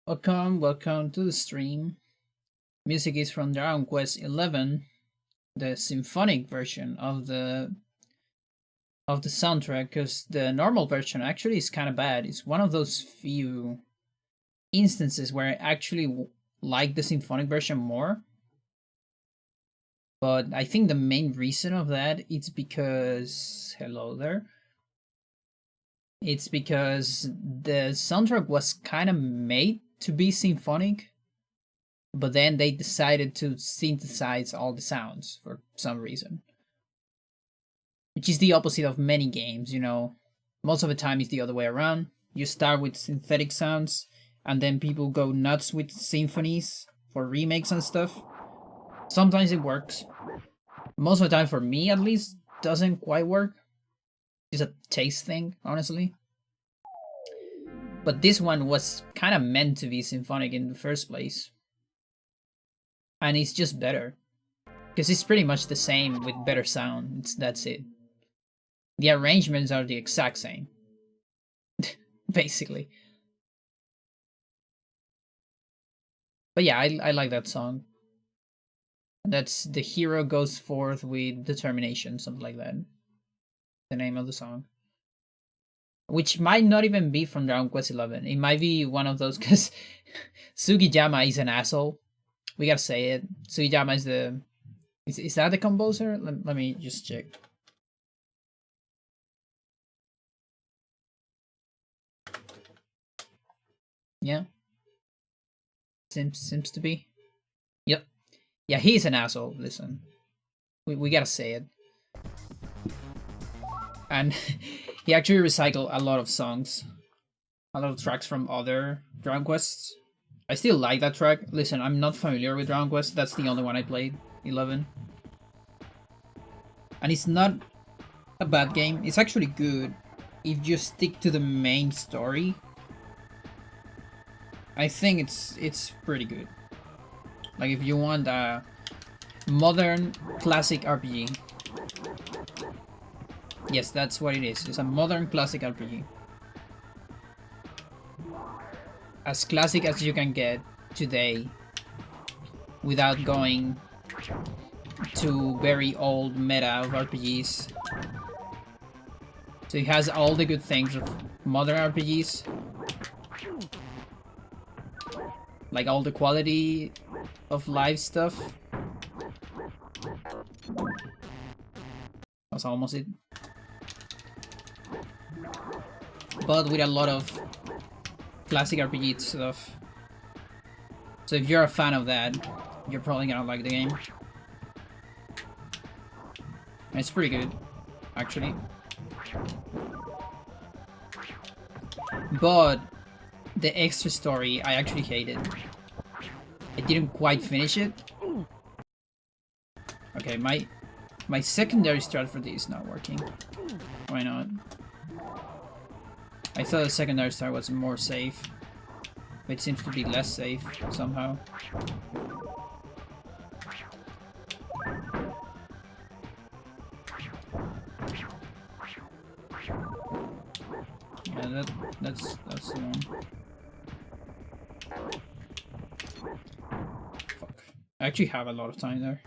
Welcome to the stream. Music is from Dragon Quest 11, the symphonic version of the soundtrack, because the normal version actually is kind of bad. It's one of those few instances where I actually like the symphonic version more. But I think the main reason of that it's because hello there. It's because the soundtrack was kind of made to be symphonic, but then they decided to synthesize all the sounds for some reason. Which is the opposite of many games, you know. Most of the time it's the other way around. You start with synthetic sounds, and then people go nuts with symphonies for remakes and stuff. Sometimes it works. Most of the time, for me at least, doesn't quite work. It's a taste thing, honestly. But this one was kind of meant to be symphonic in the first place. And it's just better. Because it's pretty much the same with better sound. That's it. The arrangements are the exact same. Basically. But yeah, I like that song. That's The Hero Goes Forth with Determination, something like that. The name of the song. Which might not even be from Dragon Quest 11. It might be one of those, because Sugiyama is an asshole. We gotta say it. Sugiyama is the... Is that the composer? Let me just check. Yeah. Seems to be. Yep. Yeah, he's an asshole. Listen. We gotta say it. And he actually recycled a lot of songs. A lot of tracks from other Dragon Quests. I still like that track. Listen, I'm not familiar with Dragon Quest. That's the only one I played. 11. And it's not a bad game. It's actually good if you stick to the main story. I think it's pretty good. Like if you want a modern classic RPG. Yes, that's what it is. It's a modern classic RPG. As classic as you can get today without going to very old meta of RPGs. So it has all the good things of modern RPGs. Like all the quality of life stuff. That's almost it. But with a lot of classic RPG stuff. So if you're a fan of that, you're probably gonna like the game. And it's pretty good, actually. But the extra story, I actually hated. I didn't quite finish it. Okay, my secondary strat for this is not working. Why not? I thought the secondary strat was more safe. But it seems to be less safe, somehow. Yeah, that's the one. Fuck. I actually have a lot of time there.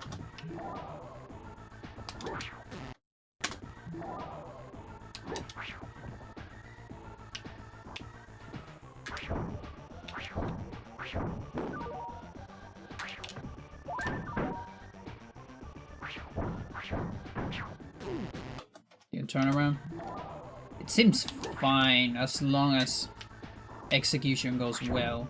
You can turn around. It seems fine as long as execution goes well.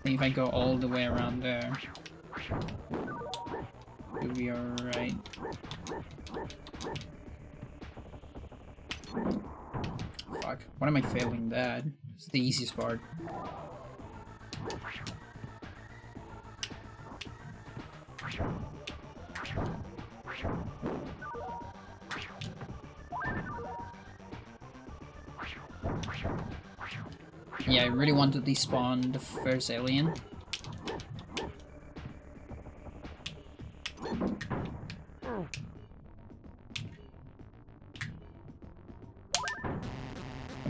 If I go all the way around there, it'll be alright. Fuck. Why am I failing that? It's the easiest part. Yeah, I really want to despawn the first alien.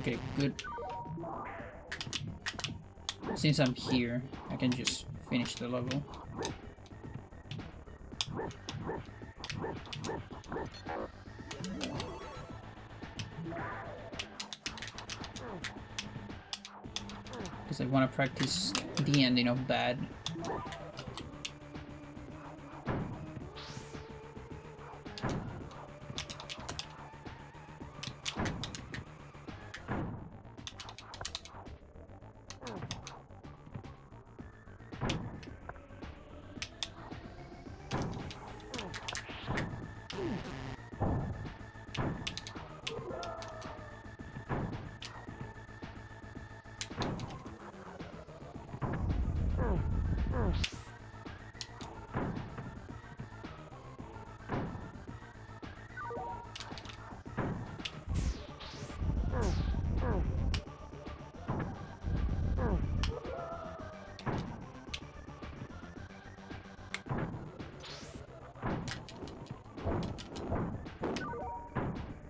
Okay, good. Since I'm here, I can just finish the level. Because I want to practice the ending of bad.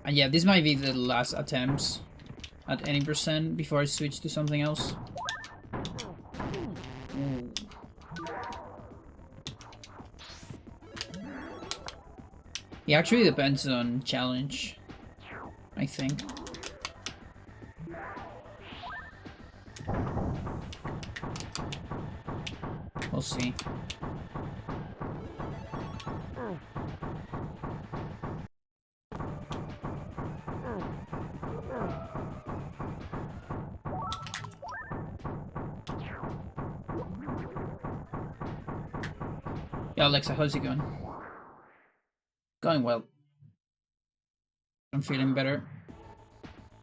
And yeah, this might be the last attempts at any percent before I switch to something else. Ooh. It actually depends on challenge, I think. We'll see. Yeah, Alexa, how's it going? Going well. I'm feeling better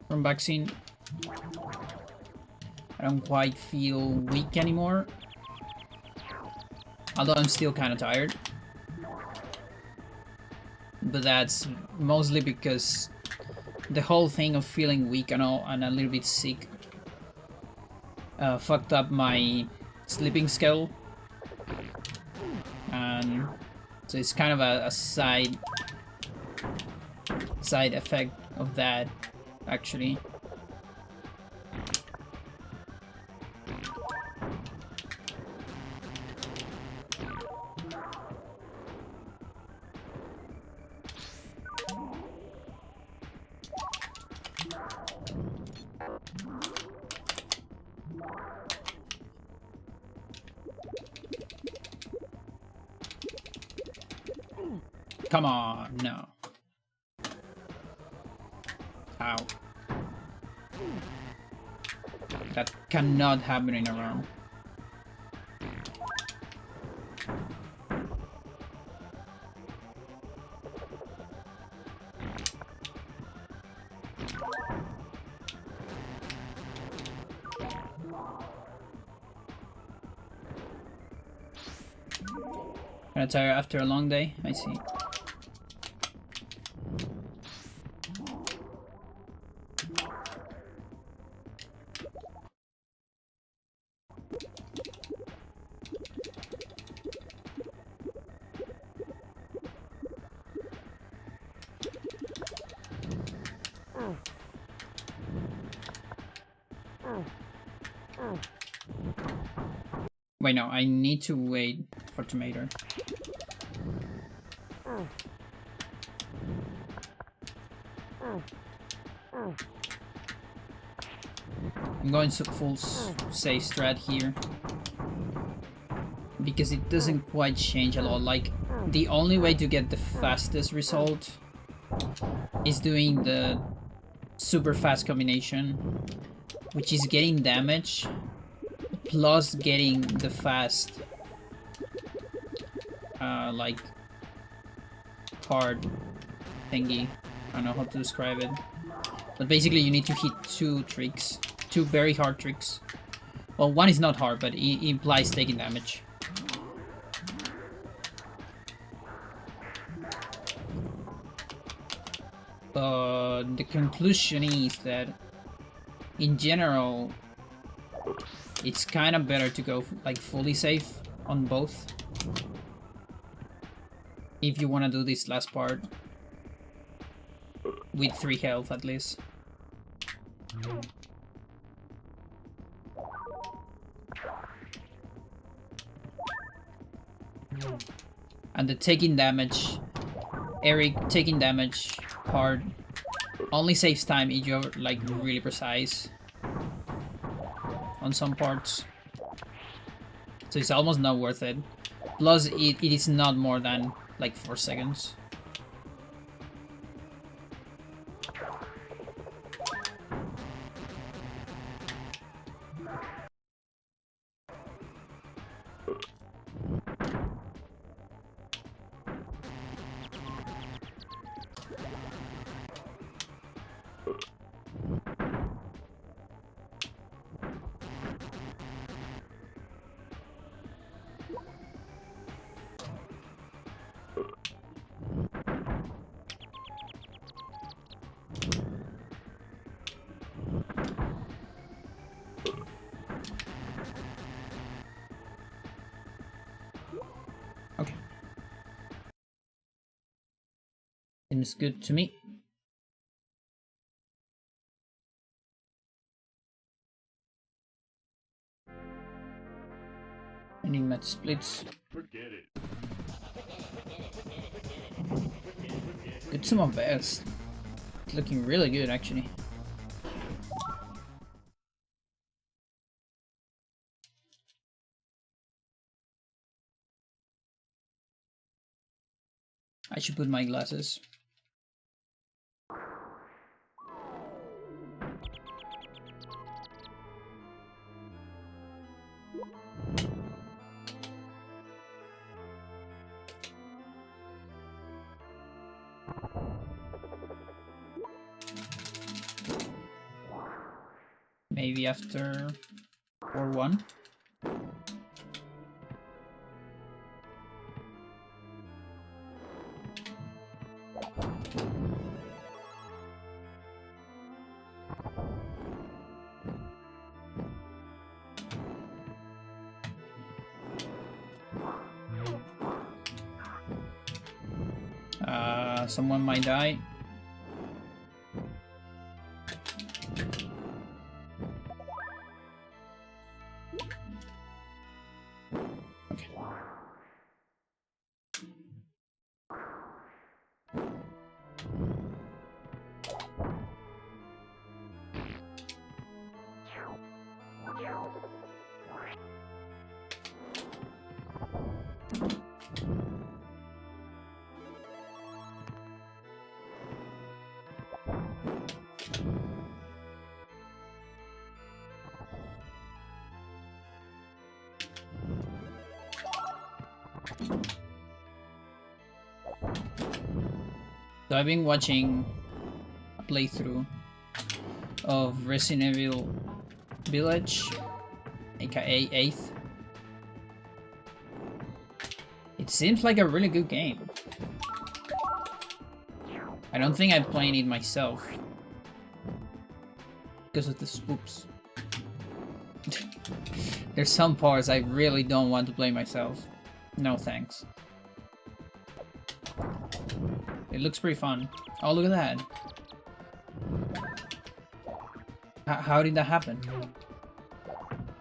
from vaccine. I don't quite feel weak anymore. Although I'm still kind of tired. But that's mostly because the whole thing of feeling weak and all and a little bit sick fucked up my sleeping schedule. And so it's kind of a side effect of that, actually. Come on, no. Ow. That cannot happen in a round. Gonna tire after a long day? I see. Wait, no, I need to wait for tomato. I'm going to full safe strat here. Because it doesn't quite change a lot. Like, the only way to get the fastest result is doing the super fast combination, which is getting damage plus getting the fast like hard thingy. I don't know how to describe it, but basically you need to hit two very hard tricks. Well, one is not hard, but it implies taking damage. The conclusion is that in general it's kind of better to go like fully safe on both if you want to do this last part with 3 health at least. And the taking damage, Eric taking damage hard only saves time if you're like really precise on some parts. So it's almost not worth it. Plus it is not more than like 4 seconds. Okay. Seems good to me. Any match splits. Forget it. Good summon best. It's looking really good actually. I should put my glasses. Maybe after 4-1. Someone might die. Okay. So I've been watching a playthrough of Resident Evil Village, aka 8th. It seems like a really good game. I don't think I'm playing it myself because of the spooks. There's some parts I really don't want to play myself. No thanks. It looks pretty fun. Oh, look at that. How did that happen?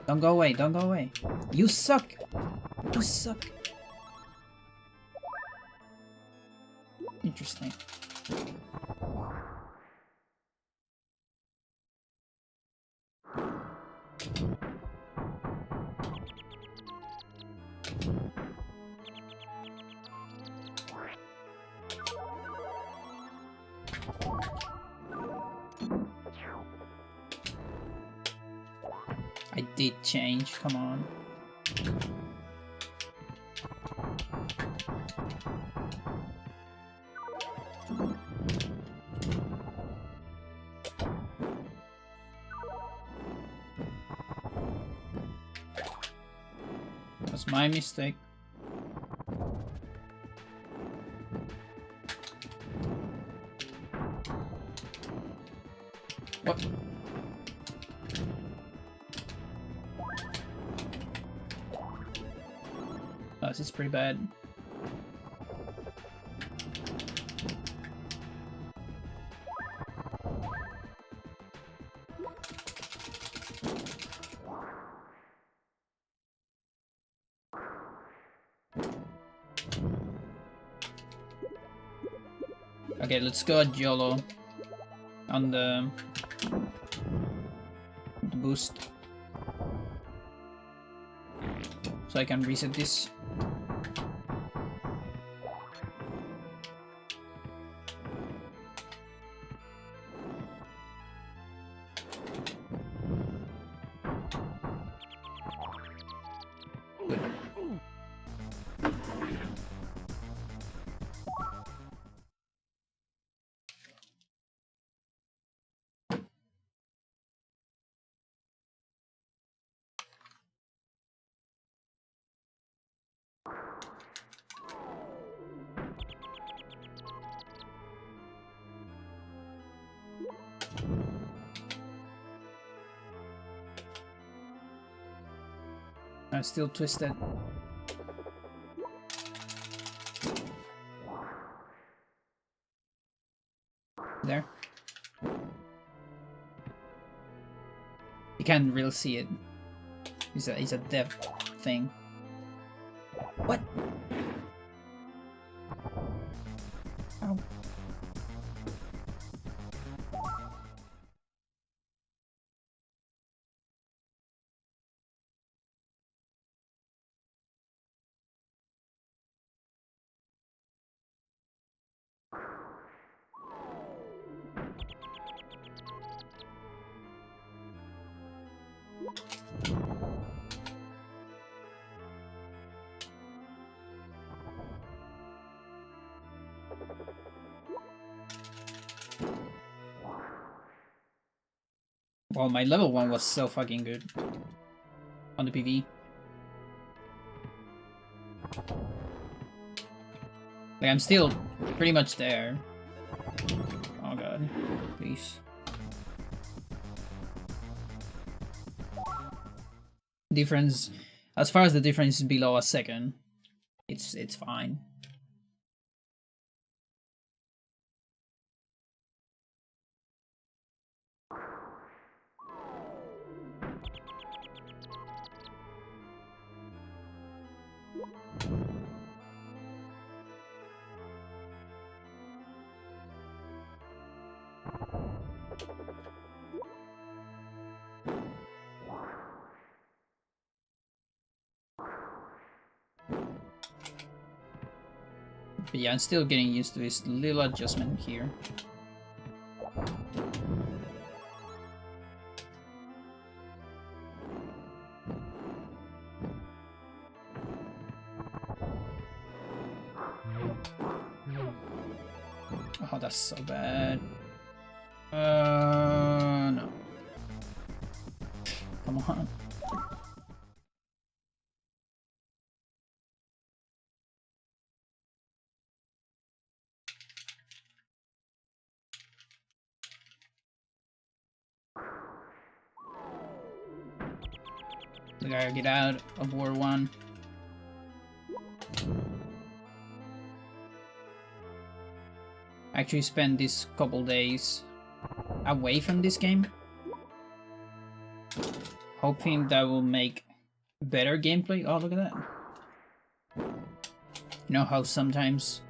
Don't go away, don't go away. You suck! You suck! Interesting. I did change, come on. That's my mistake. What? Oh, this is pretty bad. Okay, let's go at YOLO on the boost. So I can reset this. I'm still twisted. There. You can't really see it. It's a depth thing. What? Ow. Well, my level 1 was so fucking good on the PV. Like, I'm still pretty much there. Oh god, please. Difference, as far as the difference is below a second, it's fine. But yeah, I'm still getting used to this little adjustment here. Oh, that's so bad. No. Come on. We gotta get out of War 1. Actually spent this couple days away from this game, hoping that will make better gameplay. Oh, look at that. You know how sometimes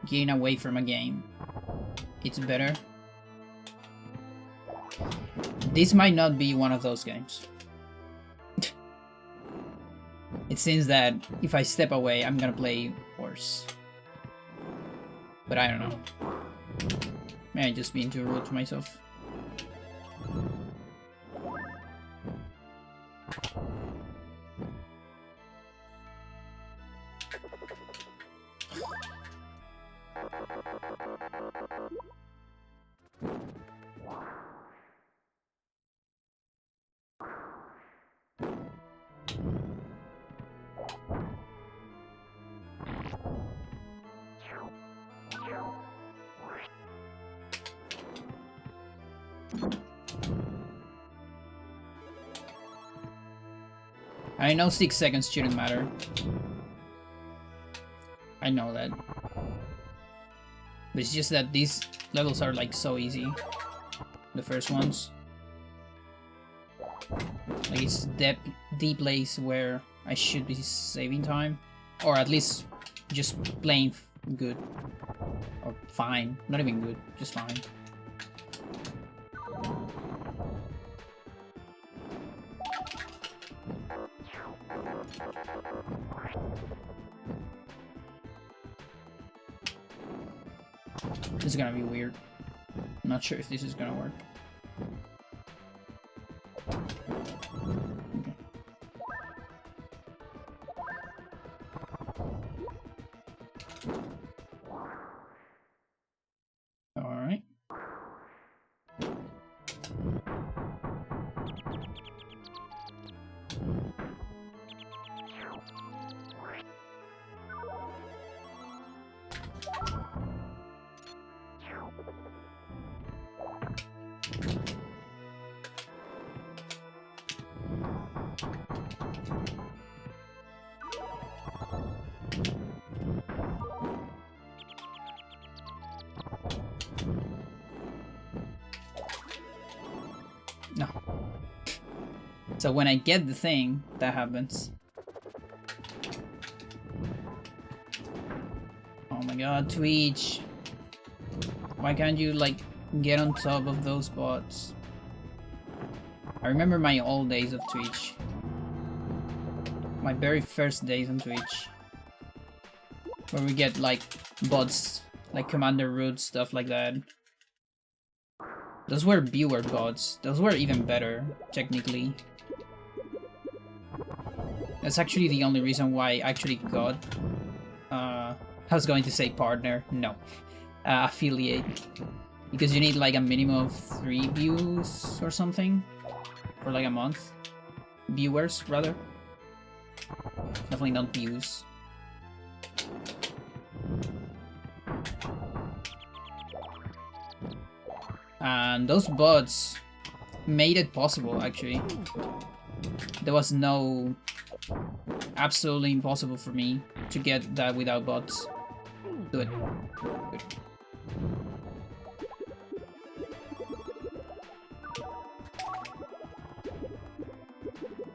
getting away from a game, it's better? This might not be one of those games. It seems that if I step away, I'm gonna play worse. But I don't know. May I just being too rude to myself? I know 6 seconds shouldn't matter. I know that. But it's just that these levels are like so easy. The first ones. Like it's the place where I should be saving time. Or at least just playing good. Or fine. Not even good. Just fine. This is gonna be weird. I'm not sure if this is gonna work. Okay. Alright. No. So when I get the thing, that happens. Oh my god, Twitch. Why can't you, like, get on top of those bots? I remember my old days of Twitch. My very first days on Twitch. Where we get, like, bots, like Commander Root, stuff like that. Those were viewer bots. Those were even better, technically. That's actually the only reason why I actually got... I was going to say partner. No. Affiliate. Because you need like a minimum of 3 views or something. For like a month. Viewers, rather. Definitely not views. And those bots made it possible, actually. There was no... Absolutely impossible for me to get that without bots. Do it. Good.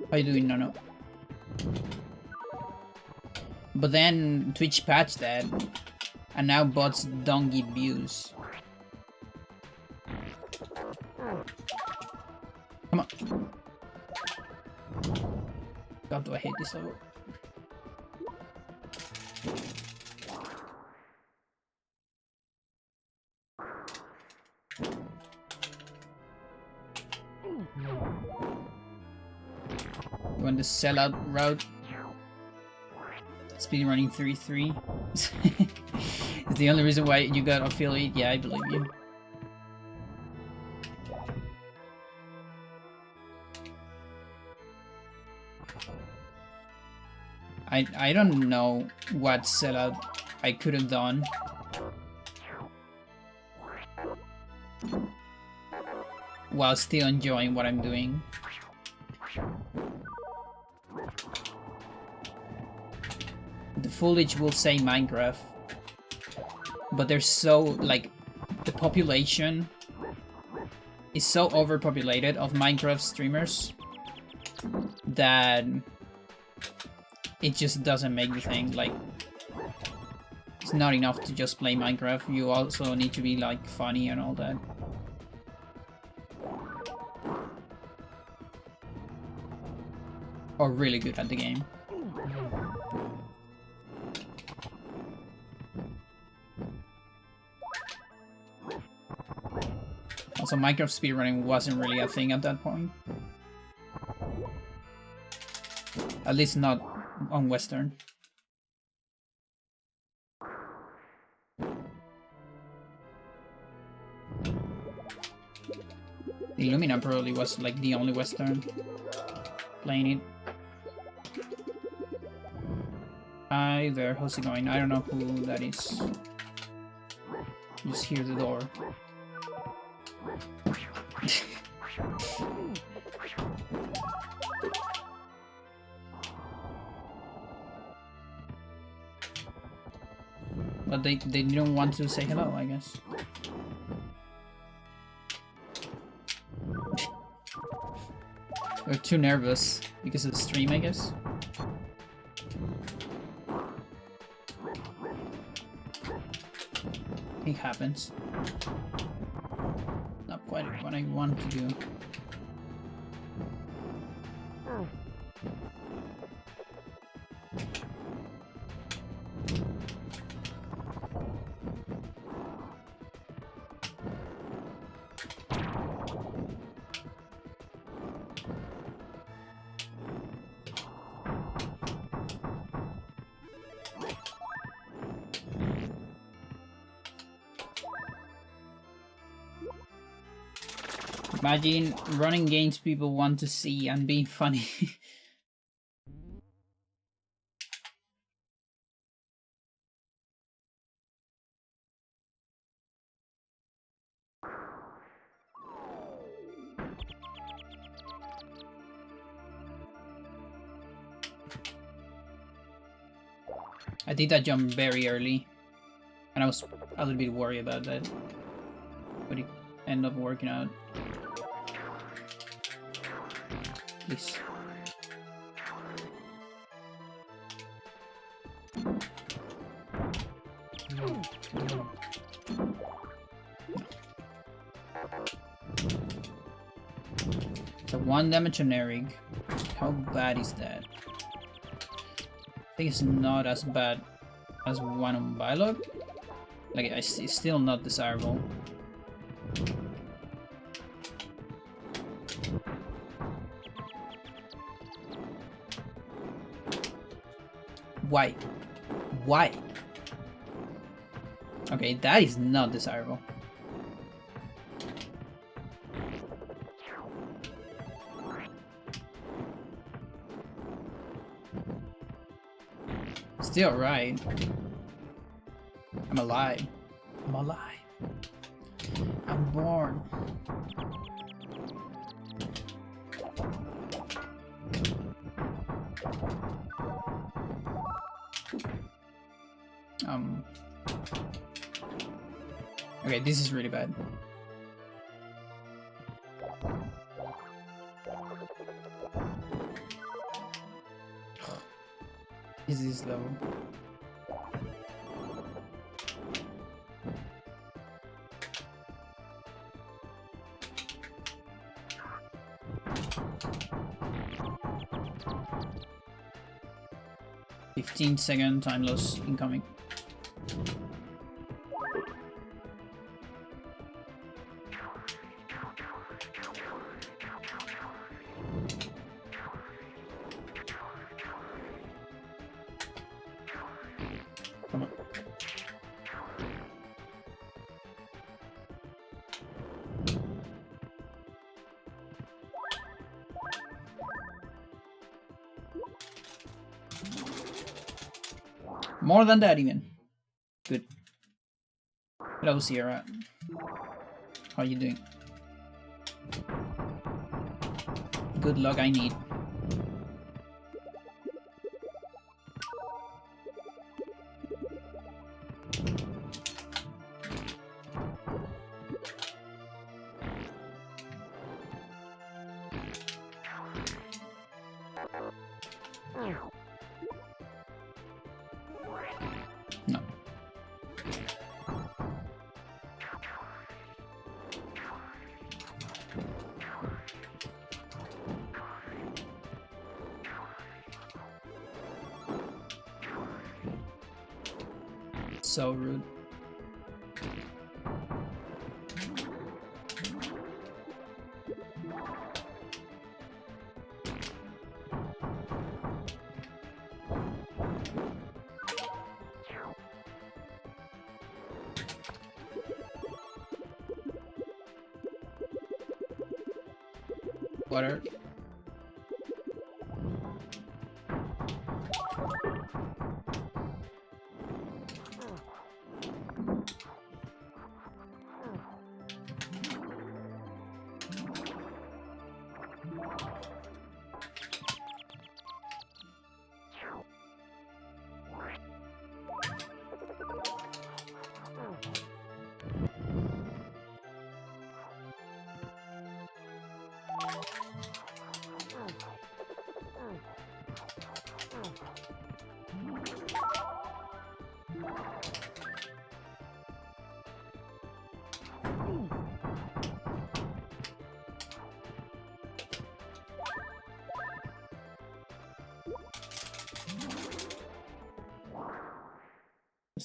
How you doing, no? But then Twitch patched that, and now bots don't give views. Come on. God, do I hate this level? You want the sellout route? Speedrunning 3-3. It's the only reason why you got affiliate. Yeah, I believe you. I don't know what sellout I could have done. While still enjoying what I'm doing. The footage will say Minecraft, but there's so, like, the population is so overpopulated of Minecraft streamers that it just doesn't make the thing. Like, it's not enough to just play Minecraft, you also need to be, like, funny and all that. Or really good at the game. Also, Minecraft speedrunning wasn't really a thing at that point. At least not on Western. Illumina probably was like the only Western playing it. Hi there, how's it going? I don't know who that is. Just hear the door. But they didn't want to say hello, I guess. They're too nervous because of the stream, I guess. It happens. Not quite what I want to do. Imagine running games people want to see and being funny. I did that jump very early, and I was a little bit worried about that, but it ended up working out. Please. So 1 damage on Eric. How bad is that? I think it's not as bad as 1 on Bylog. Like, it's still not desirable. Why? Why? Okay, that is not desirable. Still right. I'm alive. I'm alive. I'm born. Okay, this is really bad. Is this level? "15-second time loss incoming." Come on. More than that even. Good. Hello, Sierra. How are you doing? Good luck I need. No. So rude. Water.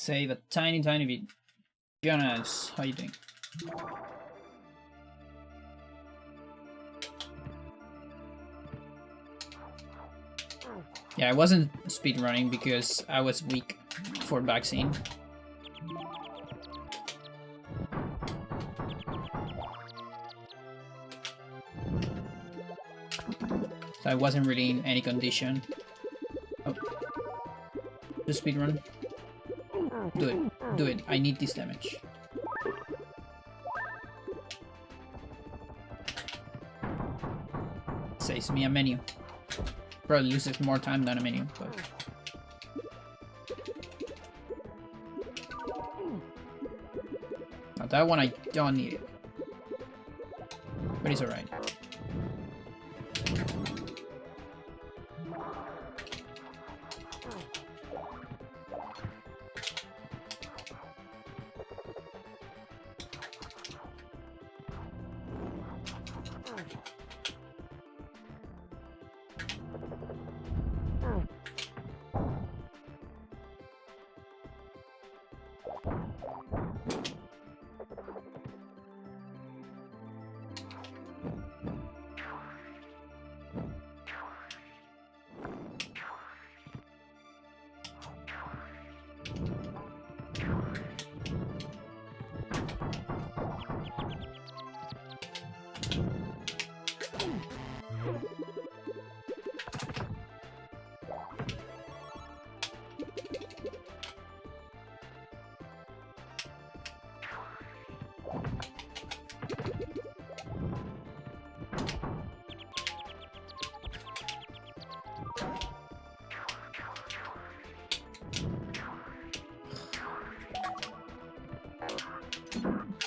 save a tiny bit. Jonas, how you doing? Yeah, I wasn't speedrunning because I was weak for vaccine. So I wasn't really in any condition. Oh. The speedrun. Do it. I need this damage. Saves me a menu. Probably loses more time than a menu, but... Now that one I don't need it. But it's alright.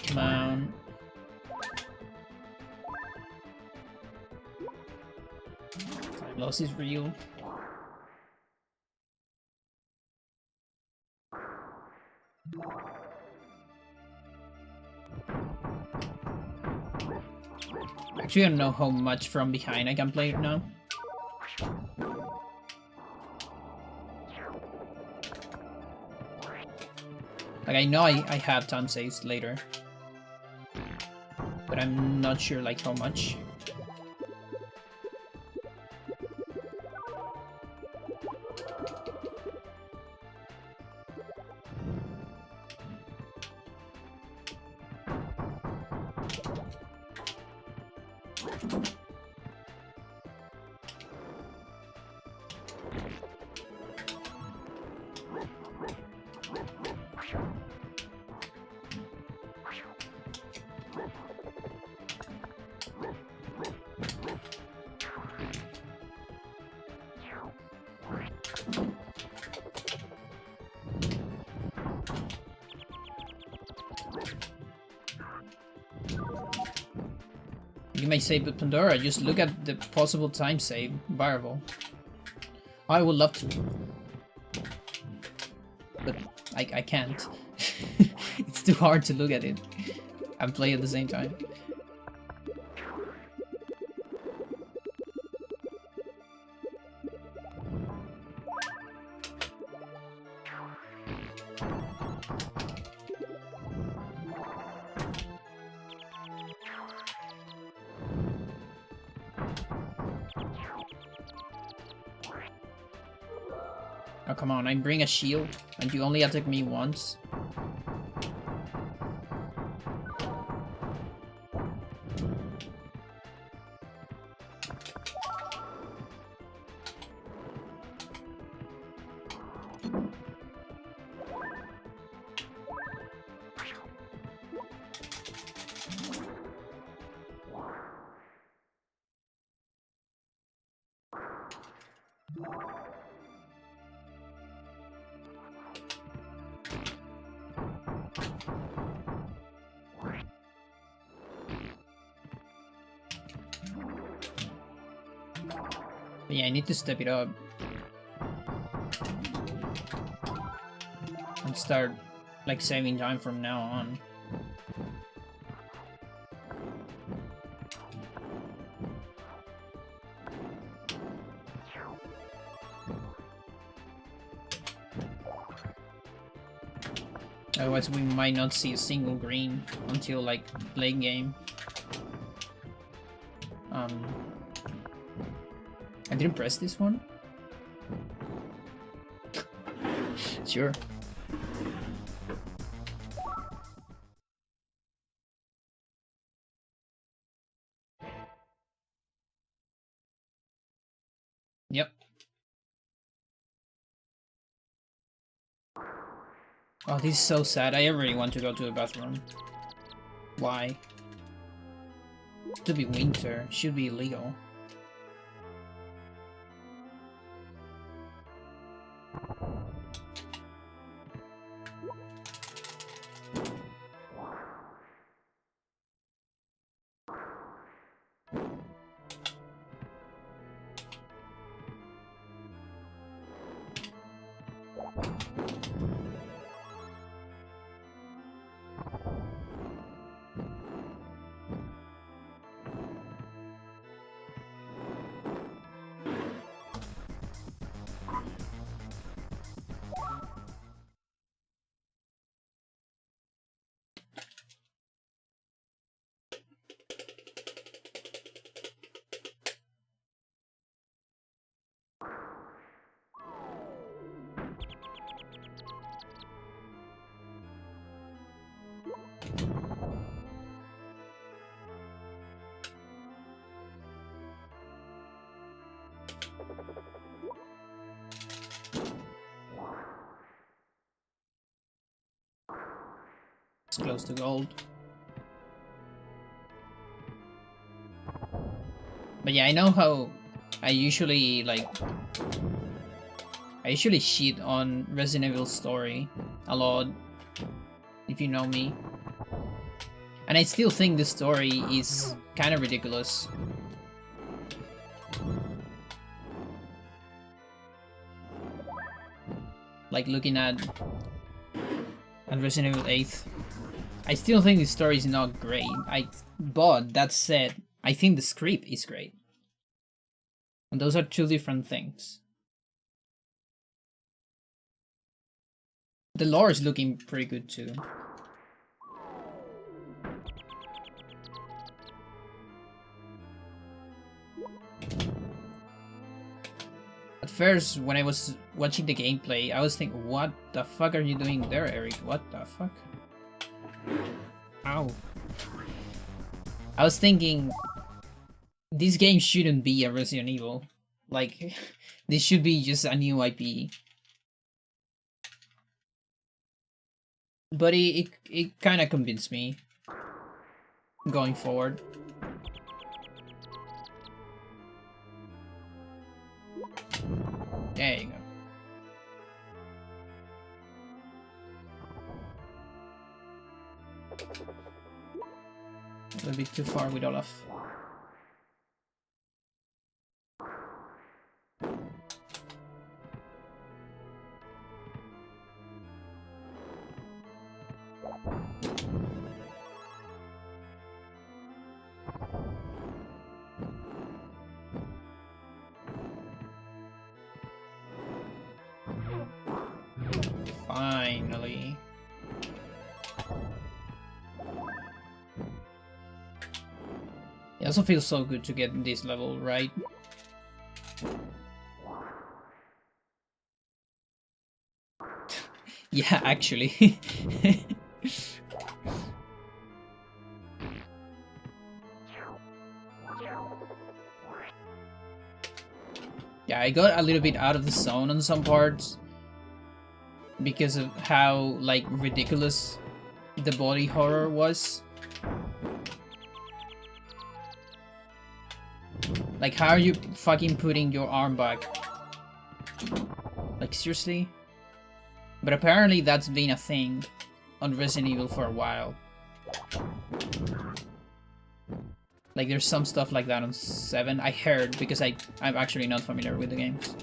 Come on. Time loss is real. Actually, I don't know how much from behind I can play it now. Like, I know I have time saves later. But I'm not sure, like, how much. You may say, but Pandora, just look at the possible time save variable. I would love to. But I can't. It's too hard to look at it and play at the same time. Oh, come on, I bring a shield, and you only attack me once. But yeah, I need to step it up. And start, like, saving time from now on. Otherwise we might not see a single green until like late game. I didn't press this one. Sure. Yep. Oh, this is so sad. I really want to go to the bathroom. Why? It's to be winter. Should be illegal. It's close to gold. But yeah, I know how I usually shit on Resident Evil story a lot, if you know me. And I still think the story is kind of ridiculous. Like looking at Resident Evil 8, I still think the story is not great. But that said, I think the script is great. And those are two different things. The lore is looking pretty good too. At first, when I was watching the gameplay, I was thinking, what the fuck are you doing there, Eric? What the fuck? Ow. I was thinking, this game shouldn't be a Resident Evil. Like, this should be just a new IP. But it kind of convinced me going forward. There you go. A little bit too far with Olaf. Finally. It also feels so good to get this level, right? Yeah, actually. Yeah, I got a little bit out of the zone on some parts because of how, like, ridiculous the body horror was. Like, how are you fucking putting your arm back? Like, seriously? But apparently that's been a thing on Resident Evil for a while. Like, there's some stuff like that on 7, I heard, because I'm actually not familiar with the games.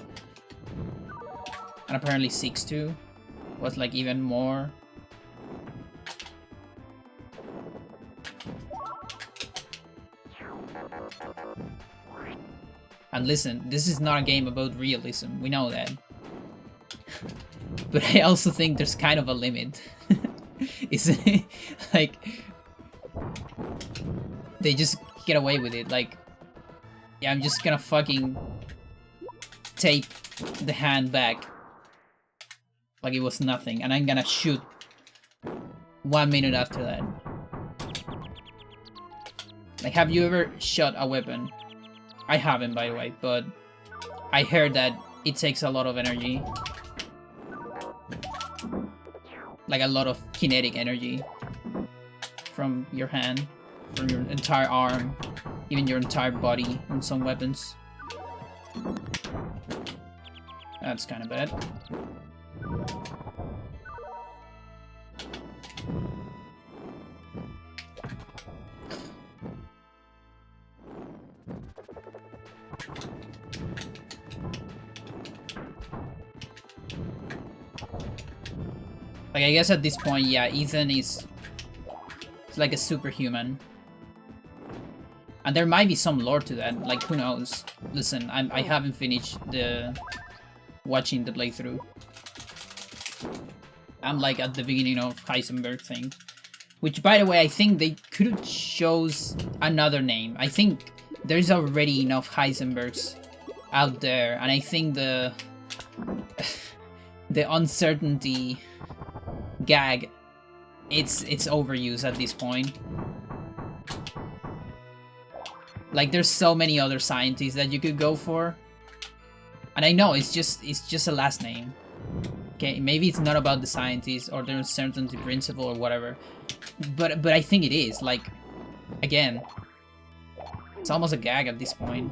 And apparently 6 too was like even more. And listen, this is not a game about realism, we know that. But I also think there's kind of a limit. Isn't it? Like, they just get away with it. Like, yeah, I'm just gonna fucking tape the hand back like it was nothing, and I'm gonna shoot 1 minute after that. Like, have you ever shot a weapon? I haven't, by the way, but I heard that it takes a lot of energy. Like, a lot of kinetic energy from your hand, from your entire arm, even your entire body on some weapons. That's kind of bad. Like, I guess at this point, yeah, Ethan is like a superhuman. And there might be some lore to that, like, who knows? Listen, I haven't finished watching the playthrough. I'm like at the beginning of Heisenberg thing. Which, by the way, I think they could have chose another name. I think there's already enough Heisenbergs out there, and I think the uncertainty gag, it's overused at this point. Like, there's so many other scientists that you could go for, and I know it's just a last name. Okay, maybe it's not about the scientists or the uncertainty principle or whatever, but I think it is. Like, again, it's almost a gag at this point.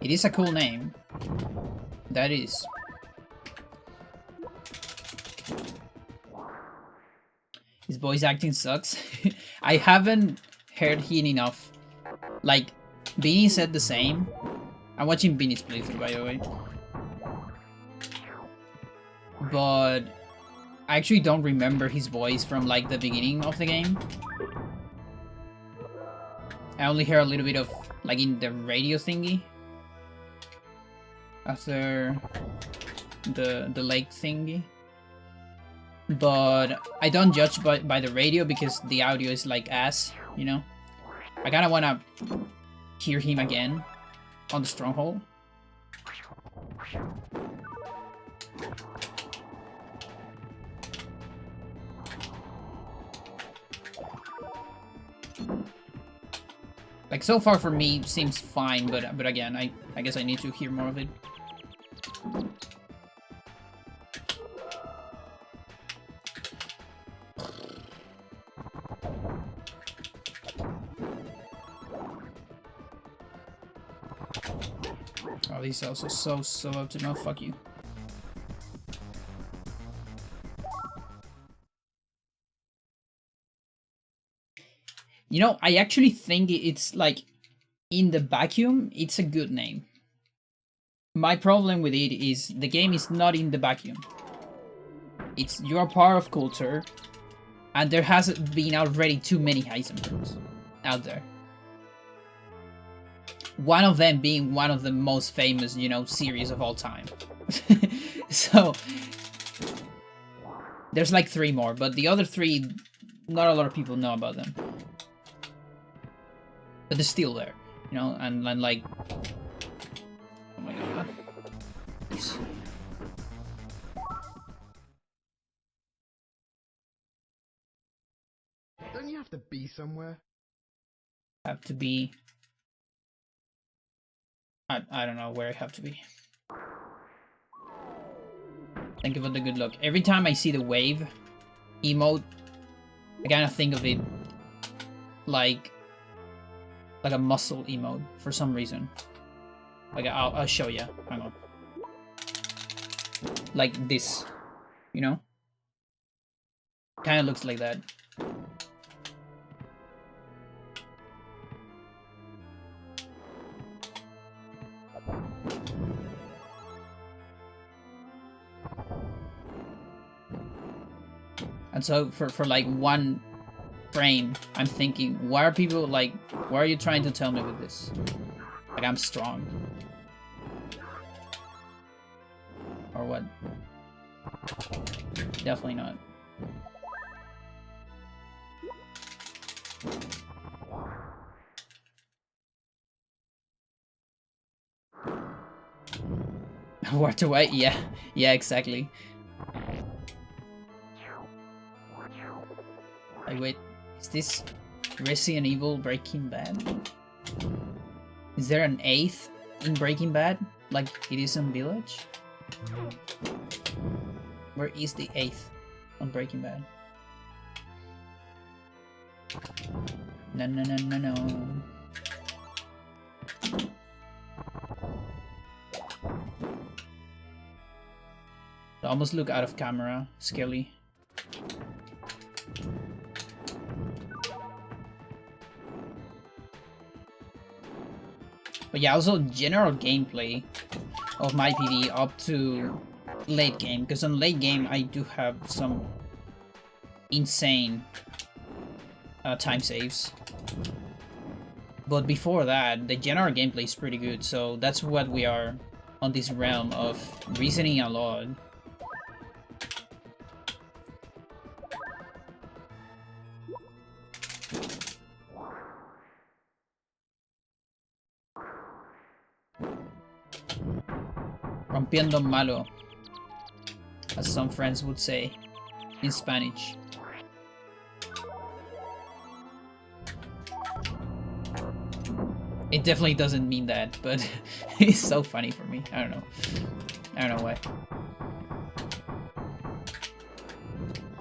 It is a cool name. That is. His voice acting sucks. I haven't heard him enough. Like, Beanie said the same. I'm watching Beanie's playthrough, by the way. But I actually don't remember his voice from, like, the beginning of the game. I only hear a little bit of, like, in the radio thingy. After the lake thingy. But I don't judge by the radio because the audio is like ass, you know? I kinda wanna hear him again on the Stronghold. Like, so far for me, seems fine, but again, I guess I need to hear more of it. Oh, these are also so up to no. Fuck you. You know, I actually think it's like, in the vacuum, it's a good name. My problem with it is the game is not in the vacuum. It's, you are part of culture, and there has been already too many Heisenbergs out there. One of them being one of the most famous, you know, series of all time. So, there's like 3 more, but the other 3, not a lot of people know about them. But they're still there, you know, and like... Oh my god. Don't you have to be somewhere? Have to be... I don't know where I have to be. Thank you for the good luck. Every time I see the wave emote, I kind of think of it like a muscle emote for some reason. Like, I'll show you. Hang on. Like this, you know? Kind of looks like that. And so for like one frame, I'm thinking, why are people like, what are you trying to tell me with this? Like, I'm strong. Or what? Definitely not. Where to wait? Yeah, yeah, exactly. Like, wait, is this Resident Evil Breaking Bad? Is there an 8th in Breaking Bad, like it is in Village? Where is the 8th on Breaking Bad? No, no, no, no, no. I almost look out of camera, Skelly. But yeah, also general gameplay of my PD up to late game, because on late game I do have some insane time saves. But before that, the general gameplay is pretty good, so that's what we are on this realm of reasoning a lot. Rompiendo malo, as some friends would say in Spanish. It definitely doesn't mean that, but it's so funny for me. I don't know. I don't know why.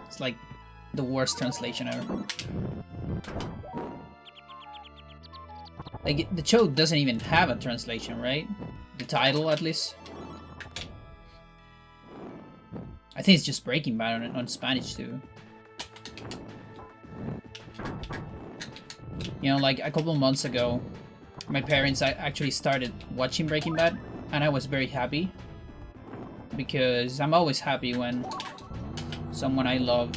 It's like the worst translation ever. Like, the show doesn't even have a translation, right? The title, at least. I think it's just Breaking Bad on Spanish, too. You know, like, a couple of months ago, my parents actually started watching Breaking Bad, and I was very happy. Because I'm always happy when someone I love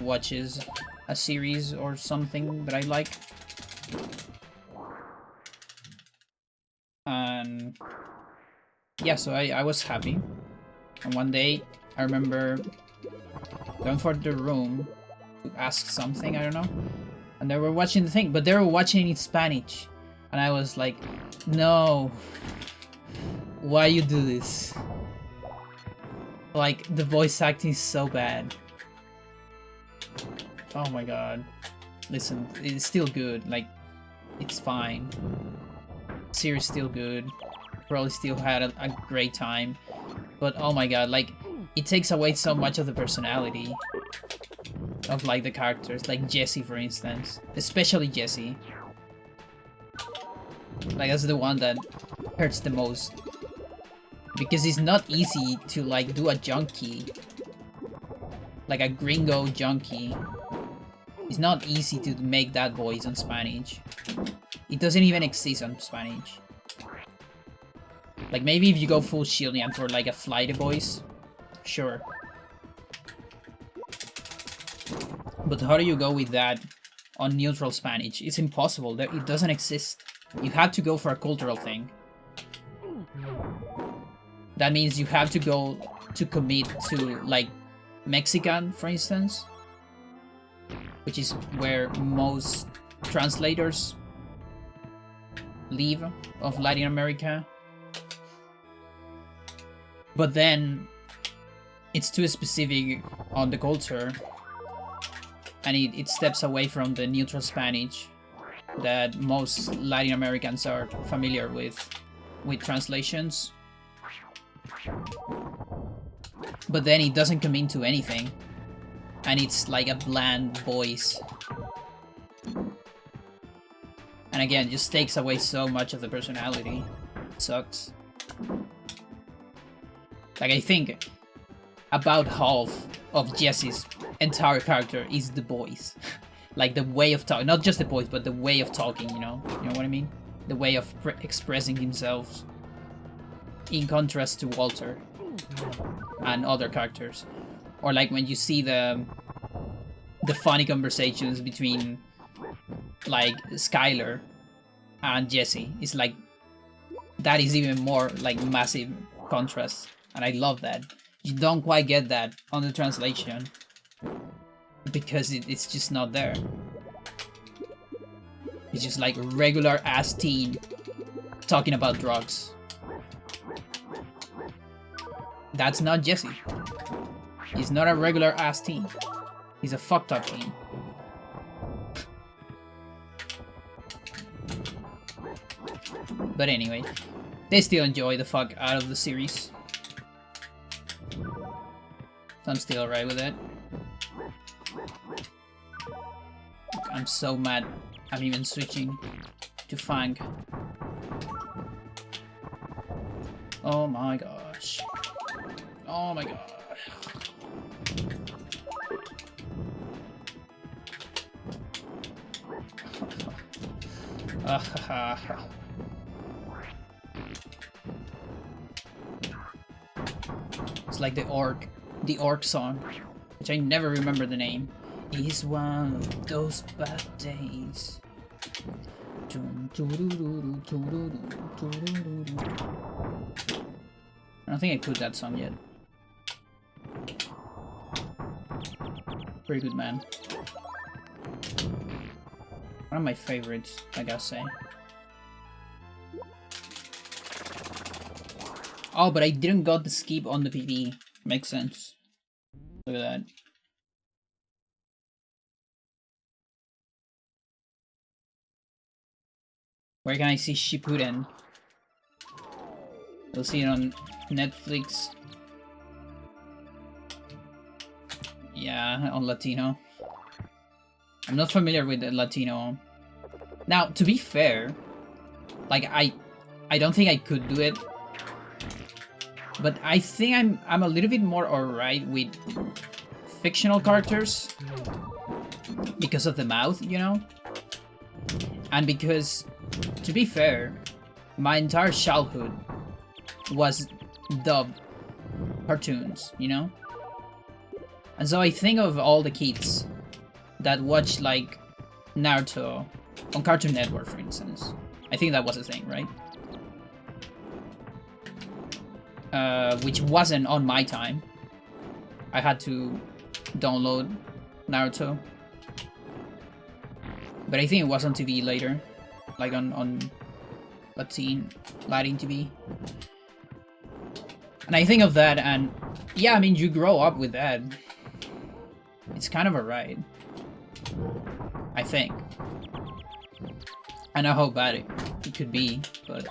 watches a series or something that I like. And yeah, so I was happy. And one day, I remember going for the room to ask something, I don't know. And they were watching the thing, but they were watching it in Spanish. And I was like, no, why you do this? Like, the voice acting is so bad. Oh my god. Listen, it's still good, like, it's fine. Series still good. Probably still had a great time. But oh my god, like, it takes away so much of the personality of, like, the characters. Like Jesse, for instance. Especially Jesse. Like, that's the one that hurts the most. Because it's not easy to, like, do a junkie. Like a gringo junkie. It's not easy to make that voice on Spanish. It doesn't even exist on Spanish. Like, maybe if you go full Chilean for, like, a flighty voice, sure. But how do you go with that on neutral Spanish? It's impossible. It doesn't exist. You have to go for a cultural thing. That means you have to go to commit to, like, Mexican, for instance. Which is where most translators live of Latin America. But then it's too specific on the culture, and it steps away from the neutral Spanish that most Latin Americans are familiar with translations. But then it doesn't come into anything, and it's like a bland voice. And again, just takes away so much of the personality. It sucks. Like, I think about half of Jesse's entire character is the voice. Like, the way of talking. Not just the voice, but the way of talking, you know? You know what I mean? The way of expressing himself. In contrast to Walter. And other characters. Or like when you see the the funny conversations between like Skylar and Jesse. It's like that is even more like massive contrast, and I love that. You don't quite get that on the translation because it's just not there. It's just like regular ass teen talking about drugs. That's not Jesse. He's not a regular ass teen. He's a fucked up teen. But anyway, they still enjoy the fuck out of the series. So I'm still alright with it. I'm so mad I'm even switching to Fang. Oh my gosh. Oh my god. It's like the orc song, which I never remember the name. It's one of those bad days. I don't think I put that song yet. Pretty good, man. One of my favorites, I gotta say. Oh, but I didn't got the skip on the PV. Makes sense. Look at that. Where can I see Shippuden? You'll see it on Netflix. Yeah, on Latino. I'm not familiar with the Latino. Now, to be fair, like I don't think I could do it. But I think I'm a little bit more alright with fictional characters because of the mouth, you know? And because, to be fair, my entire childhood was dubbed cartoons, you know? And so I think of all the kids that watch like Naruto on Cartoon Network, for instance. I think that was a thing, right? Which wasn't on my time. I had to download Naruto. But I think it was on TV later. Like on Latin TV. And I think of that and yeah, I mean you grow up with that. It's kind of a ride. I think. I know how bad it could be, but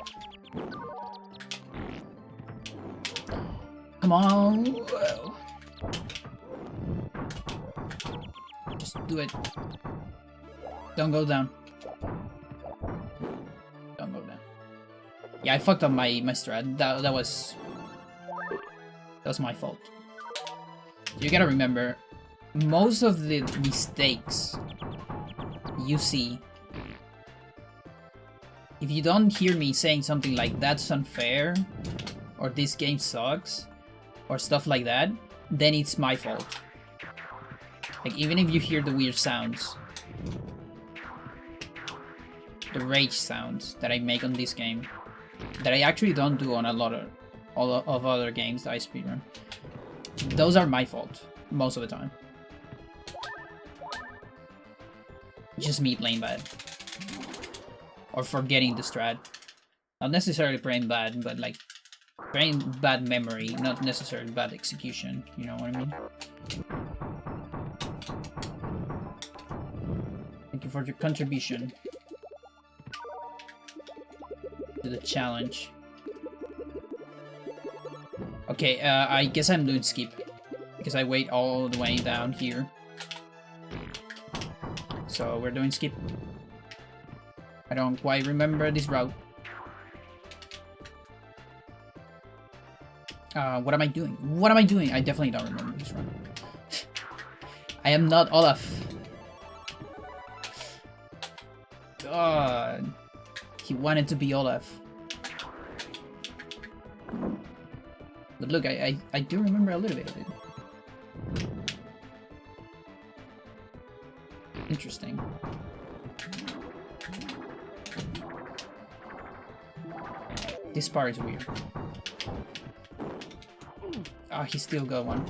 come on. Whoa. Just do it. Don't go down. Don't go down. Yeah, I fucked up my strat. That was my fault. You gotta remember, most of the mistakes you see, if you don't hear me saying something like that's unfair, or this game sucks, or stuff like that, then it's my fault. Like, even if you hear the weird sounds, the rage sounds that I make on this game, that I actually don't do on a lot of other games that I speedrun, those are my fault, most of the time. Just me playing bad. Or forgetting the strat. Not necessarily playing bad, but like, playing bad memory, not necessarily bad execution, you know what I mean? Thank you for your contribution to the challenge. Okay, I guess I'm doing skip, because I wait all the way down here. So we're doing skip. I don't quite remember this route. What am I doing? What am I doing? I definitely don't remember this route. I am not Olaf. God. He wanted to be Olaf. But look, I do remember a little bit of it. Interesting. This part is weird. Ah, he still got one.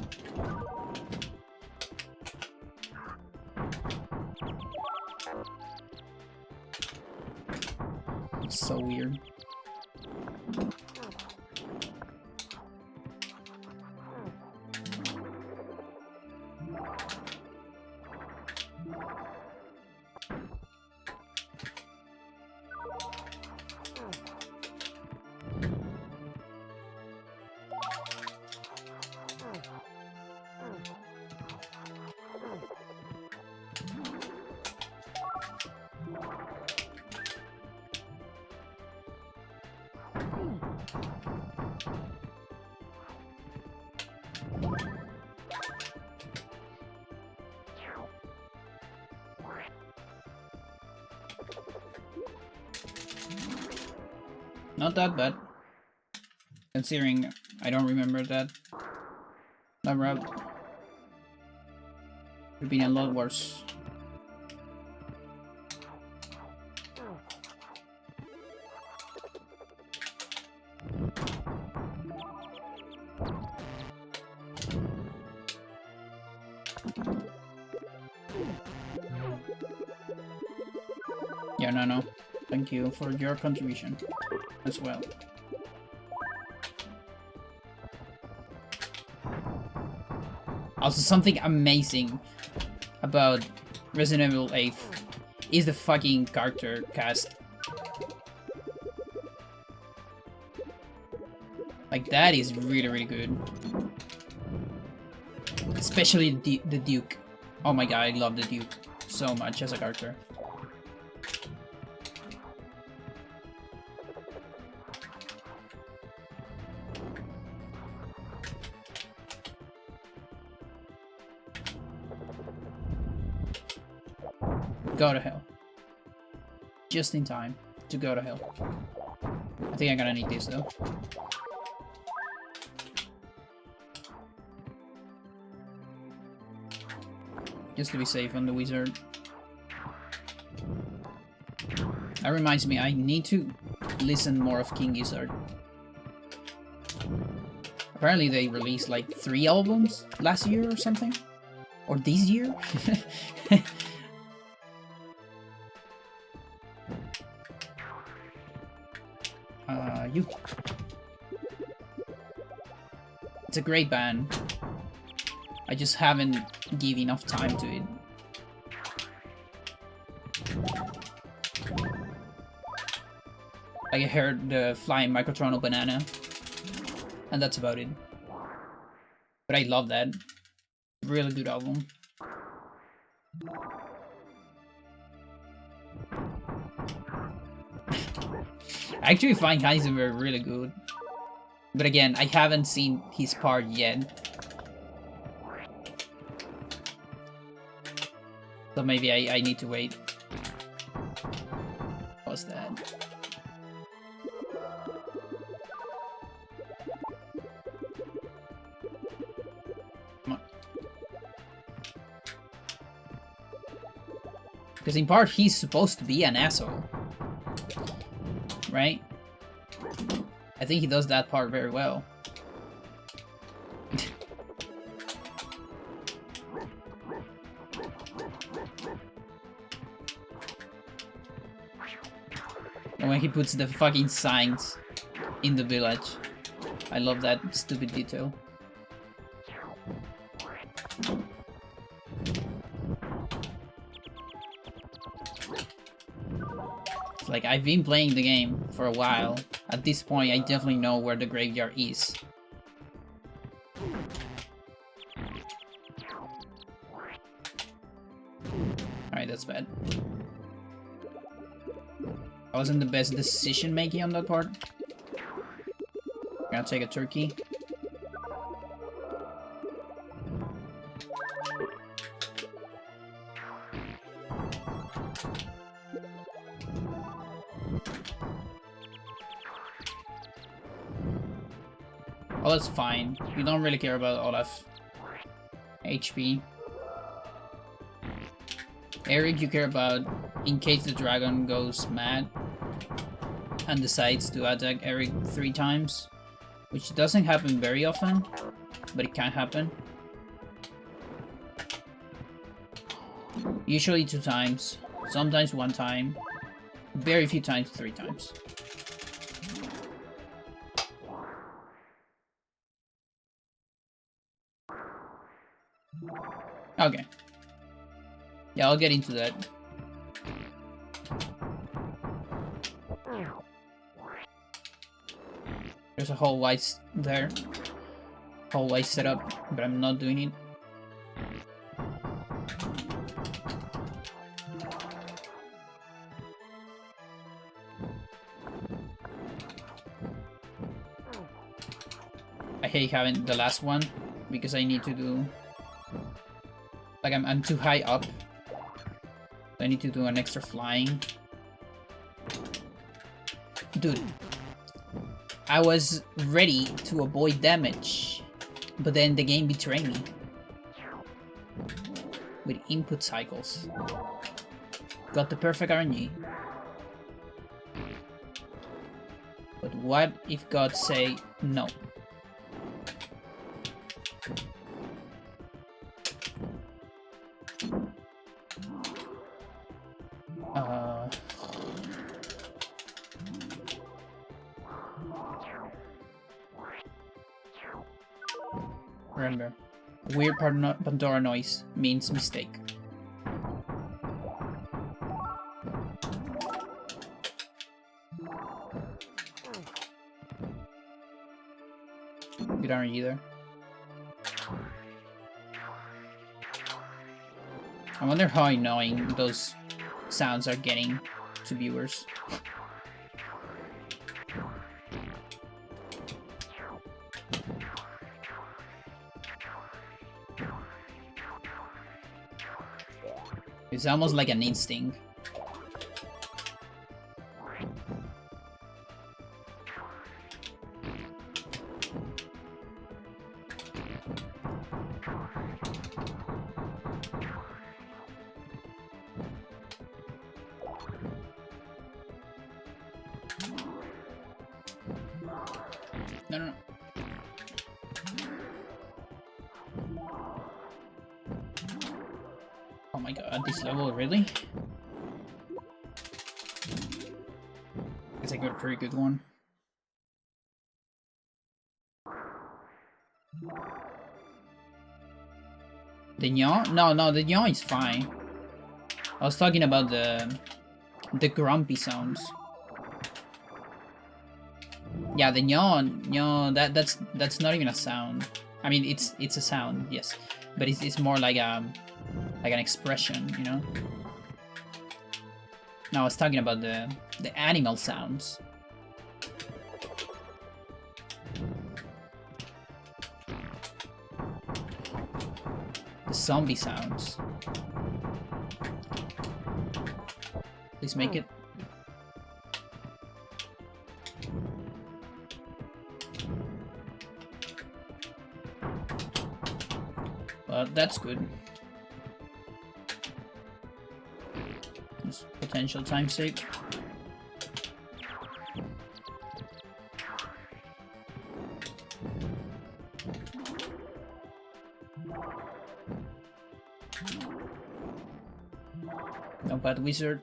It's so weird. Not that bad, considering I don't remember that route. Could have been a lot worse. Yeah, no. Thank you for your contribution as well. Also, something amazing about Resident Evil 8 is the fucking character cast. Like, that is really, really good. Especially the Duke. Oh my god, I love the Duke so much as a character. Go to hell. Just in time to go to hell. I think I'm gonna need this though. Just to be safe on the wizard. That reminds me, I need to listen more of King Gizzard. Apparently they released like 3 albums last year or something. Or this year? You. It's a great band. I just haven't given enough time to it. I heard the Flying Microtronal Banana, and that's about it. But I love that. Really good album. I actually find Heisenberg really good. But again, I haven't seen his part yet. So maybe I need to wait. What's that? Come on. Because in part, he's supposed to be an asshole. Right? I think he does that part very well. And when he puts the fucking signs in the village. I love that stupid detail. Like, I've been playing the game for a while. At this point, I definitely know where the graveyard is. Alright, that's bad. I wasn't the best decision making on that part. Gonna take a turkey. Oh, that's fine. We don't really care about Olaf. HP. Eric, you care about in case the dragon goes mad and decides to attack Eric 3 times, which doesn't happen very often, but it can happen. Usually 2 times, sometimes 1 time, very few times 3 times. Okay. Yeah, I'll get into that. There's a whole white there. Whole white setup, but I'm not doing it. I hate having the last one because I need to do like I'm too high up. I need to do an extra flying. Dude, I was ready to avoid damage, but then the game betrayed me with input cycles. Got the perfect RNG. But what if God say no? Remember, weird Pandora noise means mistake. Good RNG there. I wonder how annoying those sounds are getting to viewers. It's almost like an instinct. No. Oh my god, at this level, really? Guess I got a pretty good one. The yawn? No, the yawn is fine. I was talking about the grumpy sounds. Yeah, the yawn, that's not even a sound. I mean, it's a sound, yes, but it's more like an expression, you know. No, I was talking about the animal sounds. The zombie sounds. Please make it. That's good. Just potential time sake. No bad wizard.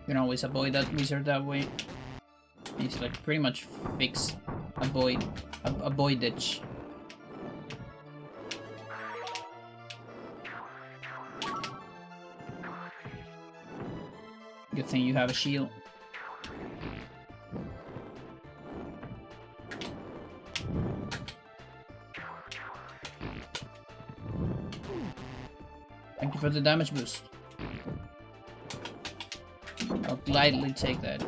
You can always avoid that wizard that way. It's like pretty much fixed avoidage. Good thing you have a shield. Thank you for the damage boost. I'll gladly take that.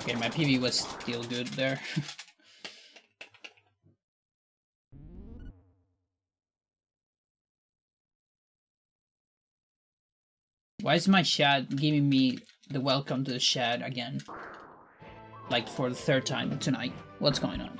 Okay, my PV was still good there. Why is my chat giving me the welcome to the chat again? Like for the third time tonight. What's going on?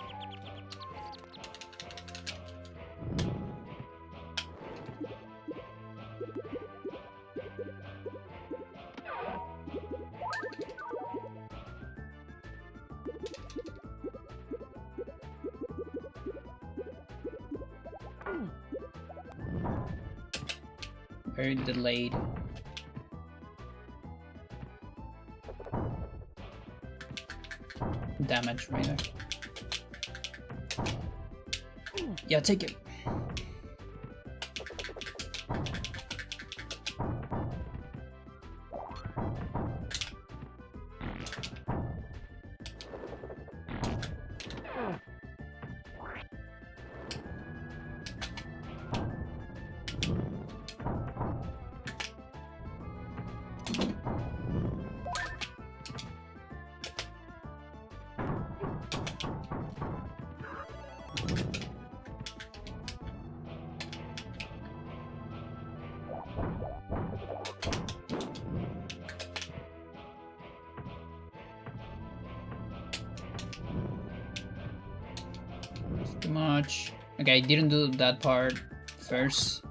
Very delayed. Damage right there. Yeah, take it. Too much. Okay, I didn't do that part first.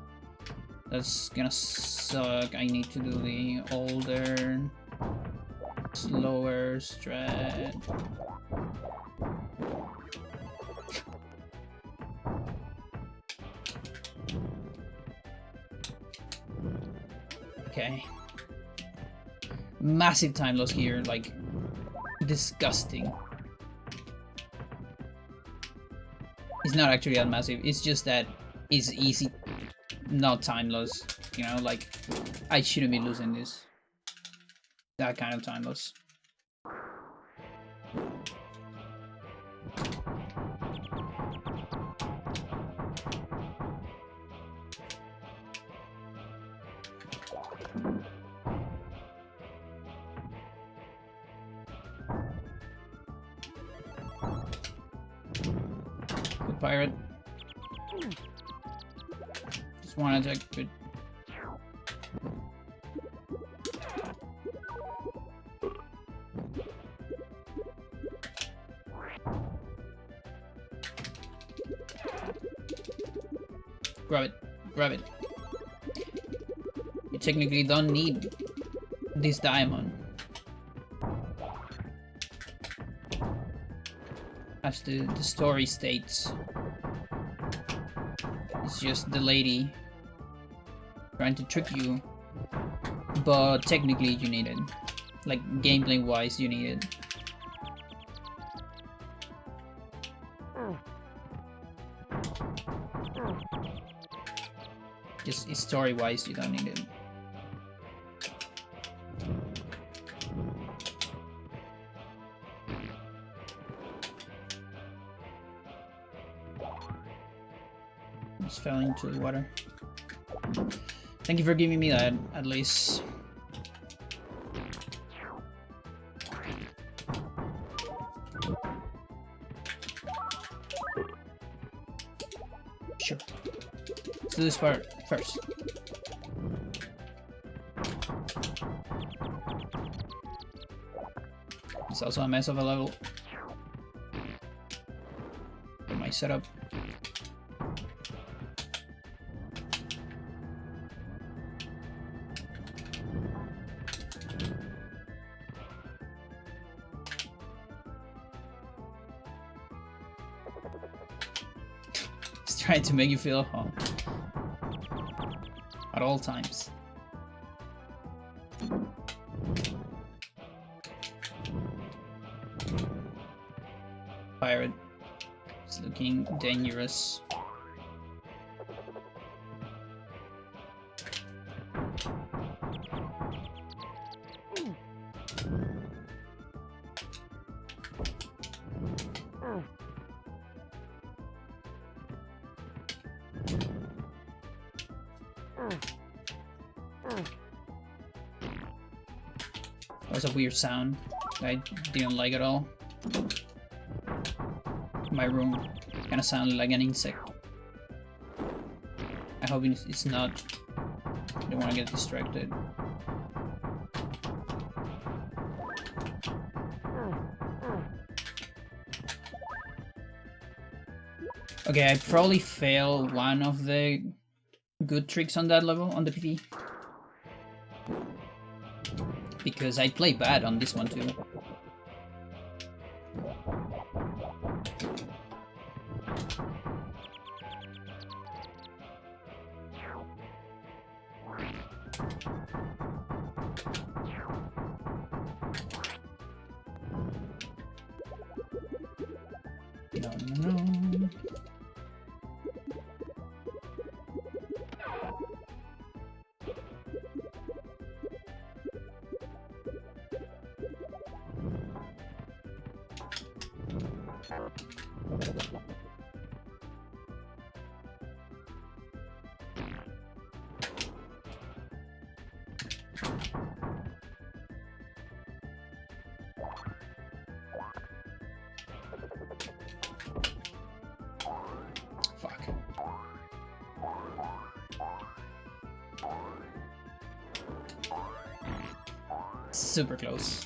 That's gonna suck. I need to do the older, slower strat. Okay. Massive time loss here, like disgusting. It's not actually that massive, it's just that it's easy, not time loss, you know, like I shouldn't be losing this. That kind of time loss. Pirate. Just one attack, good. Grab it, grab it. You technically don't need this diamond. As the story states. It's just the lady trying to trick you, but technically you need it. Like gameplay wise, you need it. Just story wise, you don't need it. Just fell into the water. Thank you for giving me that, at least. Sure. Let's do this part first. It's also a mess of a level. For my setup. Trying to make you feel at home at all times. Pirate is looking dangerous. That was a weird sound that I didn't like at all. My room kind of sounded like an insect. I hope it's not. I don't want to get distracted. Okay, I probably failed one of the good tricks on that level, on the PvE. Because I play bad on this one too. No. Fuck. Super close.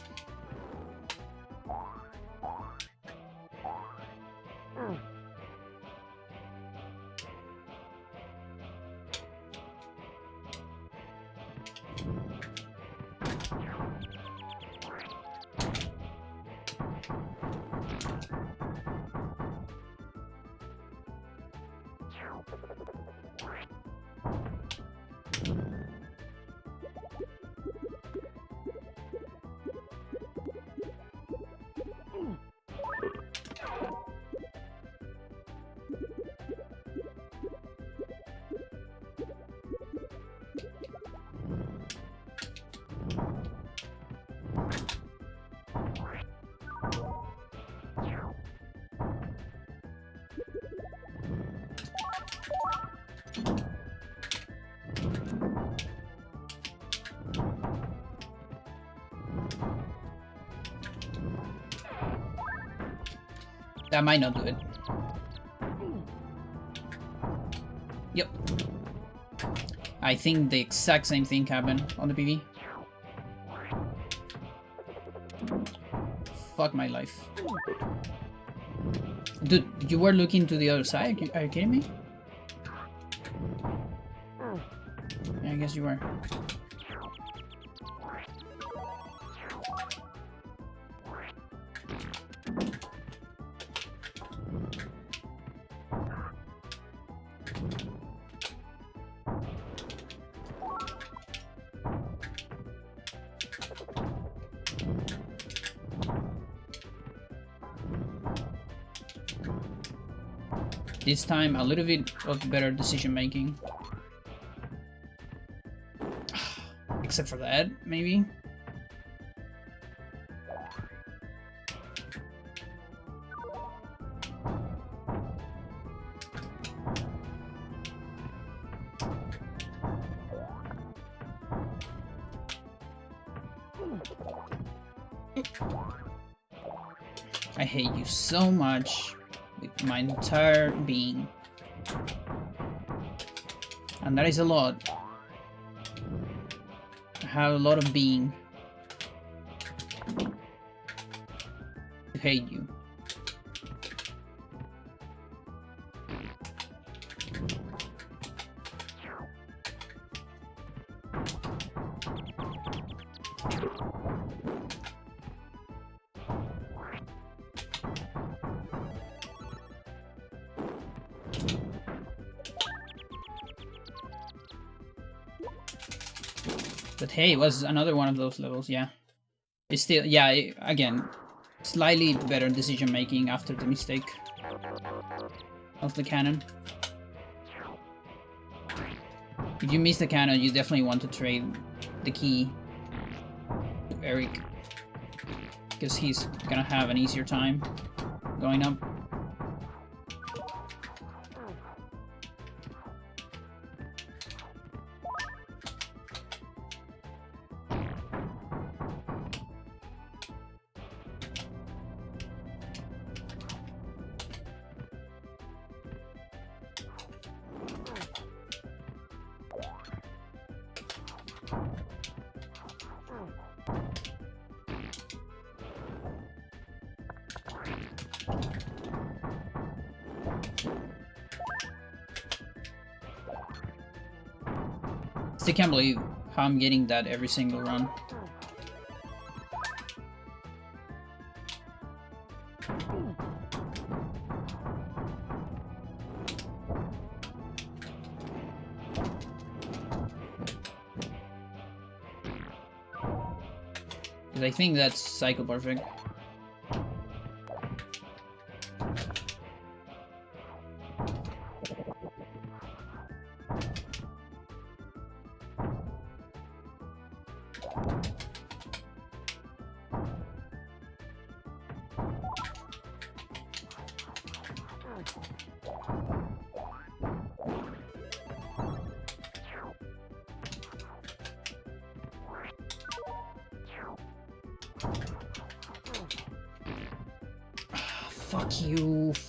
That might not do it. Yep. I think the exact same thing happened on the PV. Fuck my life. Dude, you were looking to the other side? Are you kidding me? Yeah, I guess you were. This time, a little bit of better decision making. Except for that, maybe? I hate you so much. With my entire being. And that is a lot. I have a lot of being to hate you. But hey, it was another one of those levels, yeah. It's still, yeah, again, slightly better decision making after the mistake of the cannon. If you miss the cannon, you definitely want to trade the key to Eric, because he's gonna have an easier time going up. Still can't believe how I'm getting that every single run. Because I think that's cycle perfect.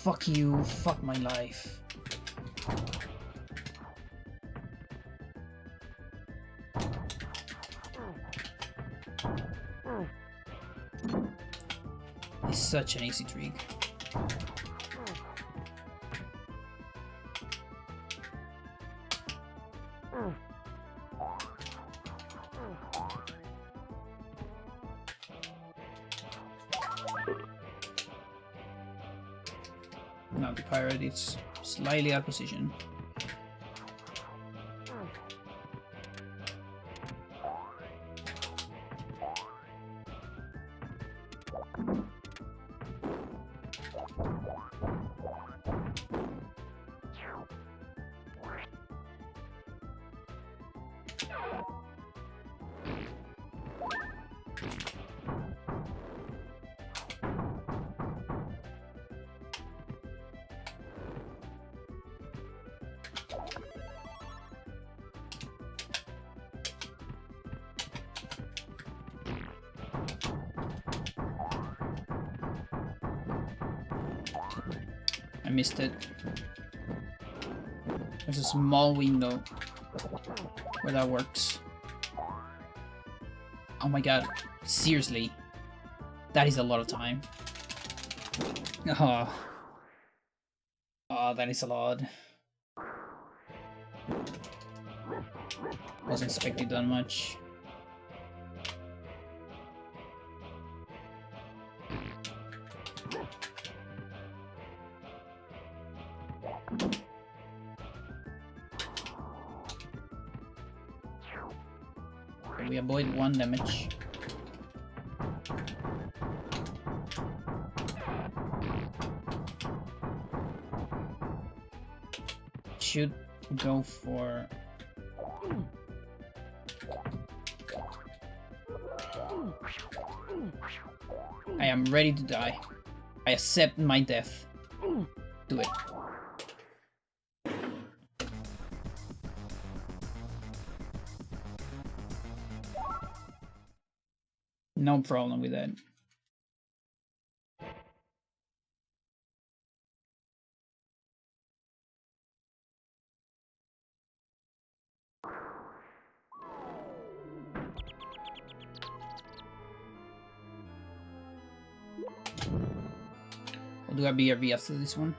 Fuck you, fuck my life. It's such an easy trick. Now the pirate is slightly out of position. I missed it. There's a small window where that works. Oh my god, seriously. That is a lot of time. Oh, that is a lot. Wasn't expecting that much. We avoid 1 damage. Should go for... I am ready to die. I accept my death. Do it. No problem with that. We'll do a BRB after this one.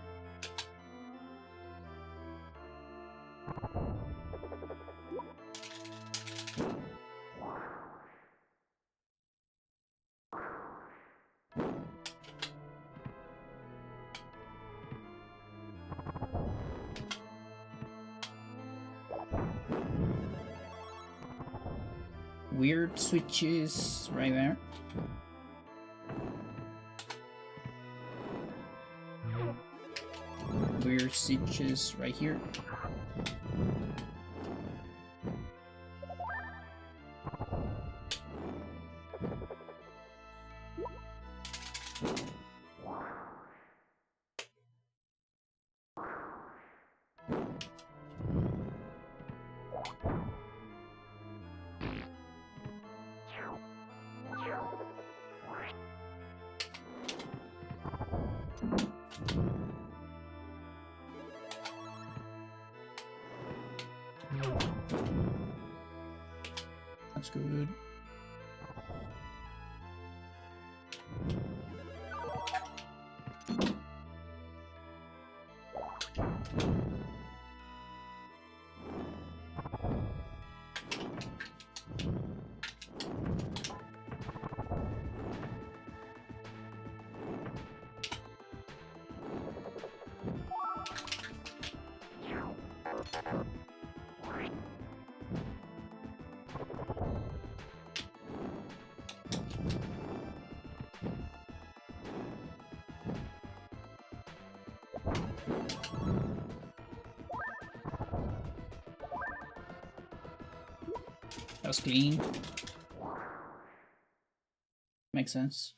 Weird switches right there. Weird switches right here. That's good. That was clean. Makes sense.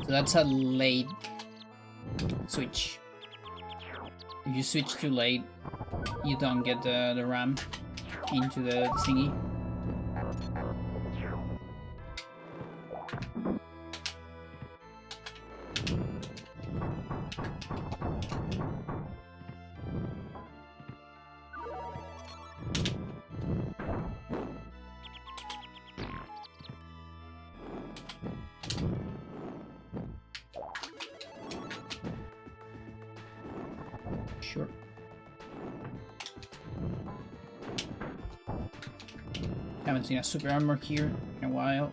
So that's a late switch. If you switch too late, you don't get the ram into the thingy. Sure. Haven't seen a super armor here in a while.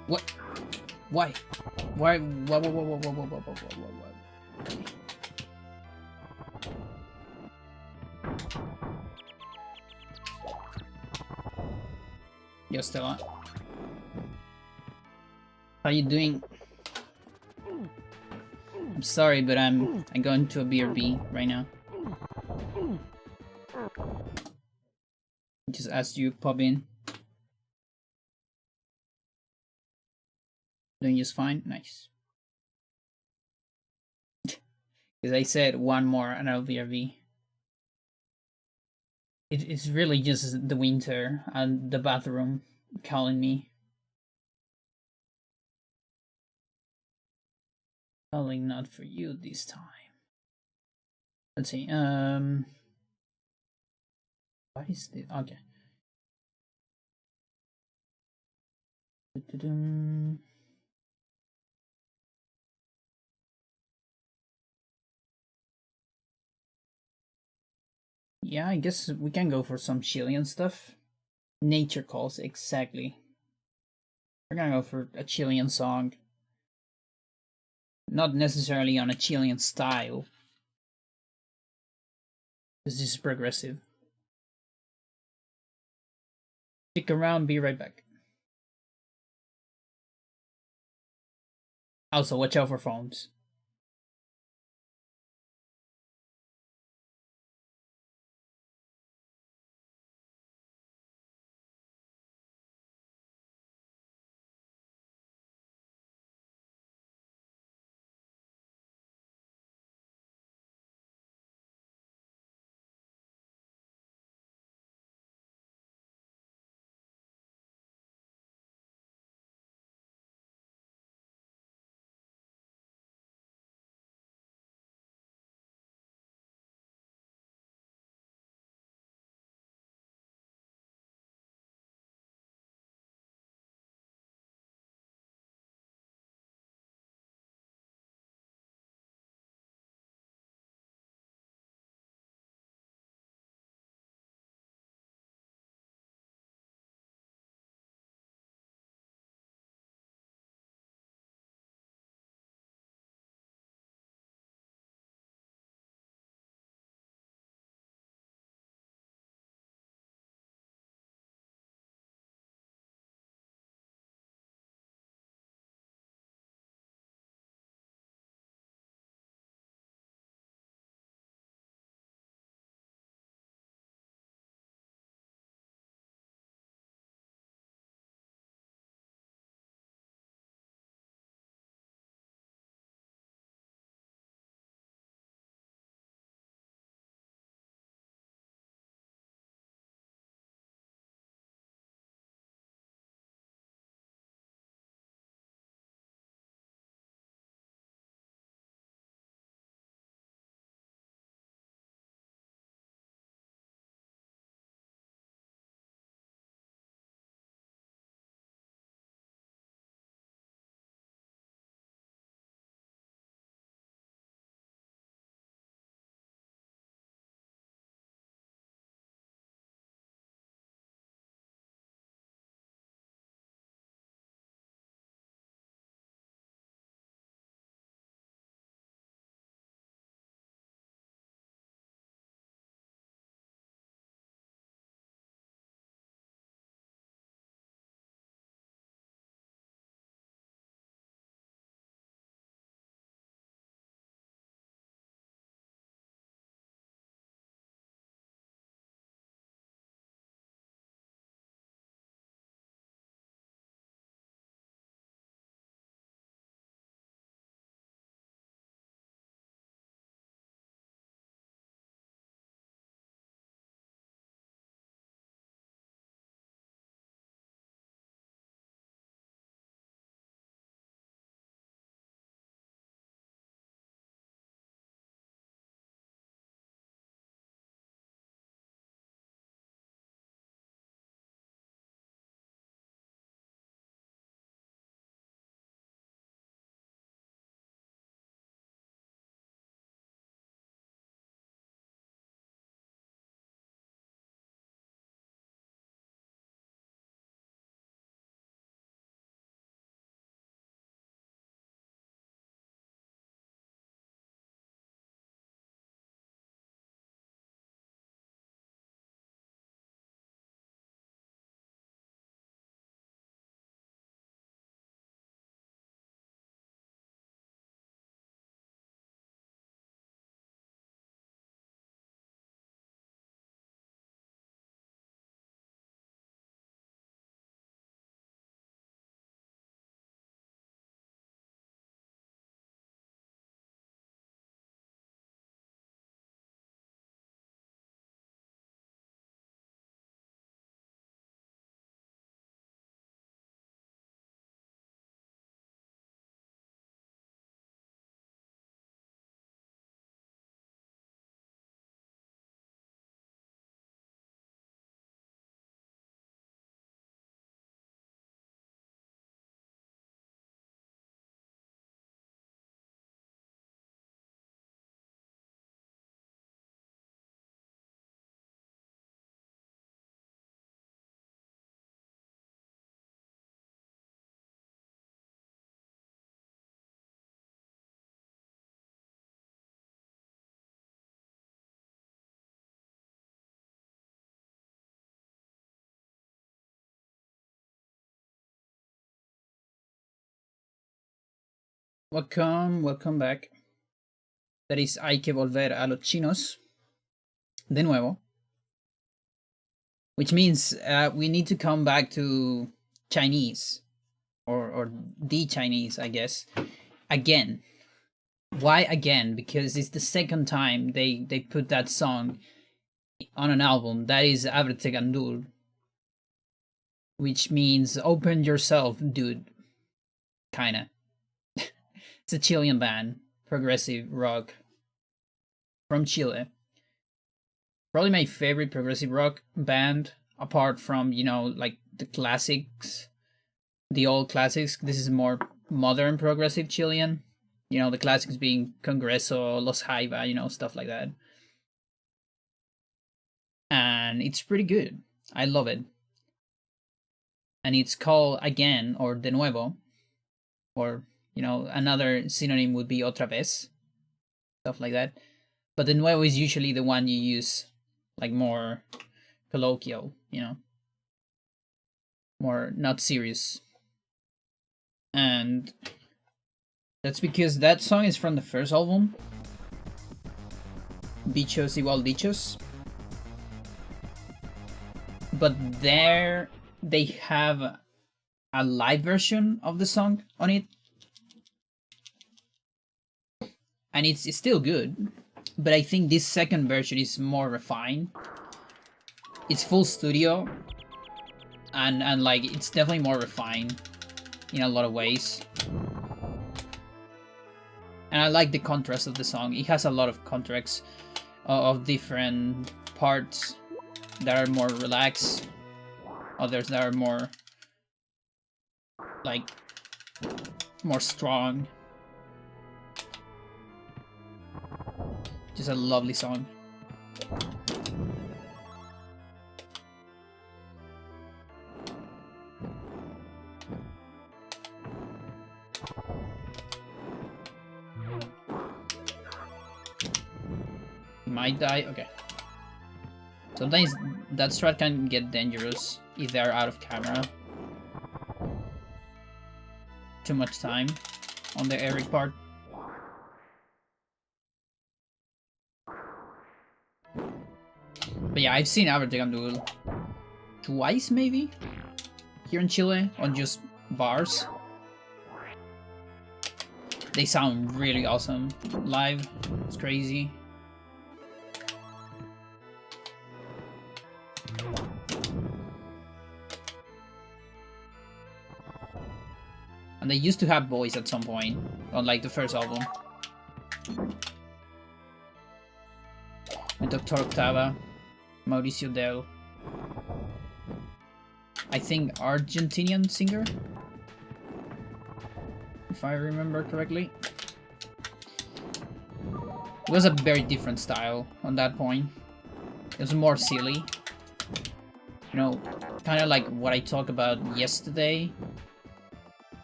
What? Why? Why? What? Yo, Stella. How you doing? I'm sorry, but I'm going to a BRB right now. Just asked you pop in. Doing just fine? Nice. Because I said one more and I'll BRB. It's really just the winter and the bathroom calling me. Calling not for you this time. Let's see. What is this? Okay. Yeah, I guess we can go for some Chilean stuff. Nature calls, exactly. We're gonna go for a Chilean song. Not necessarily on a Chilean style. This is progressive. Stick around, be right back. Also, watch out for phones. Welcome back. That is Hay que volver a los chinos de nuevo, which means we need to come back to Chinese or the Chinese, I guess, again. Why again? Because it's the second time they put that song on an album. That is Abrete Gandul, which means open yourself, dude. Kinda. It's a Chilean band, progressive rock from Chile. Probably my favorite progressive rock band, apart from, like the classics, the old classics. This is more modern progressive Chilean. The classics being Congreso, Los Jaiba, stuff like that. And it's pretty good. I love it. And it's called Again or De Nuevo, or another synonym would be Otra Vez, stuff like that. But De Nuevo is usually the one you use, like more colloquial, more not serious. And that's because that song is from the first album, Bichos Igual Dichos. But there they have a live version of the song on it. And it's still good, but I think this second version is more refined. It's full studio, and like it's definitely more refined in a lot of ways. And I like the contrast of the song. It has a lot of contrasts of different parts that are more relaxed, others that are more like more strong. Just a lovely song. He might die. Okay. Sometimes that strat can get dangerous if they're out of camera. Too much time on the Eric part. But yeah, I've seen Avertegan Duel twice maybe here in Chile on just bars. They sound really awesome live. It's crazy. And they used to have voice at some point on like the first album. With Dr. Octava, Mauricio Del. I think Argentinian singer, if I remember correctly. It was a very different style on that point. It was more silly. Kind of like what I talked about yesterday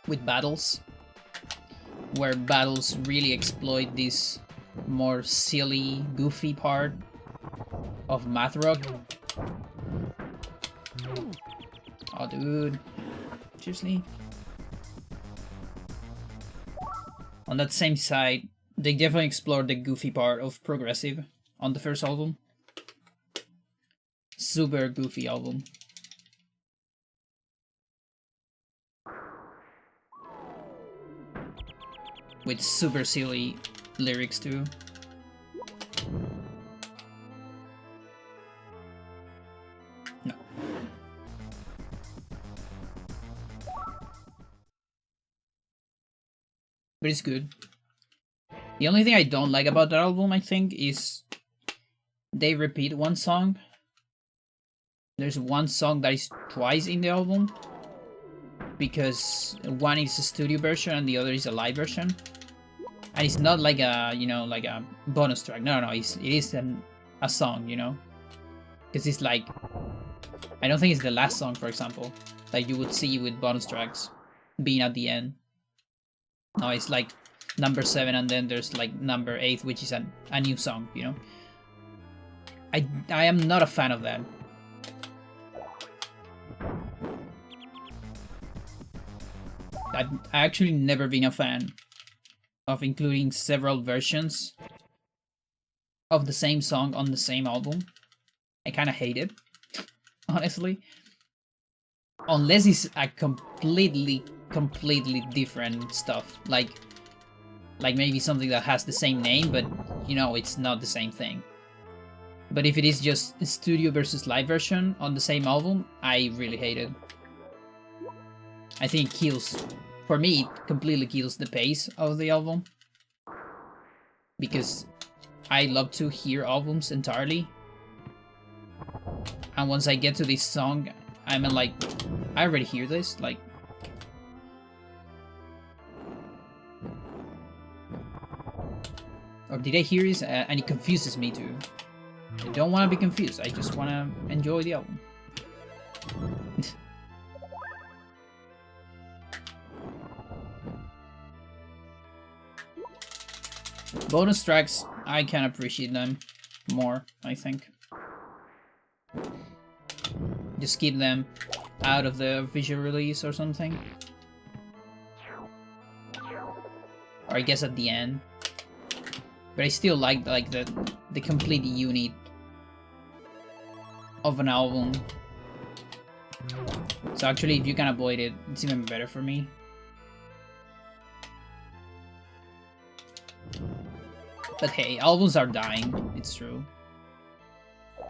with Battles, where Battles really exploit this more silly, goofy part of math rock. Oh, dude. Seriously? On that same side, they definitely explored the goofy part of progressive on the first album. Super goofy album. With super silly lyrics too. No. But it's good. The only thing I don't like about that album, I think, is they repeat one song. There's one song that is twice in the album, because one is a studio version and the other is a live version. And it's not like a, like a bonus track. No, it is a song, Because it's like, I don't think it's the last song, for example, that you would see with bonus tracks being at the end. No, it's like number 7 and then there's like number 8, which is a new song, I am not a fan of that. I've actually never been a fan of including several versions of the same song on the same album. I kind of hate it, honestly. Unless it's a completely different stuff. Like maybe something that has the same name, but you know, it's not the same thing. But if it is just a studio versus live version on the same album, I really hate it. I think it kills, for me, it completely kills the pace of the album. Because I love to hear albums entirely. And once I get to this song, I'm like, I already hear this, like... Or did I hear this? And it confuses me too. I don't want to be confused, I just want to enjoy the album. Bonus tracks, I can appreciate them more, I think. Just keep them out of the visual release or something. Or I guess at the end. But I still like the complete unit of an album. So actually, if you can avoid it, it's even better for me. But hey, albums are dying, it's true.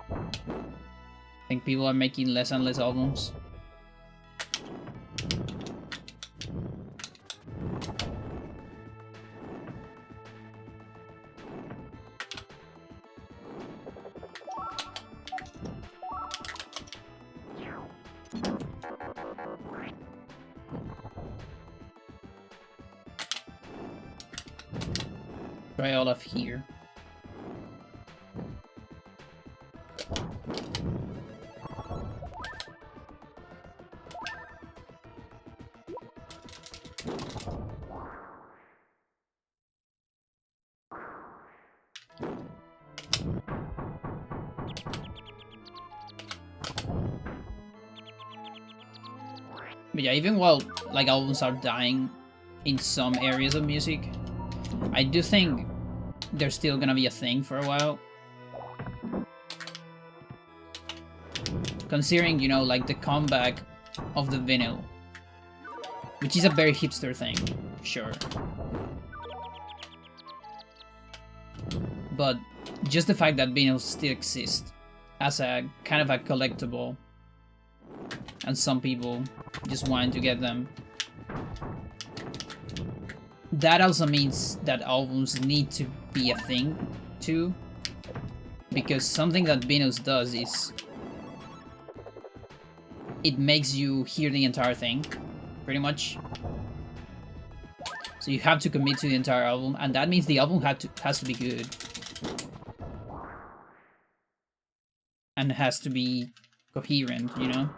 I think people are making less and less albums. Try all of here. But yeah, even while like albums are dying in some areas of music, I do think they're still gonna be a thing for a while. Considering, you know, like the comeback of the vinyl, which is a very hipster thing, sure. But just the fact that vinyls still exist as a kind of a collectible, and some people just wanting to get them, that also means that albums need to be a thing too, because something that vinyls does is it makes you hear the entire thing, pretty much. So you have to commit to the entire album, and that means the album has to be good. And has to be coherent, you know?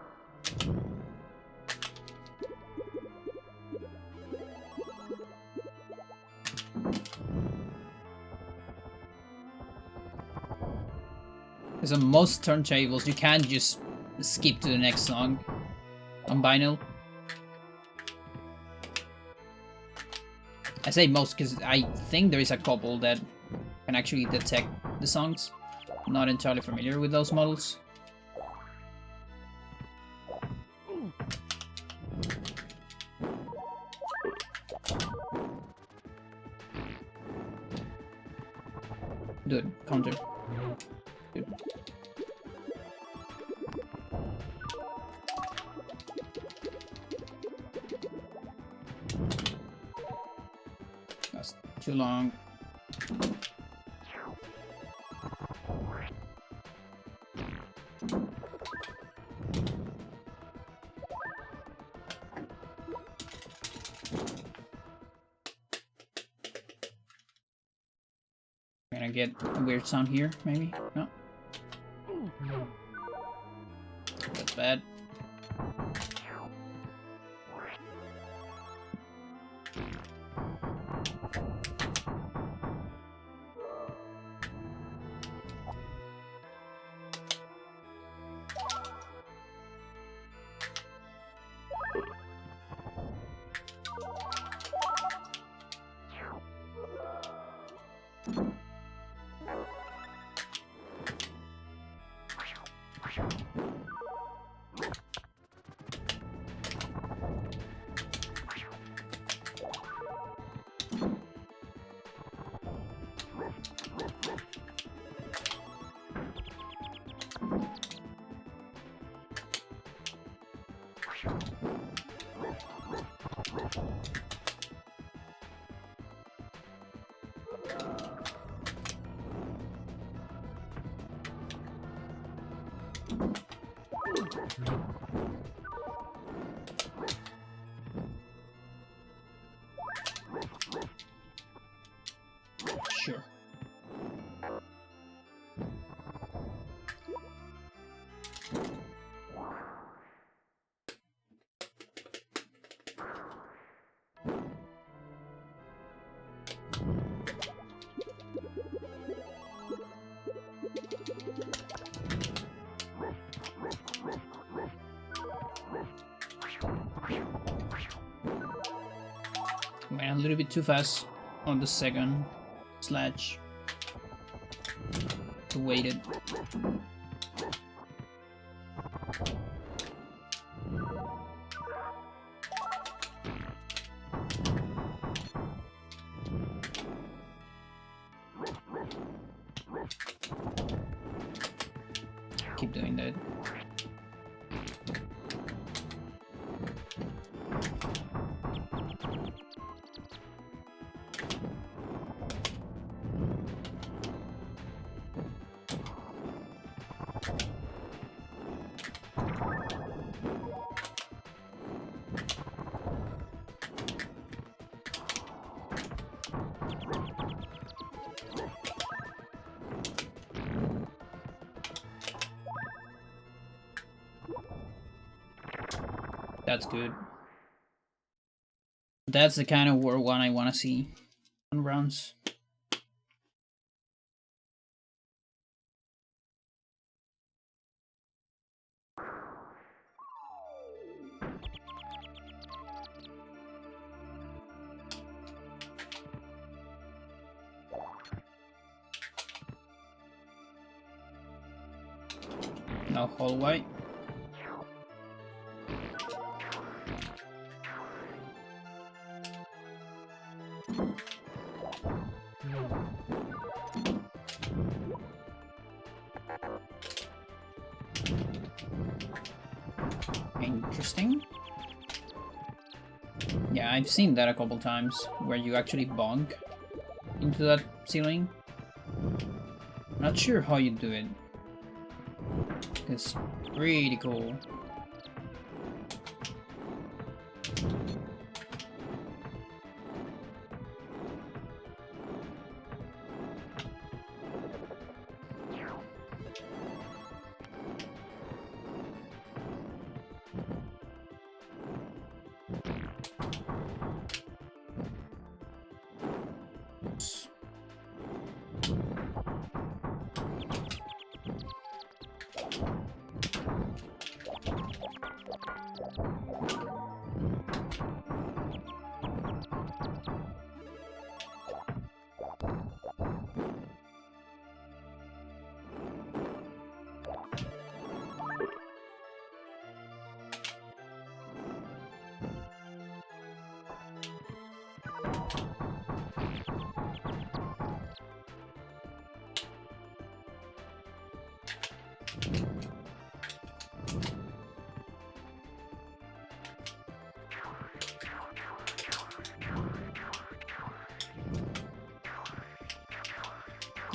Because on most turntables, you can't just skip to the next song on vinyl. I say most because I think there is a couple that can actually detect the songs. I'm not entirely familiar with those models. Good, counter. Good. That's too long. Gonna get a weird sound here, maybe? No. That's bad. Sure. Went a little bit too fast on the second sledge. To wait it. Keep doing that. That's good. That's the kind of war one I want to see on rounds. Now hallway. Interesting. Yeah, I've seen that a couple times, where you actually bonk into that ceiling. Not sure how you do it. It's pretty cool.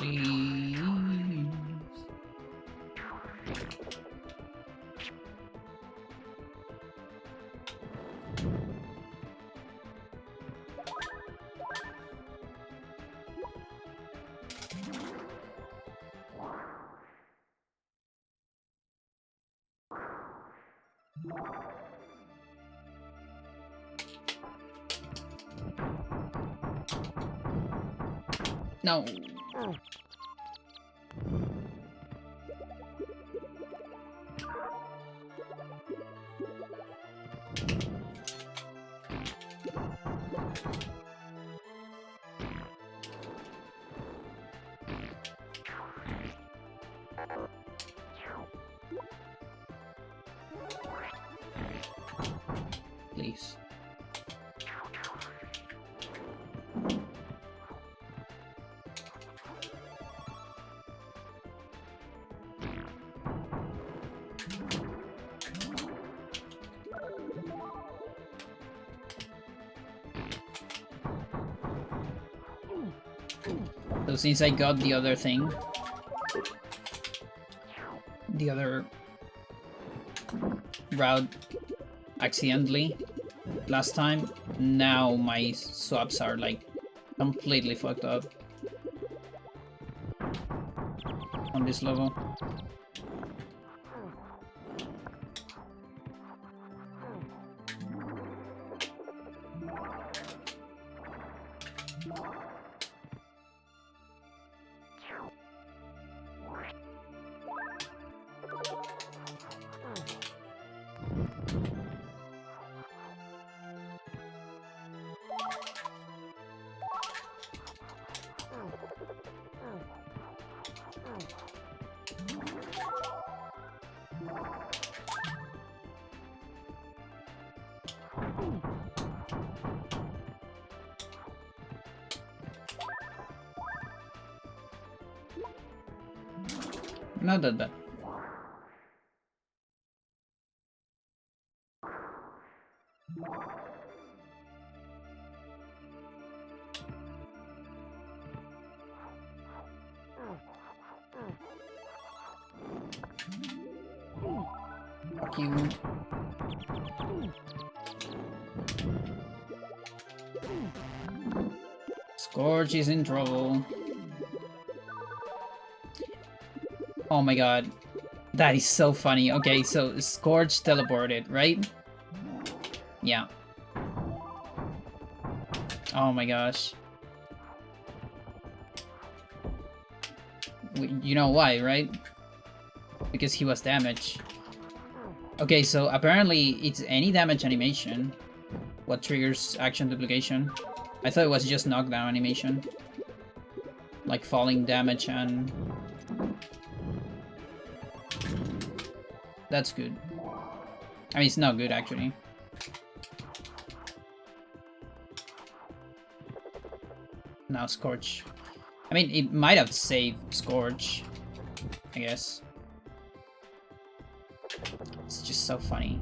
Please. No. Please. So since I got the other thing, the other route accidentally last time, now my swaps are like completely fucked up on this level. Not that bad. Fuck you. Scourge is in trouble. Oh my god. That is so funny. Okay, so Scourge teleported, right? Yeah. Oh my gosh. You know why, right? Because he was damaged. Okay, so apparently it's any damage animation what triggers action duplication. I thought it was just knockdown animation. Like falling damage and... That's good. I mean, it's not good, actually. Now Scorch. I mean, it might have saved Scorch, I guess. It's just so funny.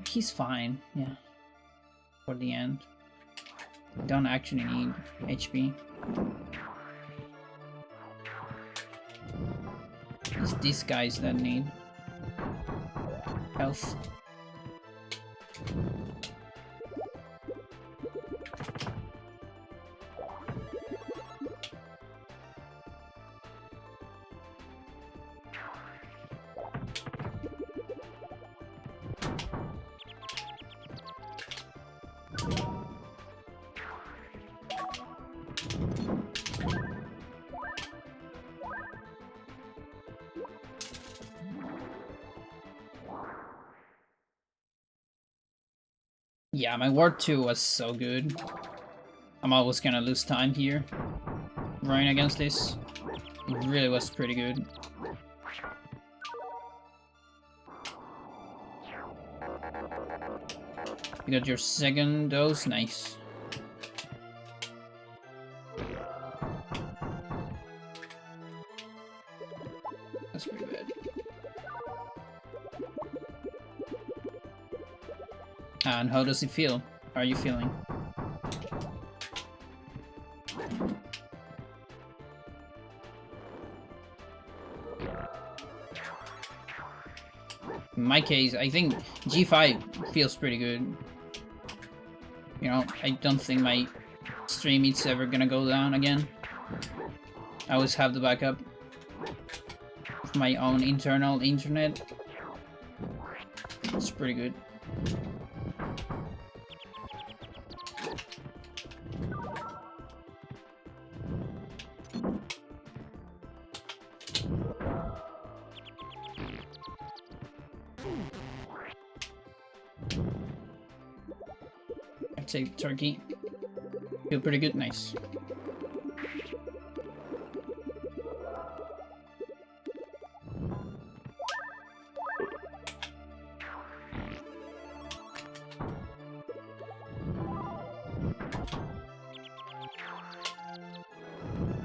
He's fine, yeah. For the end. Don't actually need HP. It's these guys that need health. Yeah, my Ward 2 was so good. I'm always gonna lose time here. Running against this. It really was pretty good. You got your second dose, nice. That's pretty bad. And how does it feel? How are you feeling? In my case, I think G5 feels pretty good. You know, I don't think my stream is ever gonna go down again. I always have the backup of my own internal internet. It's pretty good. I'd say turkey. Feel pretty good, nice.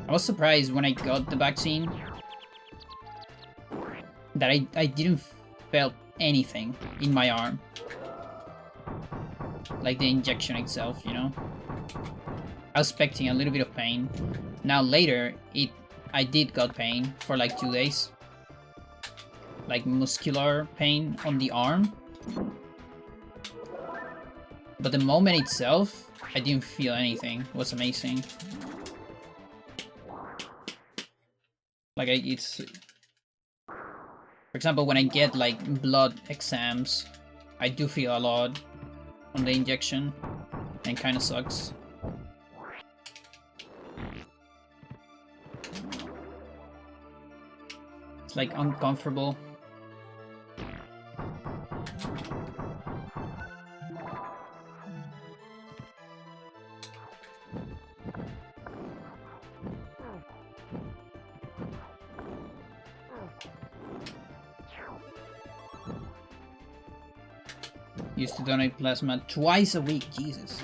I was surprised when I got the vaccine that I didn't felt anything in my arm. Like the injection itself, you know? I was expecting a little bit of pain. Now later, I did got pain for like 2 days. Like muscular pain on the arm. But the moment itself, I didn't feel anything. It was amazing. Like it's... For example, when I get like blood exams, I do feel a lot on the injection. And kind of sucks. It's like uncomfortable. Used to donate plasma twice a week, Jesus.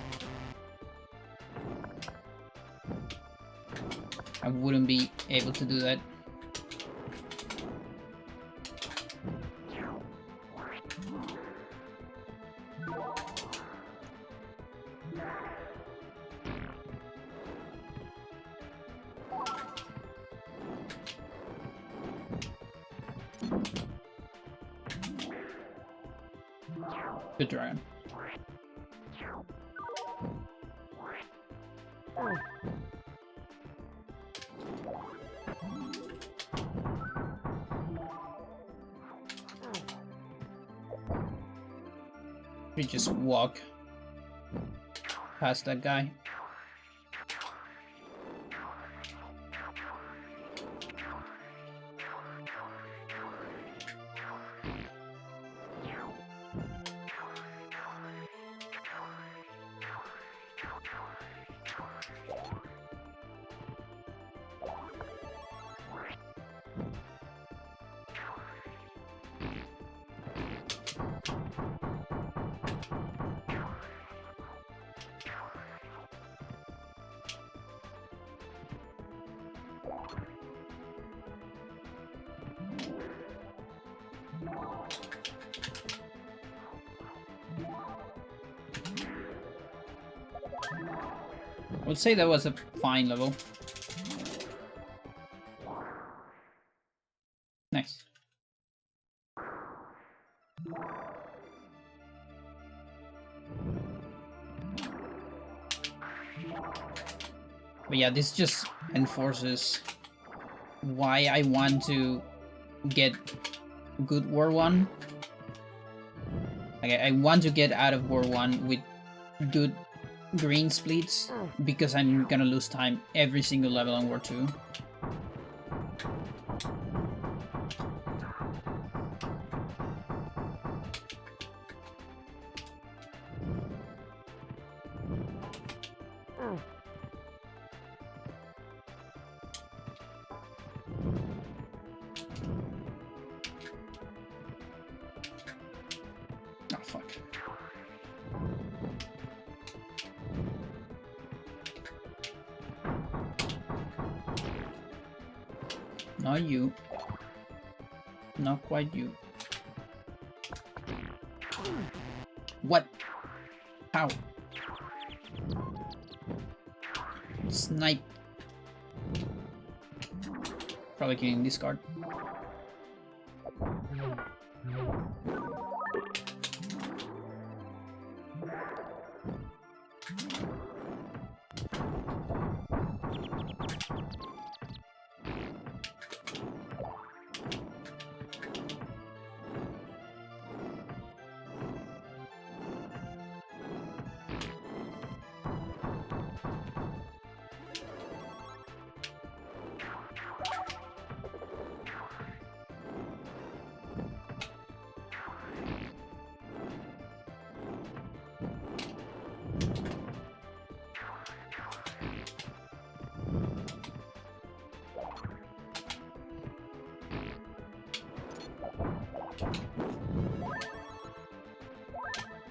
I wouldn't be able to do that. Good dragon. We just walk past that guy. I would say that was a fine level. Nice. But yeah, this just enforces why I want to get good War 1. Like, I want to get out of War 1 with good green splits, because I'm gonna lose time every single level on War 2. Oh, fuck. Not you. Not quite you. What? How? Snipe. Probably getting this card.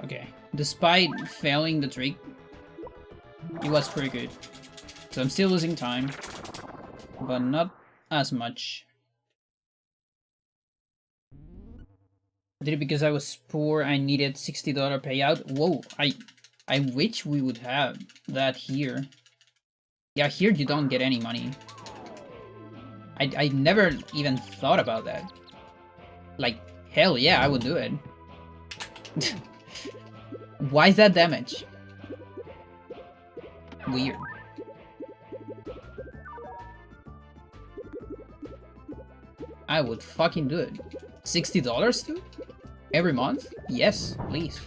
Okay, despite failing the trick, It was pretty good. So I'm still losing time, but not as much. I did it because I was poor. I needed $60 payout. Whoa, I wish we would have that here. Yeah, here you don't get any money. I never even thought about that. Like, hell yeah, I would do it. Why is that damage? Weird. I would fucking do it. $60 too? Every month? Yes, please.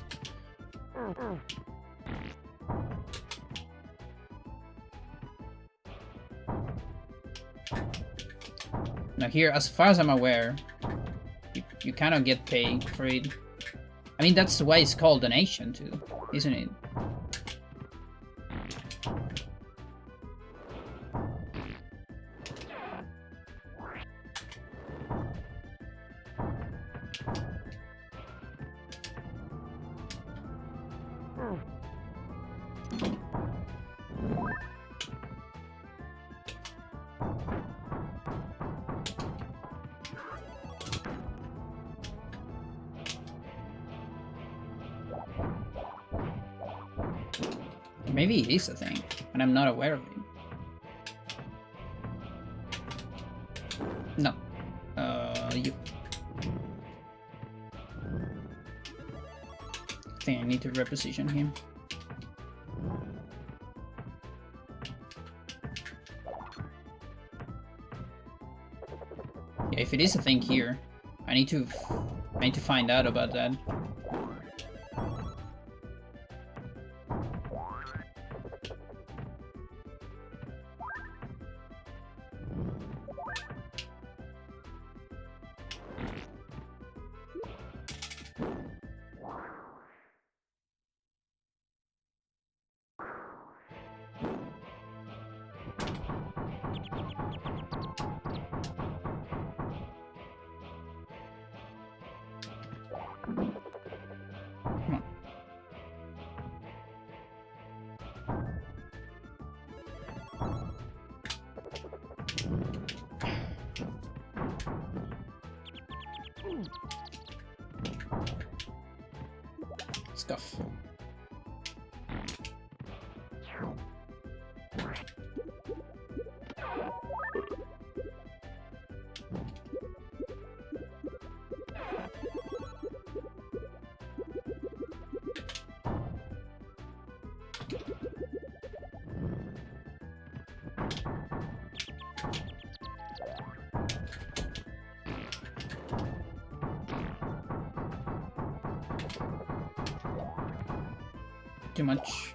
Now here, as far as I'm aware, you cannot get paid for it. I mean, that's why it's called donation too, isn't it? Maybe it is a thing, and I'm not aware of it. No. You. I think I need to reposition him. Yeah, if it is a thing here, I need to find out about that. Come on. Scuff. Too much.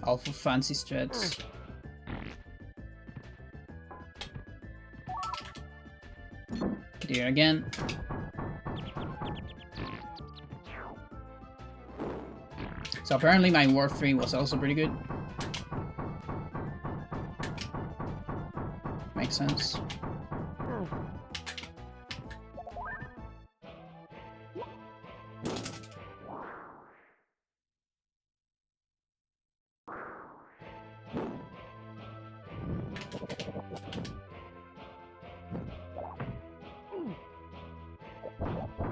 All for fancy strats. Here again. So apparently my War 3 was also pretty good. Makes sense.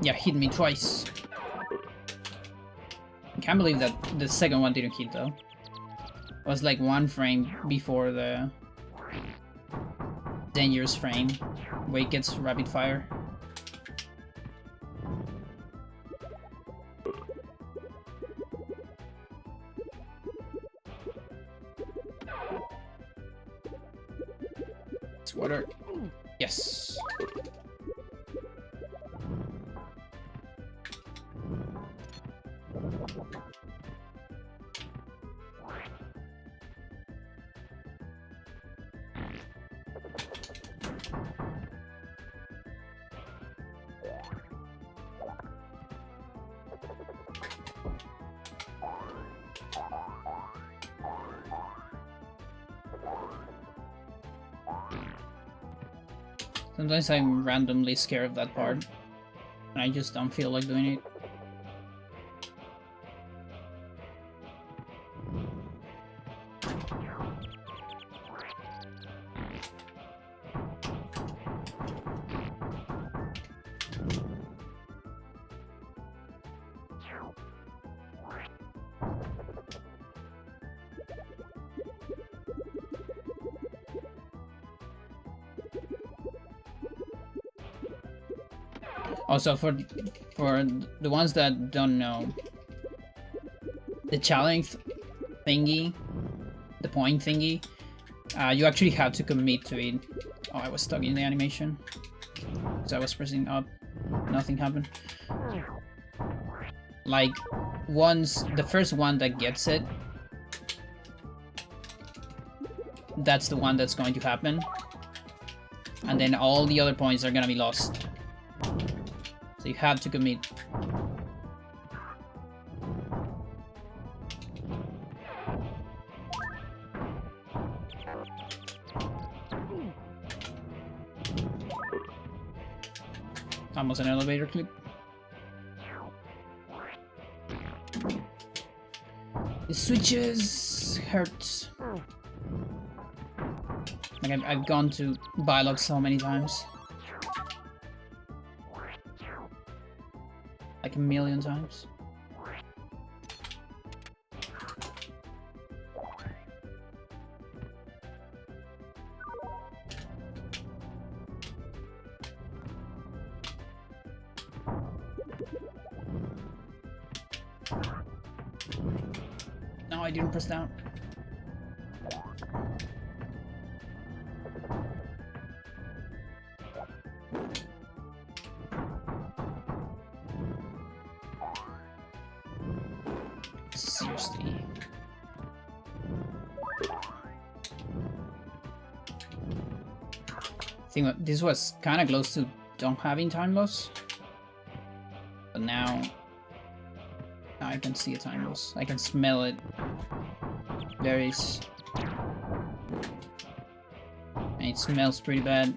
Yeah, hit me twice. I can't believe that the second one didn't hit though. It was like 1 frame before the dangerous frame where it gets rapid fire. It's water. Yes. Sometimes I'm randomly scared of that part, and I just don't feel like doing it. Also, for the ones that don't know, the challenge thingy, the point thingy, you actually have to commit to it. Oh, I was stuck in the animation. So I was pressing up, nothing happened. Like, once the first one that gets it, that's the one that's going to happen. And then all the other points are gonna be lost. So you have to commit. Almost an elevator clip. The switches hurt. Like I've gone to Bylog so many times. Like 1,000,000 times. No, I didn't press down. Seriously. I think this was kind of close to don't having time loss. But now I can see a time loss. I can smell it. There is. And it smells pretty bad.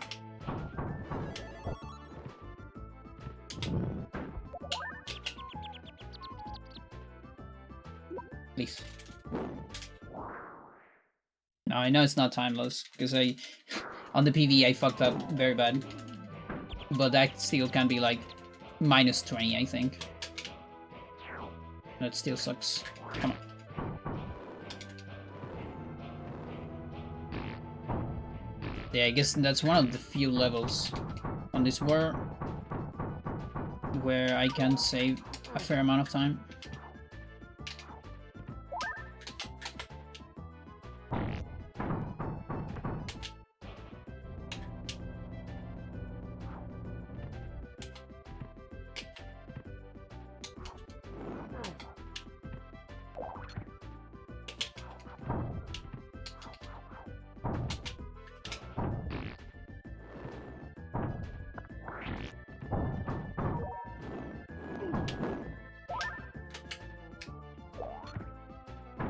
Please. No, I know it's not time loss because on the PV I fucked up very bad. But that still can be like -20, I think. That still sucks. Come on. Yeah, I guess that's one of the few levels on this world where I can save a fair amount of time.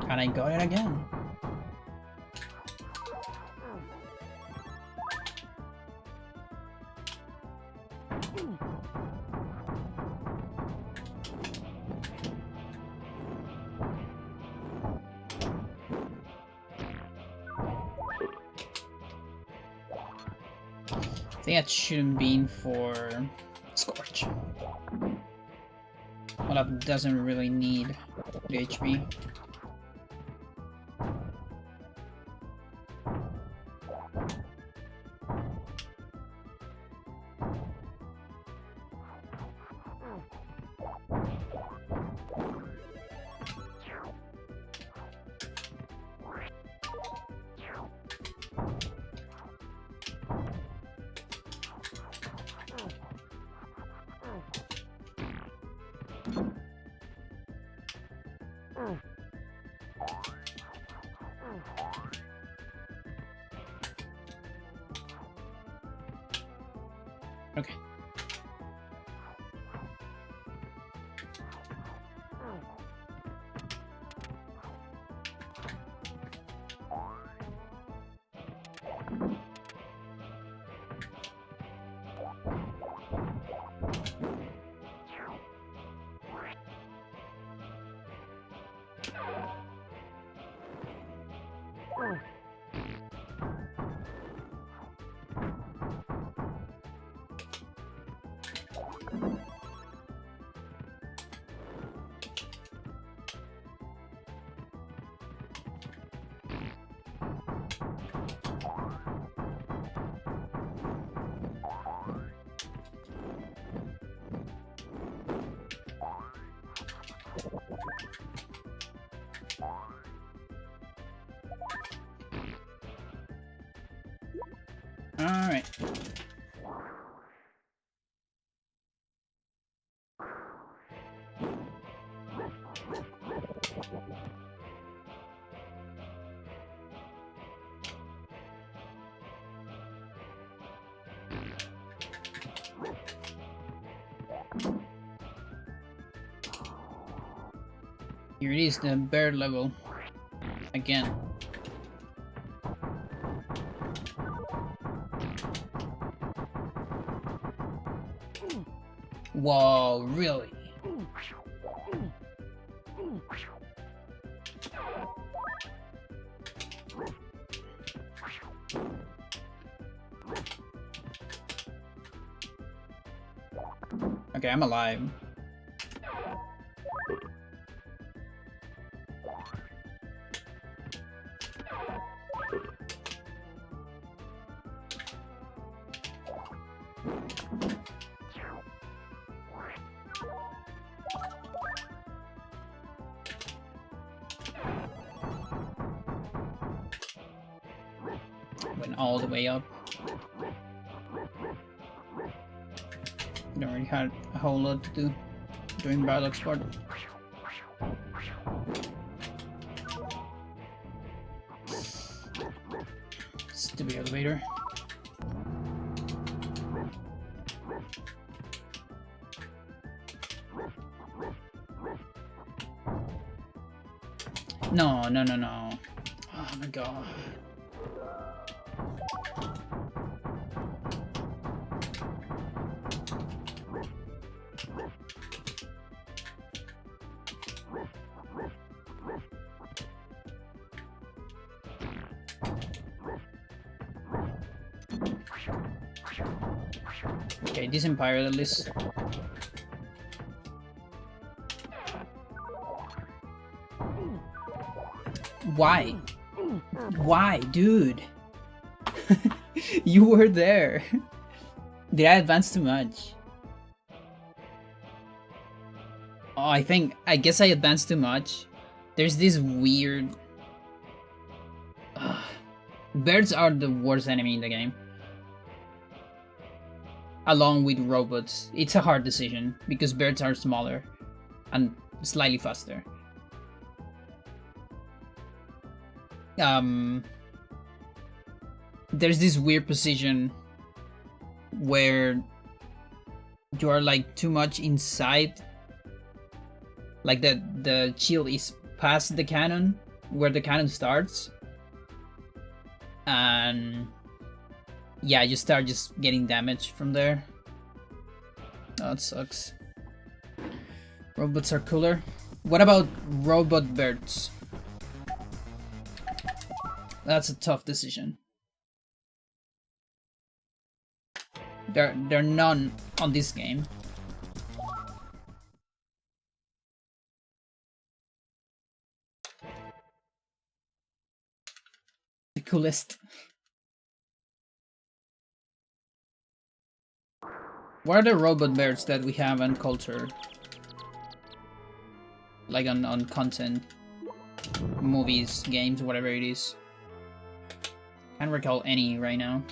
And I got it again. I think that shouldn't be for Scorch. Olaf doesn't really need the HP. Okay. All right. Here it is, the bear level again. Whoa, really? Okay, I'm alive. Went all the way up. Don't really have a whole lot to do during battle export. Stupid elevator. No, no, no, no. Oh my god. Okay, this Empire at least. Why? Why, dude? You were there. Did I advance too much? Oh, I guess I advanced too much. There's this weird... Birds are the worst enemy in the game. Along with robots. It's a hard decision, because birds are smaller and slightly faster. There's this weird position where you are like too much inside Like the shield is past the cannon, where the cannon starts, and yeah, you start just getting damage from there. Oh, it sucks. Robots are cooler. What about robot birds? That's a tough decision. There are none on this game. The coolest. What are the robot birds that we have on culture? Like on content, movies, games, whatever it is. Can't recall any right now.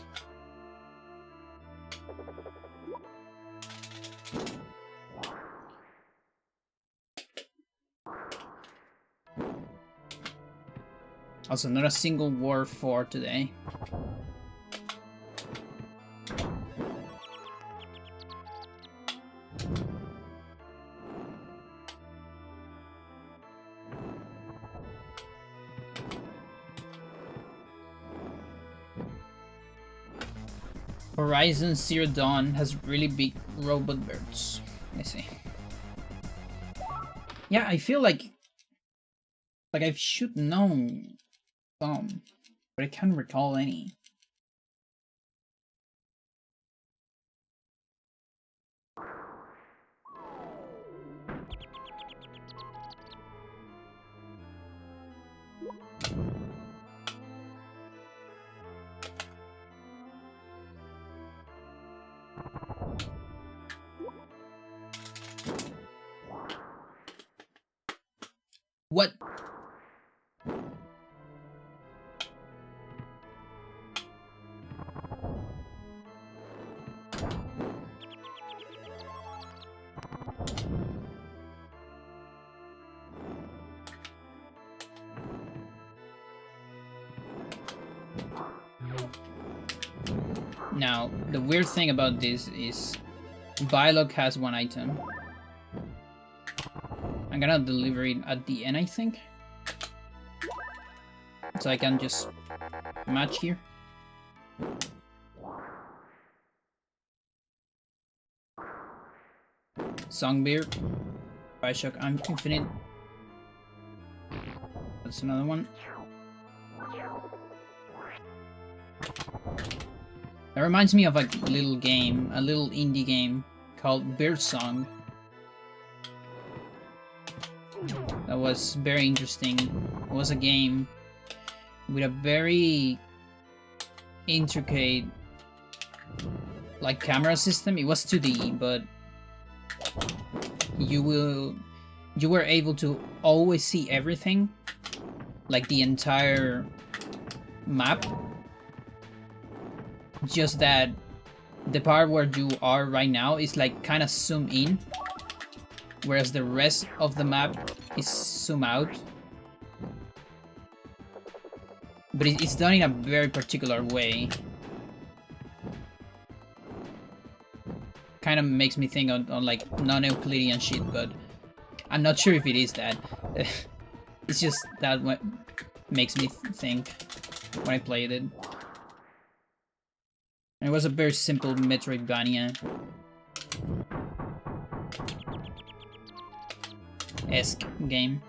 Also, not a single War 4 today. Horizon Zero Dawn has really big robot birds. Let me see. Yeah, I feel like I should know some, but I can't recall any. What? Now, the weird thing about this is Bylog has one item. I'm gonna deliver it at the end, I think. So I can just match here. Songbeard. Bioshock Infinite. That's another one. That reminds me of a little game, a little indie game called Birdsong. That was very interesting. It was a game with a very intricate like camera system. It was 2D, but you were able to always see everything, like the entire map. Just that the part where you are right now is like kind of zoom in, whereas the rest of the map is zoom out. But it's done in a very particular way. Kind of makes me think on like non-Euclidean shit, but I'm not sure if it is that. It's just that what makes me think when I played it. And it was a very simple Metroidvania-esque game.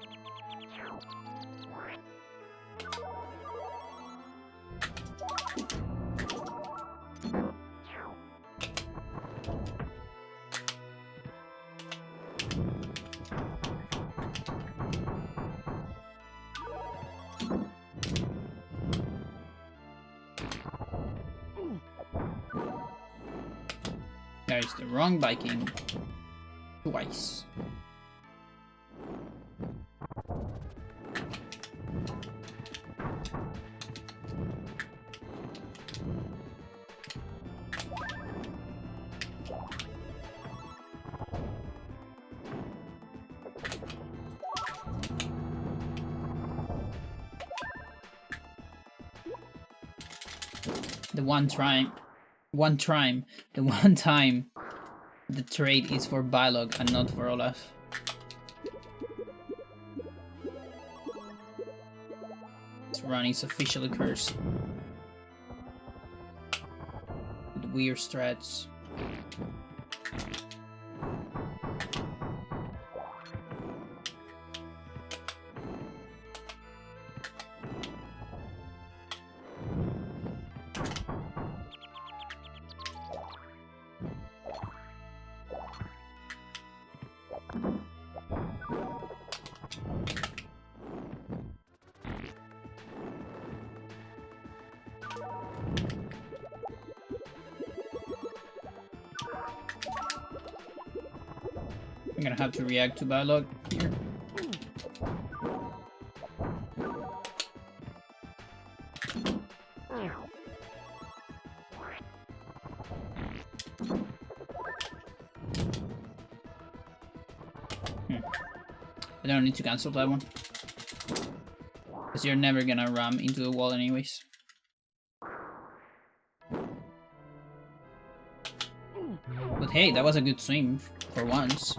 That is the wrong Viking twice. The one time the trade is for Bylog and not for Olaf. This run is officially cursed. With weird strats. I'm gonna have to react to bad luck here. I don't need to cancel that one. Because you're never gonna ram into the wall anyways. But hey, that was a good swing for once.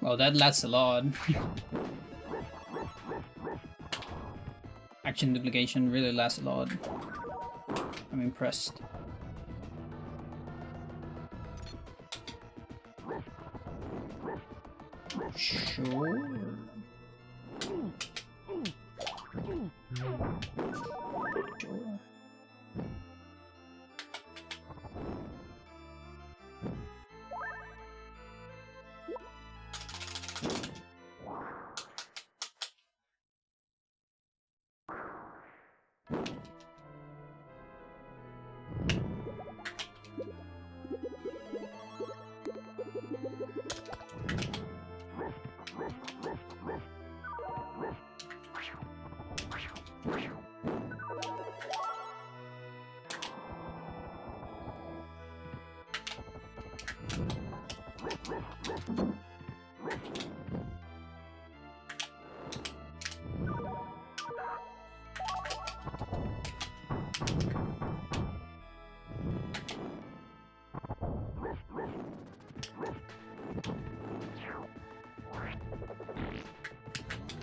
Well, that lasts a lot. Action duplication really lasts a lot. I'm impressed. Sure.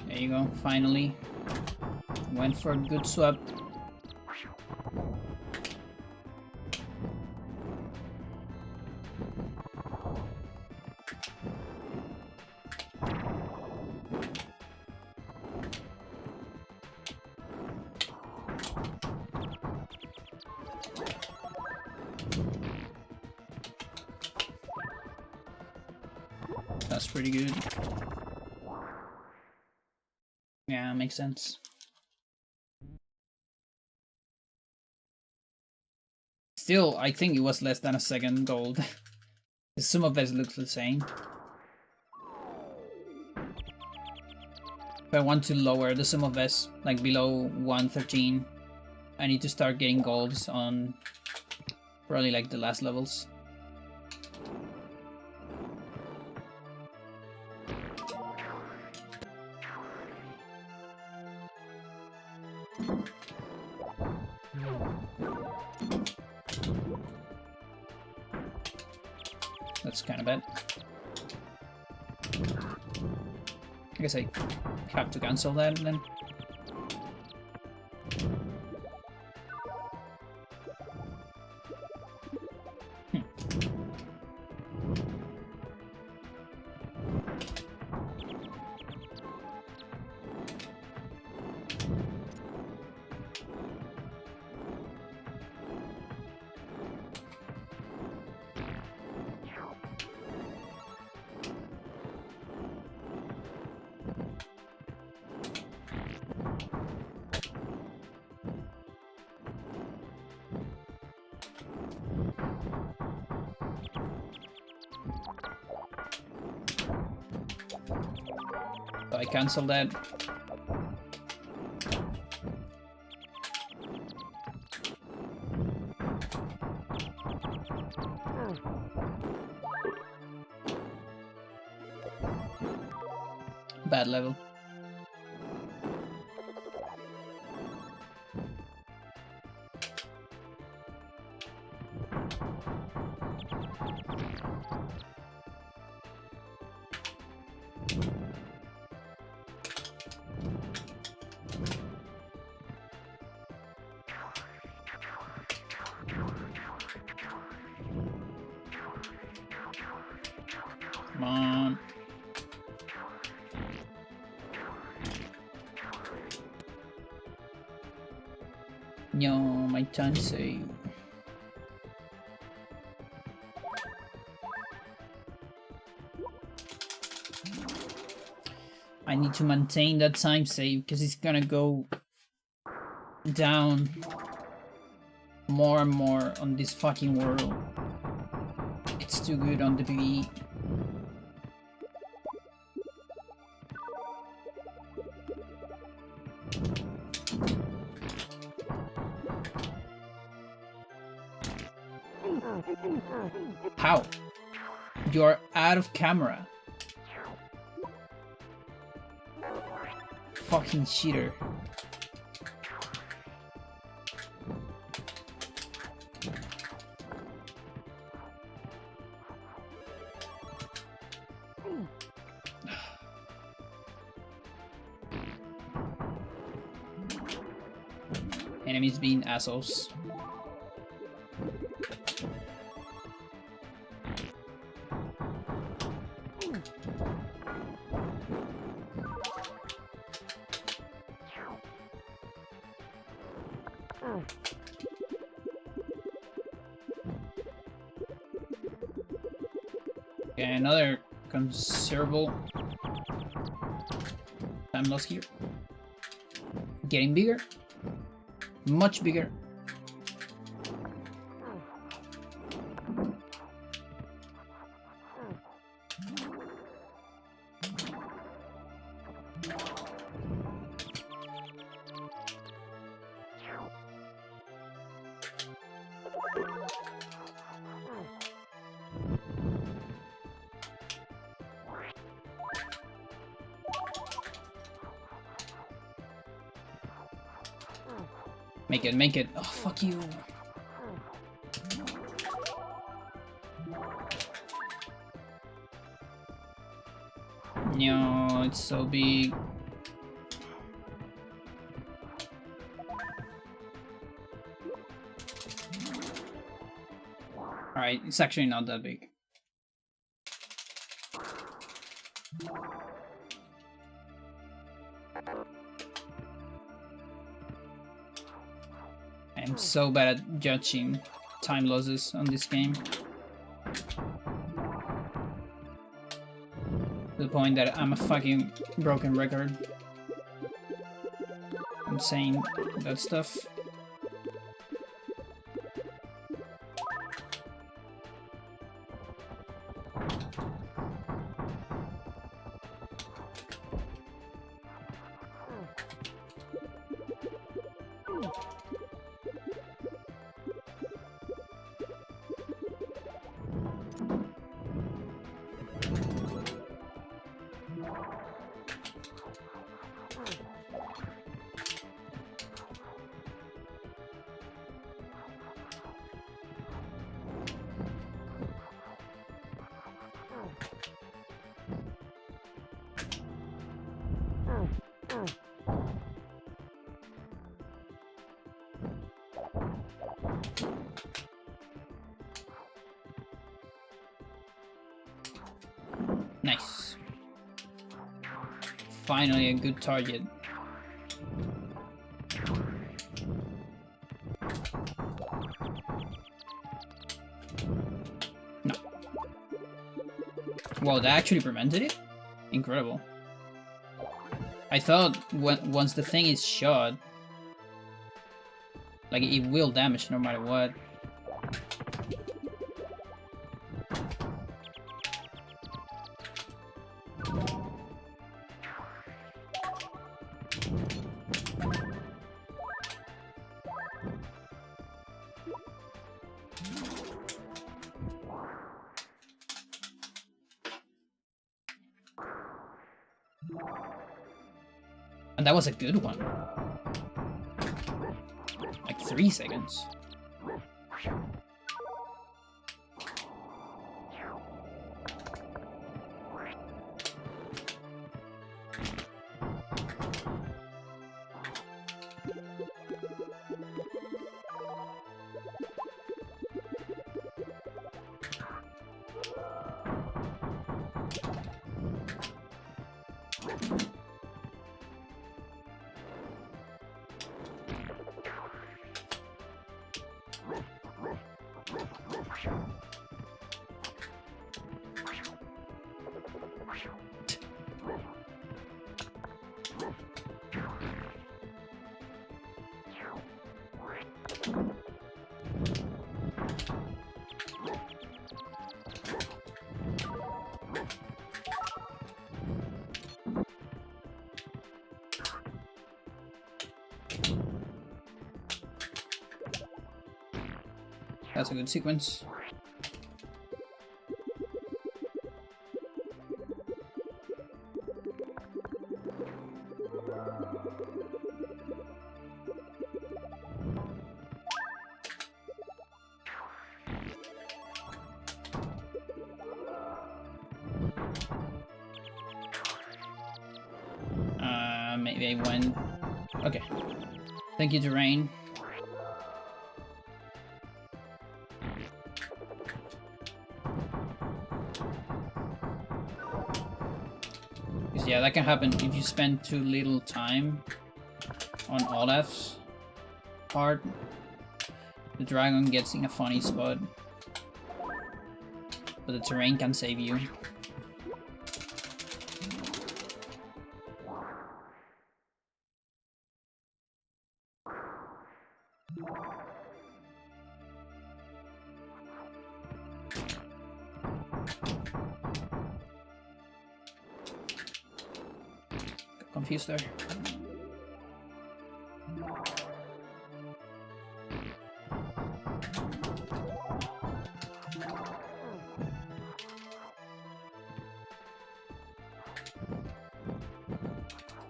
There you go, finally. Went for a good swap. That's pretty good. Yeah, makes sense. Still, I think it was less than a second gold. Some of this looks the same. If I want to lower the sum of this, like below 113, I need to start getting golds on probably like the last levels. That's kind of bad. I guess I have to cancel that then. I cancel that. Bad level. Come on. No, my time save. I need to maintain that time save because it's gonna go down more and more on this fucking world. It's too good on the PvE. How? You're out of camera. Fucking cheater. Enemies being assholes. Okay, another considerable time loss here. Getting bigger. Much bigger. Make it, make it. Oh, fuck you. No, it's so big. Alright, it's actually not that big. I'm so bad at judging time losses on this game. To the point that I'm a fucking broken record. I'm saying that stuff. Nice. Finally a good target. No. Wow, that actually prevented it? Incredible. I thought once the thing is shot, like it will damage no matter what. And that was a good one. Like 3 seconds. That's a good sequence. Maybe I went... Okay. Thank you, Terrain. Yeah, that can happen if you spend too little time on Olaf's part. The dragon gets in a funny spot, but the terrain can save you. Confused there.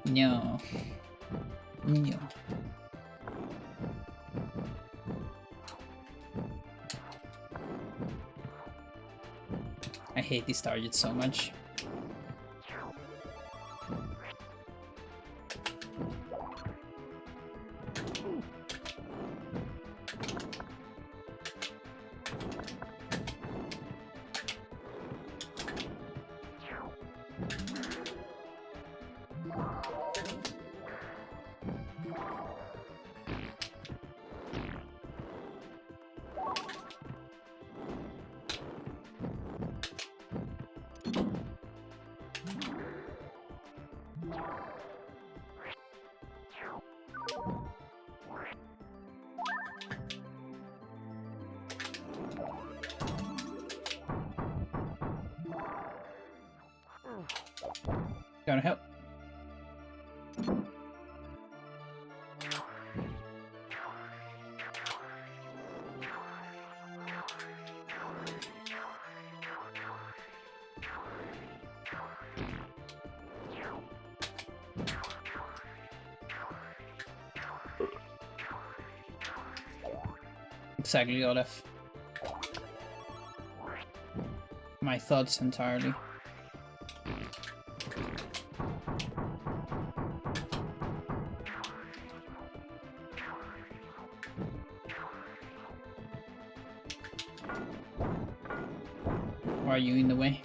No. No. I hate these targets so much. Gotta help. Exactly, Olaf. My thoughts entirely. Why are you in the way?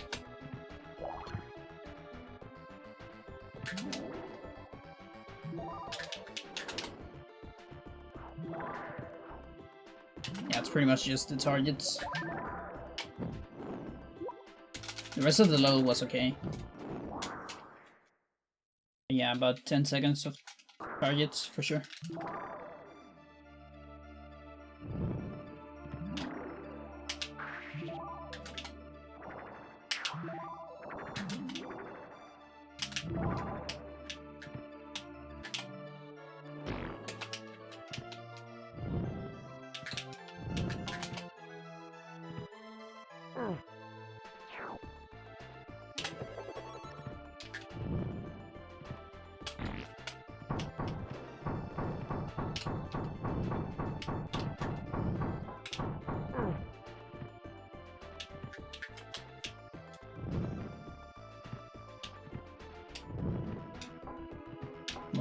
Yeah, it's pretty much just the targets. The rest of the level was okay. Yeah, about 10 seconds of targets for sure.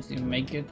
almost didn't make it.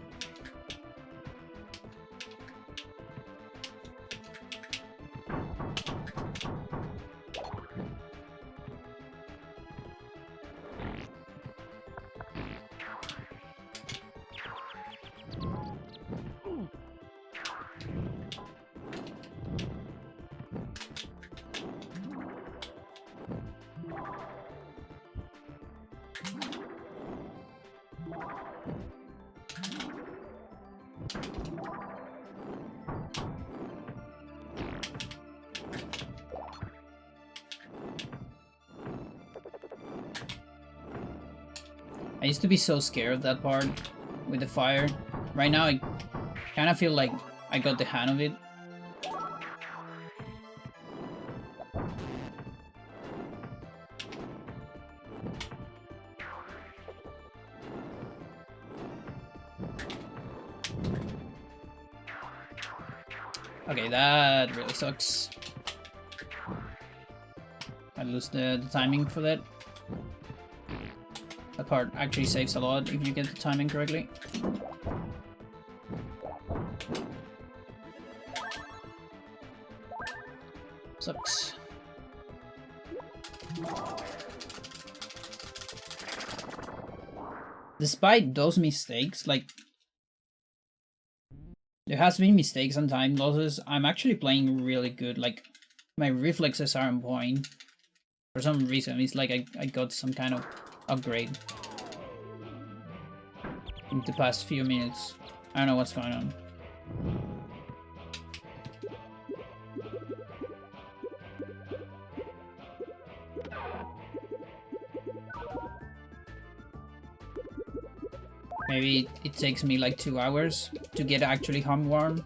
I used to be so scared of that part with the fire. Right now I kind of feel like I got the hang of it. Okay, that really sucks. I lose the timing for that. That part actually saves a lot if you get the timing correctly. Sucks. Despite those mistakes, like, there has been mistakes and time losses, I'm actually playing really good. Like, my reflexes are on point. For some reason, it's like I got some kind of upgrade in the past few minutes. I don't know what's going on. Maybe it takes me like 2 hours to get actually home warm,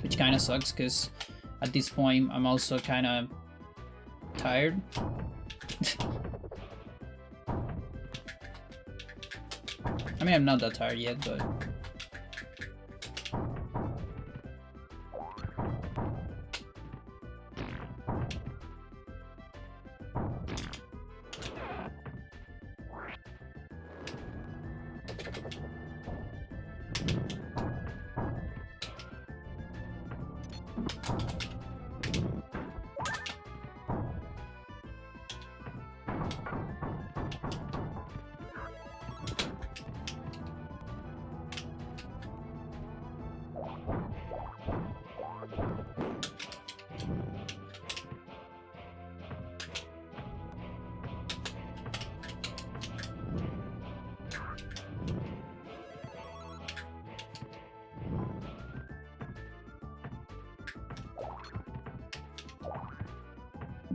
which kind of sucks because at this point I'm also kind of tired. I mean, I'm not that tired yet, but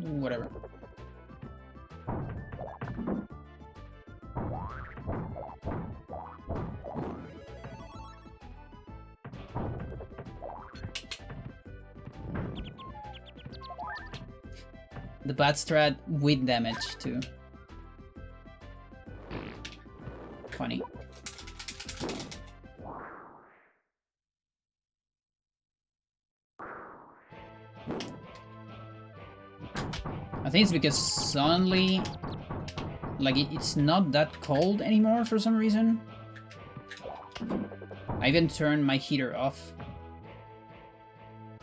whatever. The bad strat with damage too. Funny. I think it's because suddenly, like, it's not that cold anymore for some reason. I even turned my heater off.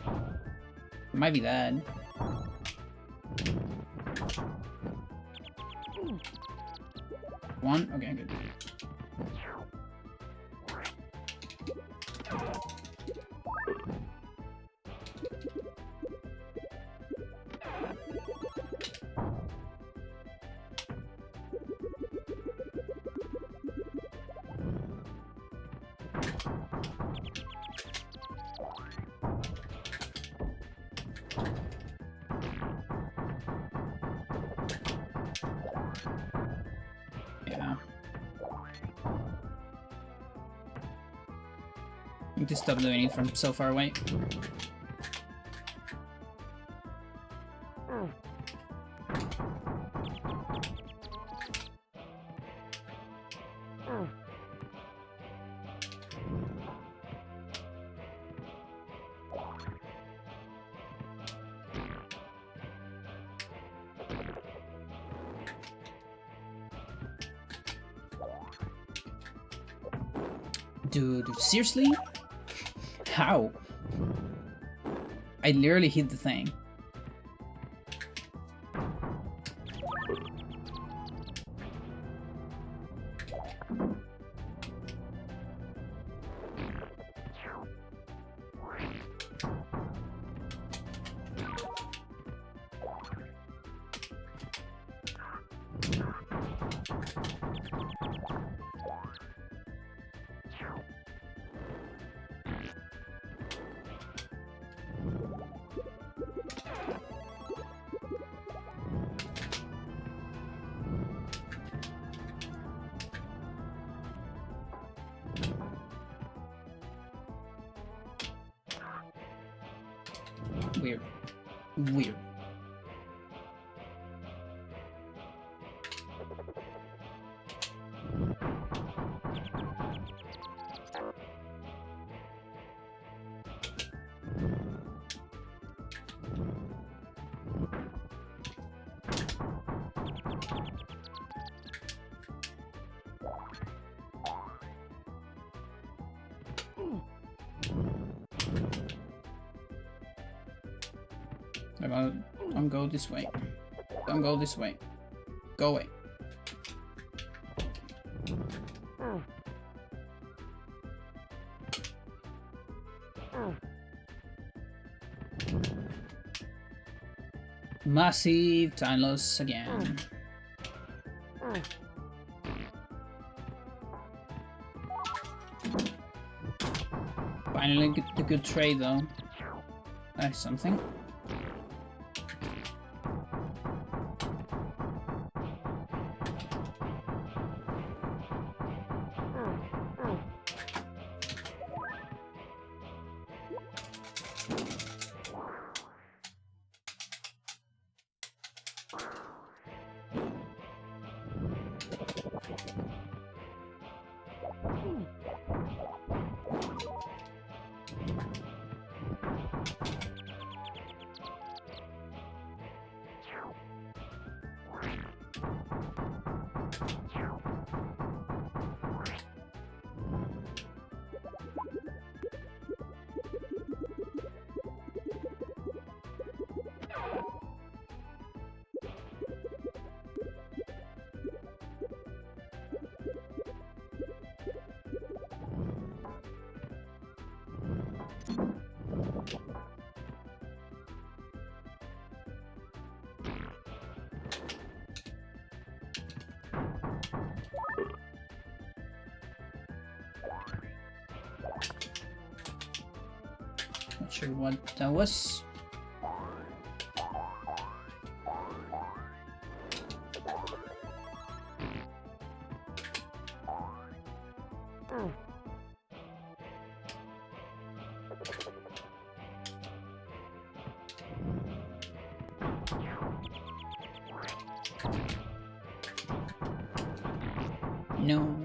It might be that. One? Okay, good. Yeah. I need to stop doing it from so far away. Dude, seriously? How? I literally hit the thing. Weird. Weird. Don't go this way. Don't go this way. Go away. Massive time loss again. Finally get the good trade though. That's something. Not sure what that was. No.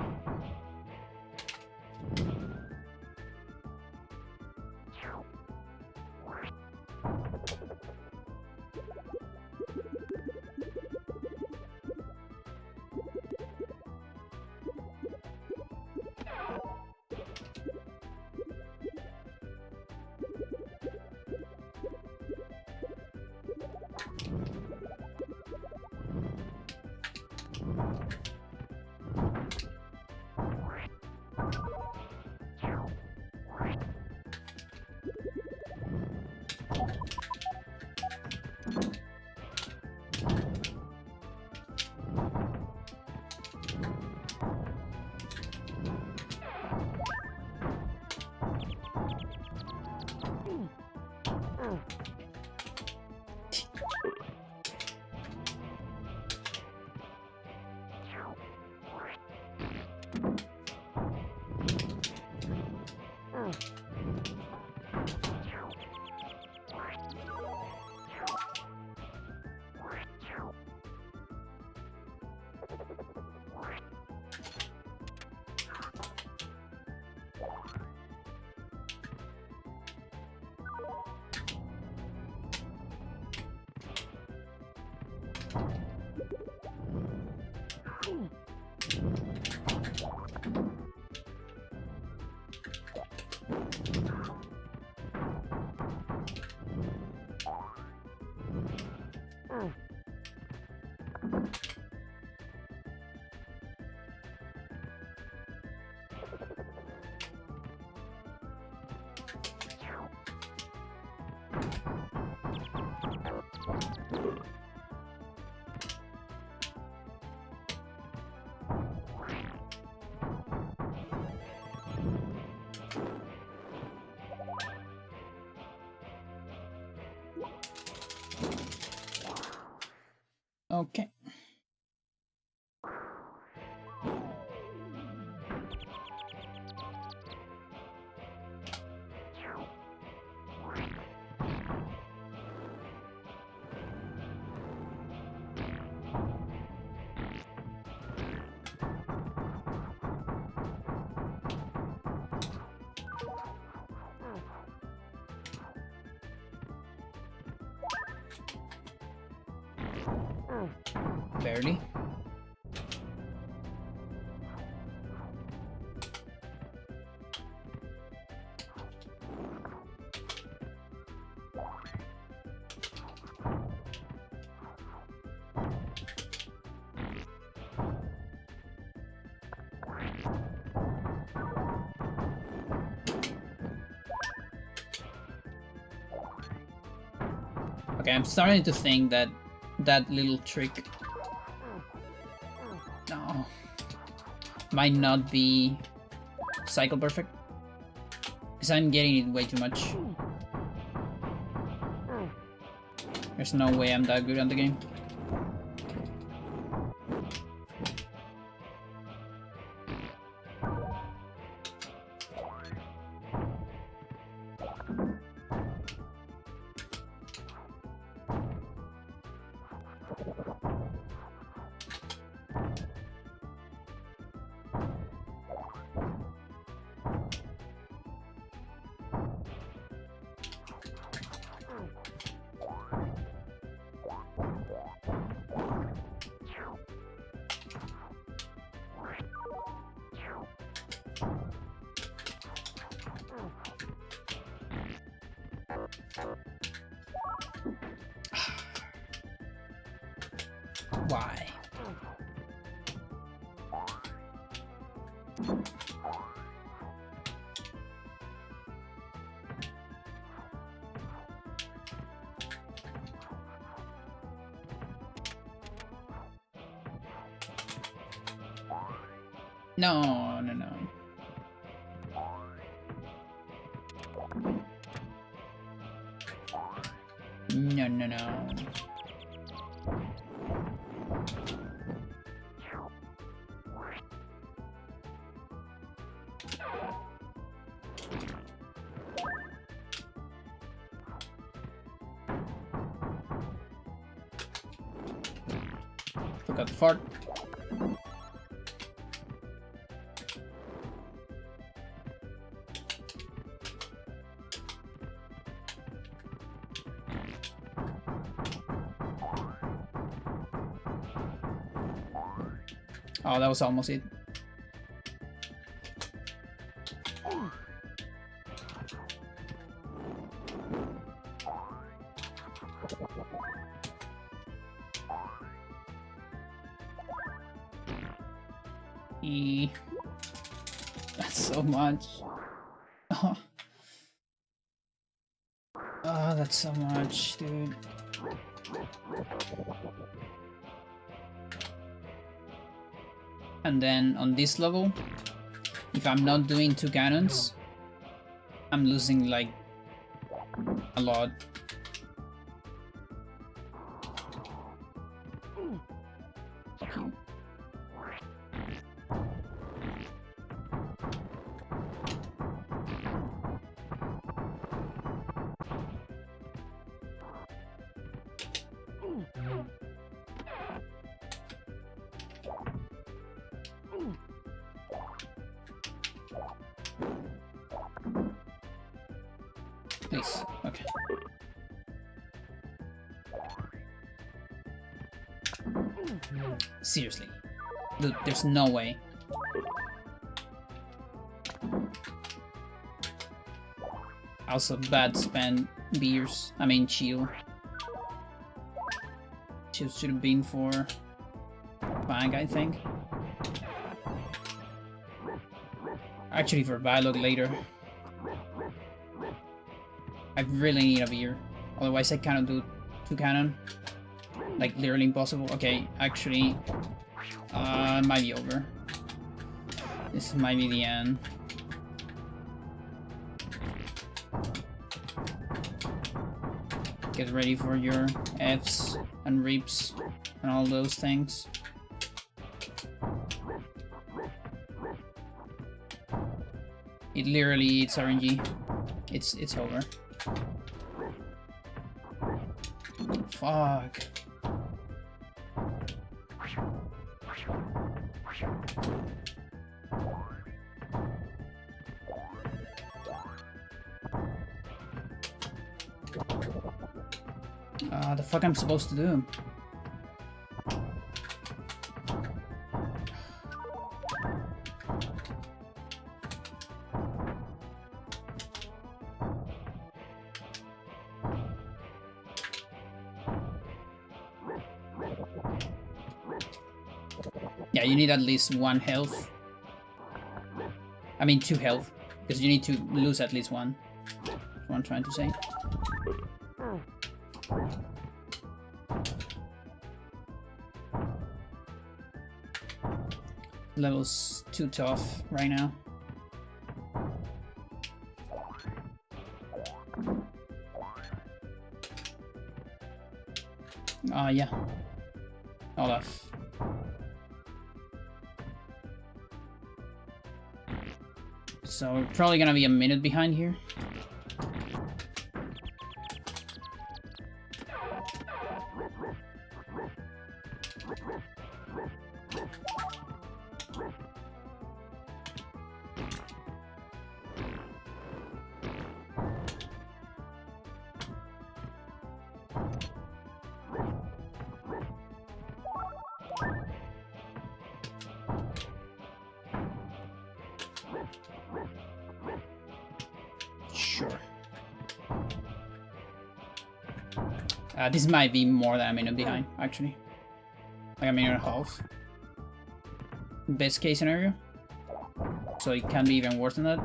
Okay. Barely. Okay, I'm starting to think that that little trick no might not be cycle perfect, because I'm getting it way too much. There's no way I'm that good at the game. Why? No, no, no. No, no, no. Forgot the fart. Oh, that was almost it. That's so much. Oh. Oh, that's so much, dude. And then on this level, if I'm not doing 2 cannons, I'm losing like a lot. Please, okay. Seriously. Dude, there's no way. Also, bad spend beers. I mean, chill. Should have been for Bang, I think. Actually, for Dialogue later. I really need a beer. Otherwise, I cannot do 2 cannon. Like, literally impossible. Okay, actually, it might be over. This might be the end. Get ready for your Fs and Reaps and all those things. It literally eats RNG. It's over. Fuck. The fuck I'm supposed to do? Yeah, you need at least 1 health. I mean 2 health, because you need to lose at least 1. That's what I'm trying to say. Level's too tough right now. Yeah. Olaf. So we're probably gonna be a minute behind here. Sure. This might be more than a minute behind, actually. Like a minute and a half. Best case scenario. So it can be even worse than that.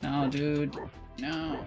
No, dude. No.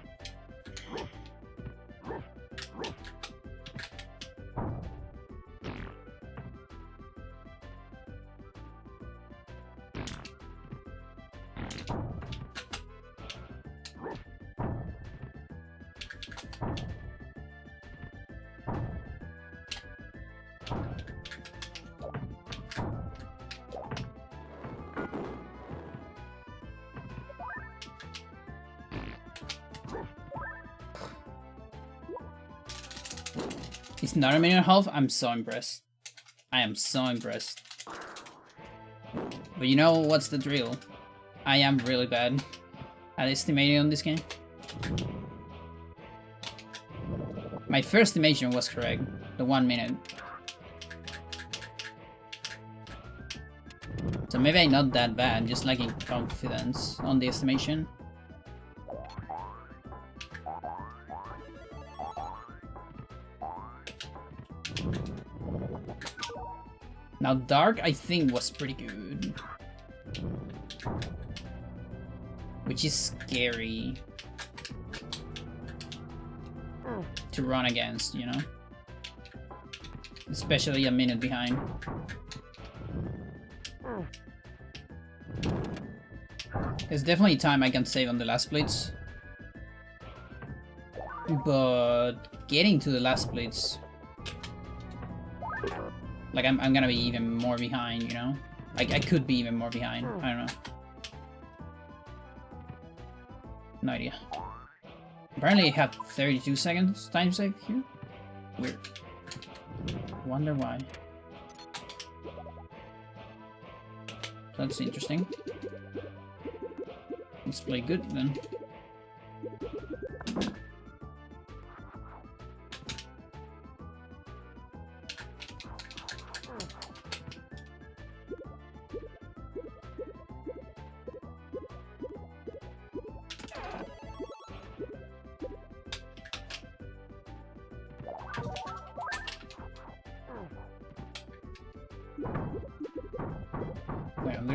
It's not a minute and a half. I'm so impressed. I am so impressed. But you know what's the drill? I am really bad at estimating on this game. My first estimation was correct. The 1 minute. So maybe I'm not that bad, just lacking confidence on the estimation. Now Dark, I think, was pretty good. Which is scary to run against, you know? Especially a minute behind. There's definitely time I can save on the last blitz. But getting to the last blitz, like I'm gonna be even more behind, you know? Like I could be even more behind. I don't know. No idea. Apparently I have 32 seconds time save here. Weird. Wonder why. That's interesting. Let's play good then.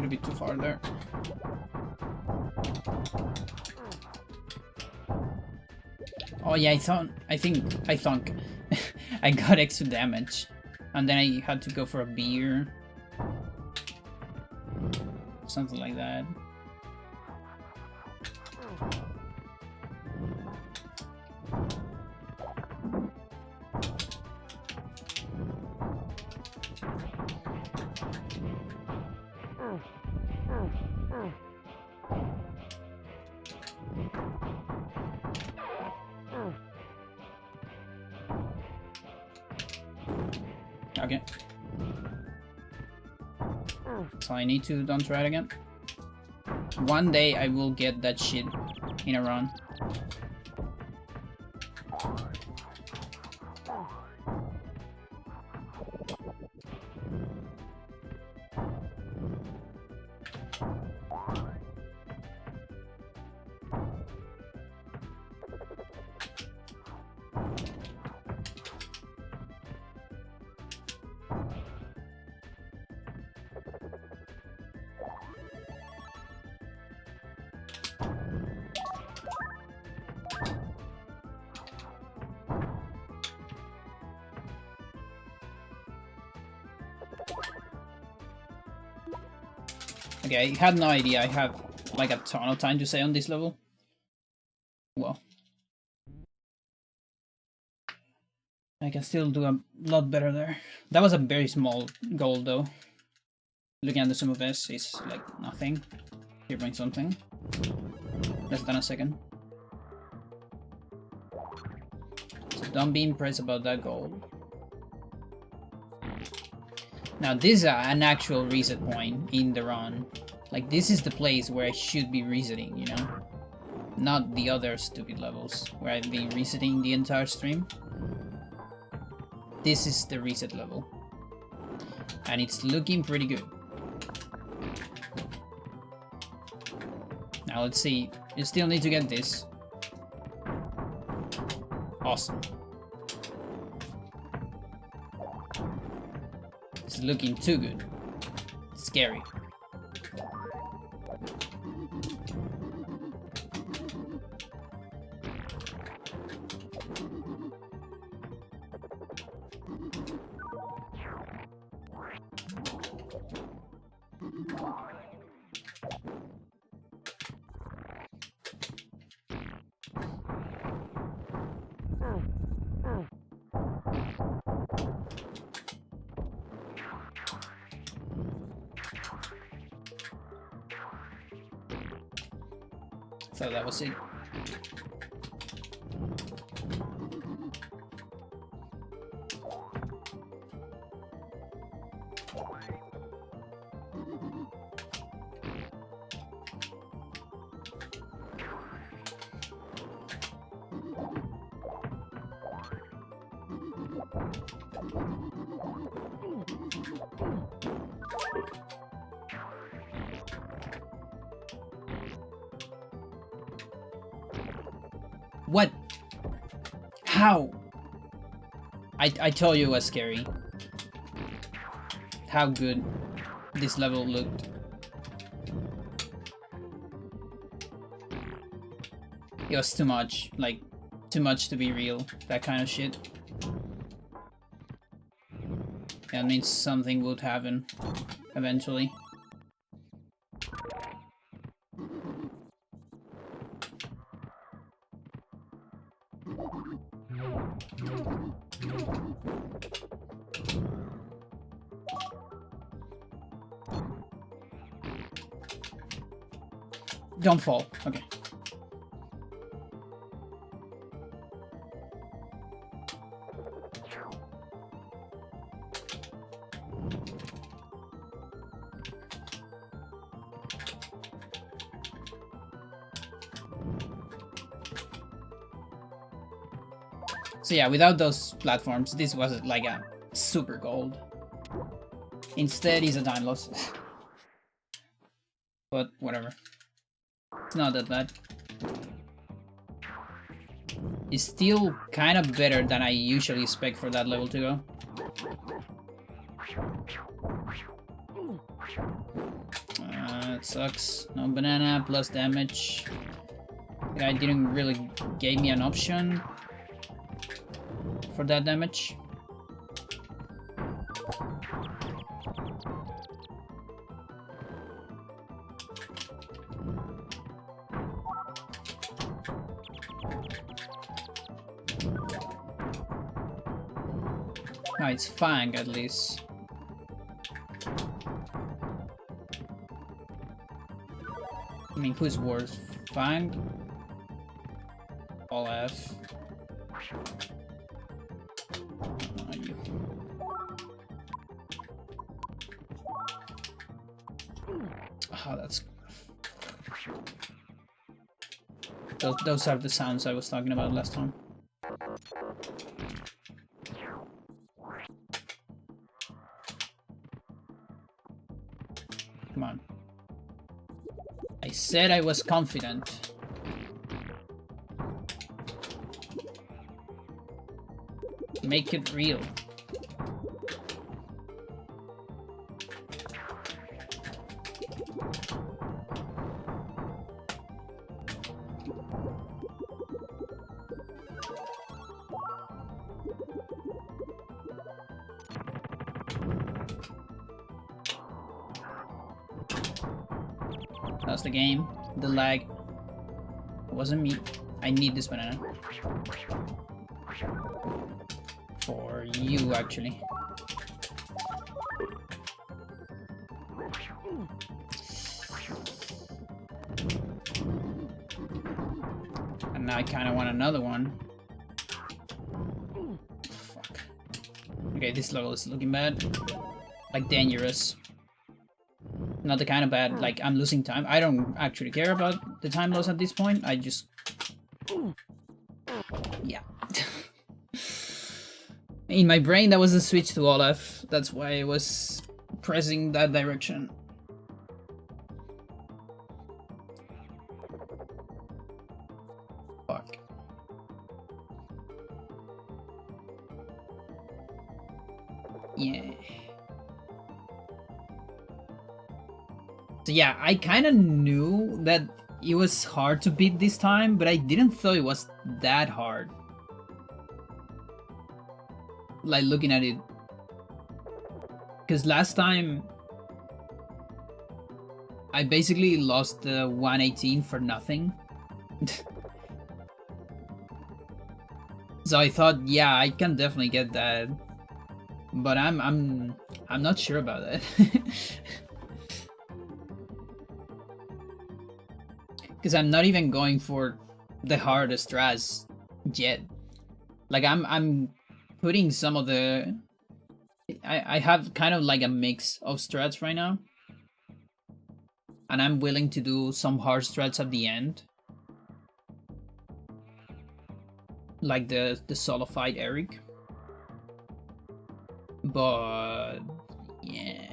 little bit too far there. Oh yeah, I think I got extra damage. And then I had to go for a beer. Something like that. Okay. So I need to don't try it again. One day I will get that shit in a run. Okay, I had no idea I have like a ton of time to say on this level. Well, I can still do a lot better there. That was a very small goal though. Looking at the sum of S is like nothing. Here brings something. Less than a second. So don't be impressed about that goal. Now this is an actual reset point in the run. Like this is the place where I should be resetting, you know? Not the other stupid levels where I've been resetting the entire stream. This is the reset level. And it's looking pretty good. Now let's see. You still need to get this. Awesome. It's looking too good. Scary. So that was it. What? How? I told you it was scary. How good this level looked. It was too much, like, too much to be real, that kind of shit. That means something would happen eventually. Don't fall. Okay. So yeah, without those platforms, this was like a super gold. Instead, it's a time loss. But whatever. It's not that bad. It's still kind of better than I usually expect for that level to go. That sucks. No banana, plus damage. The guy didn't really give me an option for that damage. No, it's Fang at least. I mean, who's worse? Fang? Olaf. You. Oh, that's... Those are the sounds I was talking about last time. Come on. I said I was confident. Make it real. That's the game. The lag. It wasn't me. I need this banana. For you, actually. And now I kind of want another one. Fuck. Okay, this level is looking bad. Like, dangerous. Not the kind of bad, like, I'm losing time. I don't actually care about the time loss at this point. I just... Yeah. In my brain, that was a switch to Olaf. That's why I was pressing that direction. Fuck. Yeah. So yeah, I kind of knew that it was hard to beat this time, but I didn't thought it was that hard. Like, looking at it. Because last time, I basically lost the 118 for nothing. So I thought, yeah, I can definitely get that. But I'm not sure about that. Because I'm not even going for the hardest strats yet. Like, I'm putting some of the... I have kind of like a mix of strats right now. And I'm willing to do some hard strats at the end. Like the solo fight Eric. But... yeah...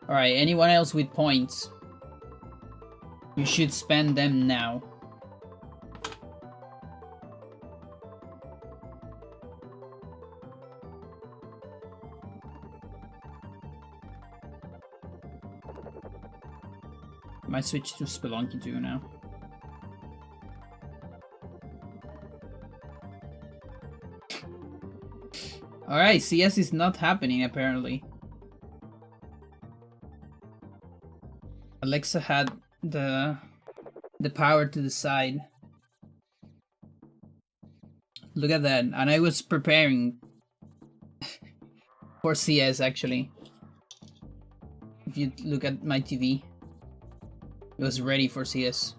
Alright, anyone else with points? You should spend them now. Might switch to Spelunky 2 now. Alright, CS is not happening apparently. Alexa had the power to decide. Look at that, and I was preparing for CS actually. If you look at my TV, it was ready for CS.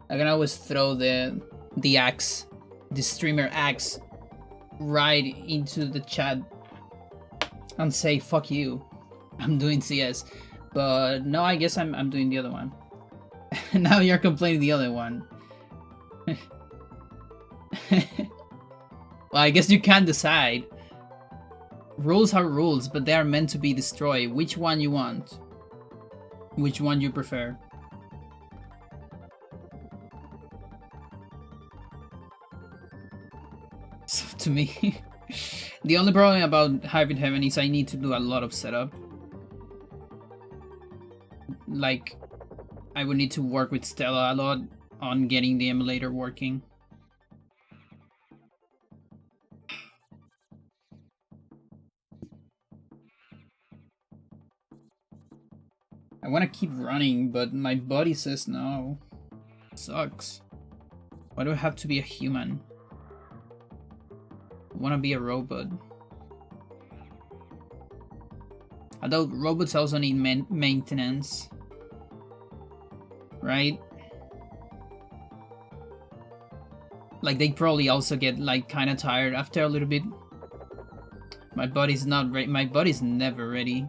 I can always throw the axe, the streamer axe, right into the chat and say fuck you, I'm doing CS. But no, I guess I'm doing the other one. Now you're complaining the other one. Well, I guess you can decide. Rules are rules, but they are meant to be destroyed. Which one you want? Which one you prefer? So to me, the only problem about Hybrid Heaven is I need to do a lot of setup. Like, I would need to work with Stella a lot on getting the emulator working. I want to keep running, but my body says no. Sucks. Why do I have to be a human? I want to be a robot. Although robots also need maintenance. Right? Like, they probably also get, like, kind of tired after a little bit. My body's not ready. My body's never ready.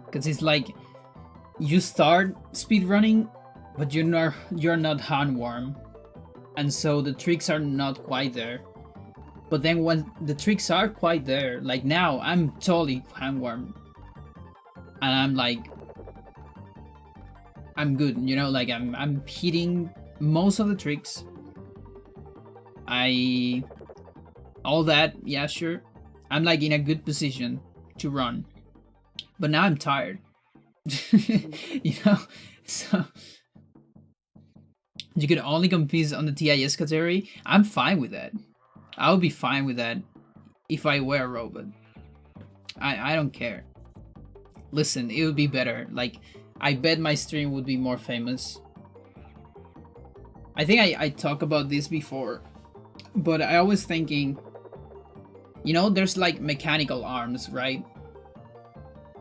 Because it's like, you start speedrunning, but you're not hand warm. And so the tricks are not quite there. But then when the tricks are quite there, like now, I'm totally hand warm. And I'm like, I'm good, you know, like I'm hitting most of the tricks. All that, yeah, sure. I'm like in a good position to run. But now I'm tired. You know? So you could only compete on the TIS category. I'm fine with that. I would be fine with that if I were a robot. I don't care. Listen, it would be better. Like, I bet my stream would be more famous. I think I talked about this before, but I was thinking, you know, there's like mechanical arms, right?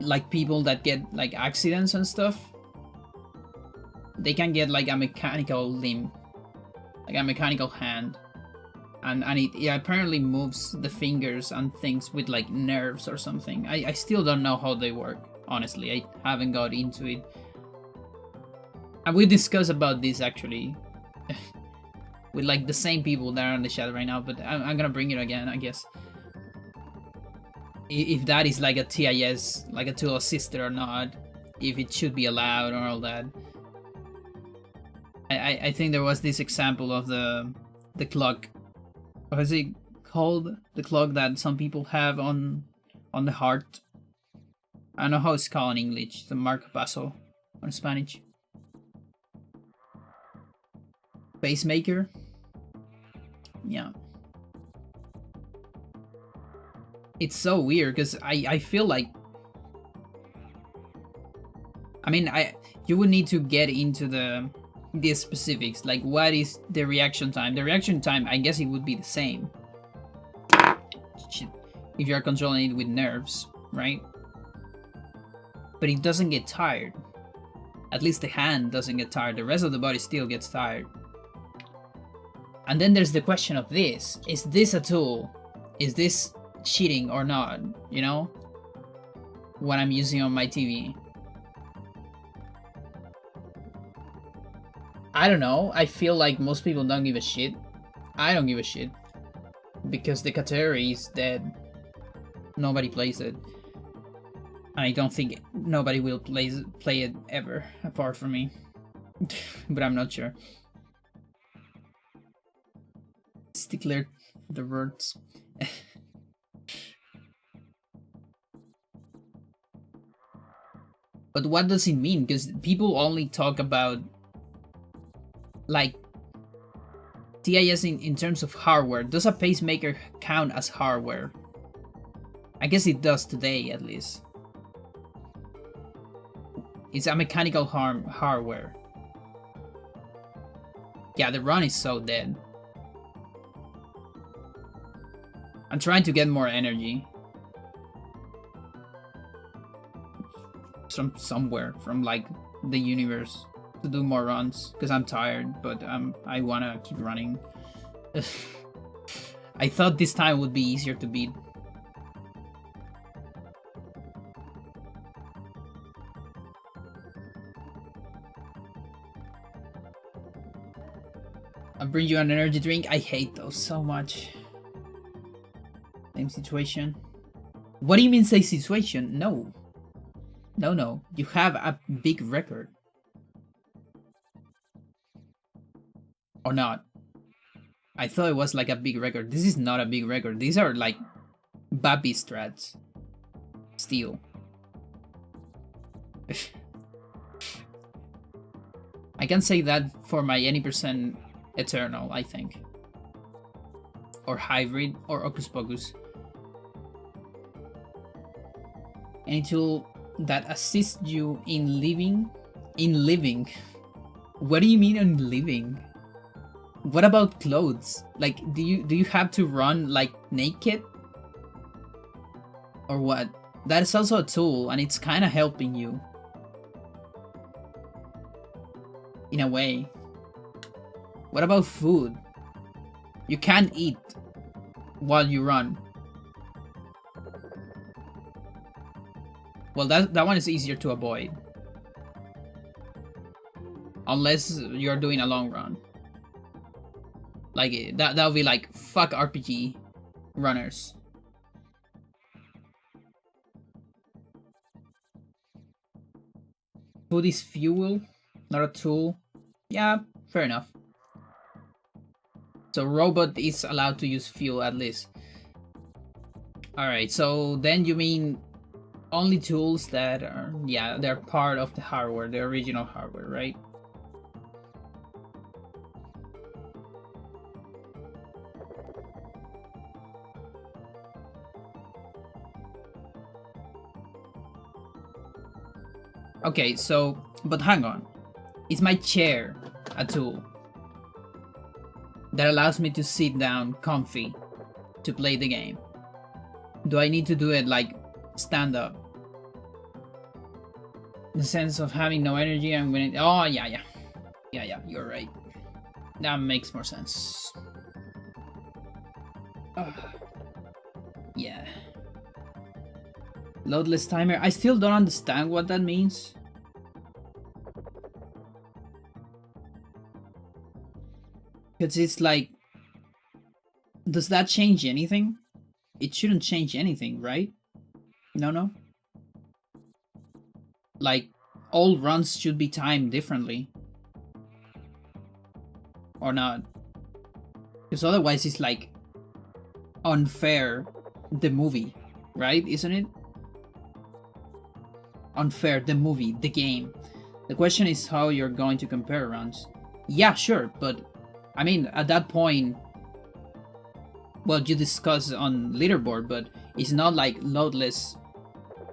Like people that get like accidents and stuff, they can get like a mechanical limb, like a mechanical hand, and it apparently moves the fingers and things with like nerves or something. I still don't know how they work, honestly. I haven't got into it, and we discussed about this actually with like the same people that are in the chat right now, but I'm gonna bring it again, I guess. If that is like a TIS, like a tool assisted or not, if it should be allowed or all that. I think there was this example of the clock. What is it called? The clock that some people have on the heart. I don't know how it's called in English. The marcapaso on Spanish. Pacemaker. Yeah. It's so weird because I feel like, I mean, you would need to get into the specifics, like what is the reaction time. The reaction time, I guess it would be the same if you're controlling it with nerves, right? But it doesn't get tired. At least the hand doesn't get tired. The rest of the body still gets tired. And then there's the question of this. Is this a tool? Is this cheating or not, you know, what I'm using on my TV? I don't know. I feel like most people don't give a shit. I don't give a shit because the category is dead. Nobody plays it. I don't think nobody will play it ever apart from me. But I'm not sure. Stickler the words. But what does it mean? Because people only talk about like TIS in terms of hardware. Does a pacemaker count as hardware? I guess it does today, at least. It's a mechanical hardware. Yeah, the run is so dead. I'm trying to get more energy. Somewhere from like the universe to do more runs because I'm tired, but I wanna keep running. I thought this time would be easier to beat. bring you an energy drink. I hate those so much. Same situation. What do you mean, say situation? No. No. You have a big record. Or not. I thought it was like a big record. This is not a big record. These are like Bappy strats. Still. I can say that for my any percent Eternal, I think. Or Hybrid, or Ocus Pocus. Any tool that assists you in living? In living? What do you mean in living? What about clothes? Like, do you have to run like naked? Or what? That is also a tool, and it's kind of helping you. In a way. What about food? You can't eat while you run. Well, that one is easier to avoid. Unless you're doing a long run. Like, that'll be like, fuck RPG runners. Food is fuel, not a tool. Yeah, fair enough. So robot is allowed to use fuel at least. Alright, so then you mean only tools that are, yeah, they're part of the hardware, the original hardware, right? Okay, so, but hang on. Is my chair a tool that allows me to sit down comfy to play the game? Do I need to do it like stand up? The sense of having no energy and when it, oh yeah, you're right. That makes more sense. Yeah. Loadless timer. I still don't understand what that means. Because it's like, does that change anything? It shouldn't change anything, right? No? Like, all runs should be timed differently. Or not. Because otherwise it's like unfair, the movie, right? Isn't it? Unfair, the movie, the game. The question is how you're going to compare runs. Yeah, sure, but I mean, at that point, well, you discuss on leaderboard, but it's not like loadless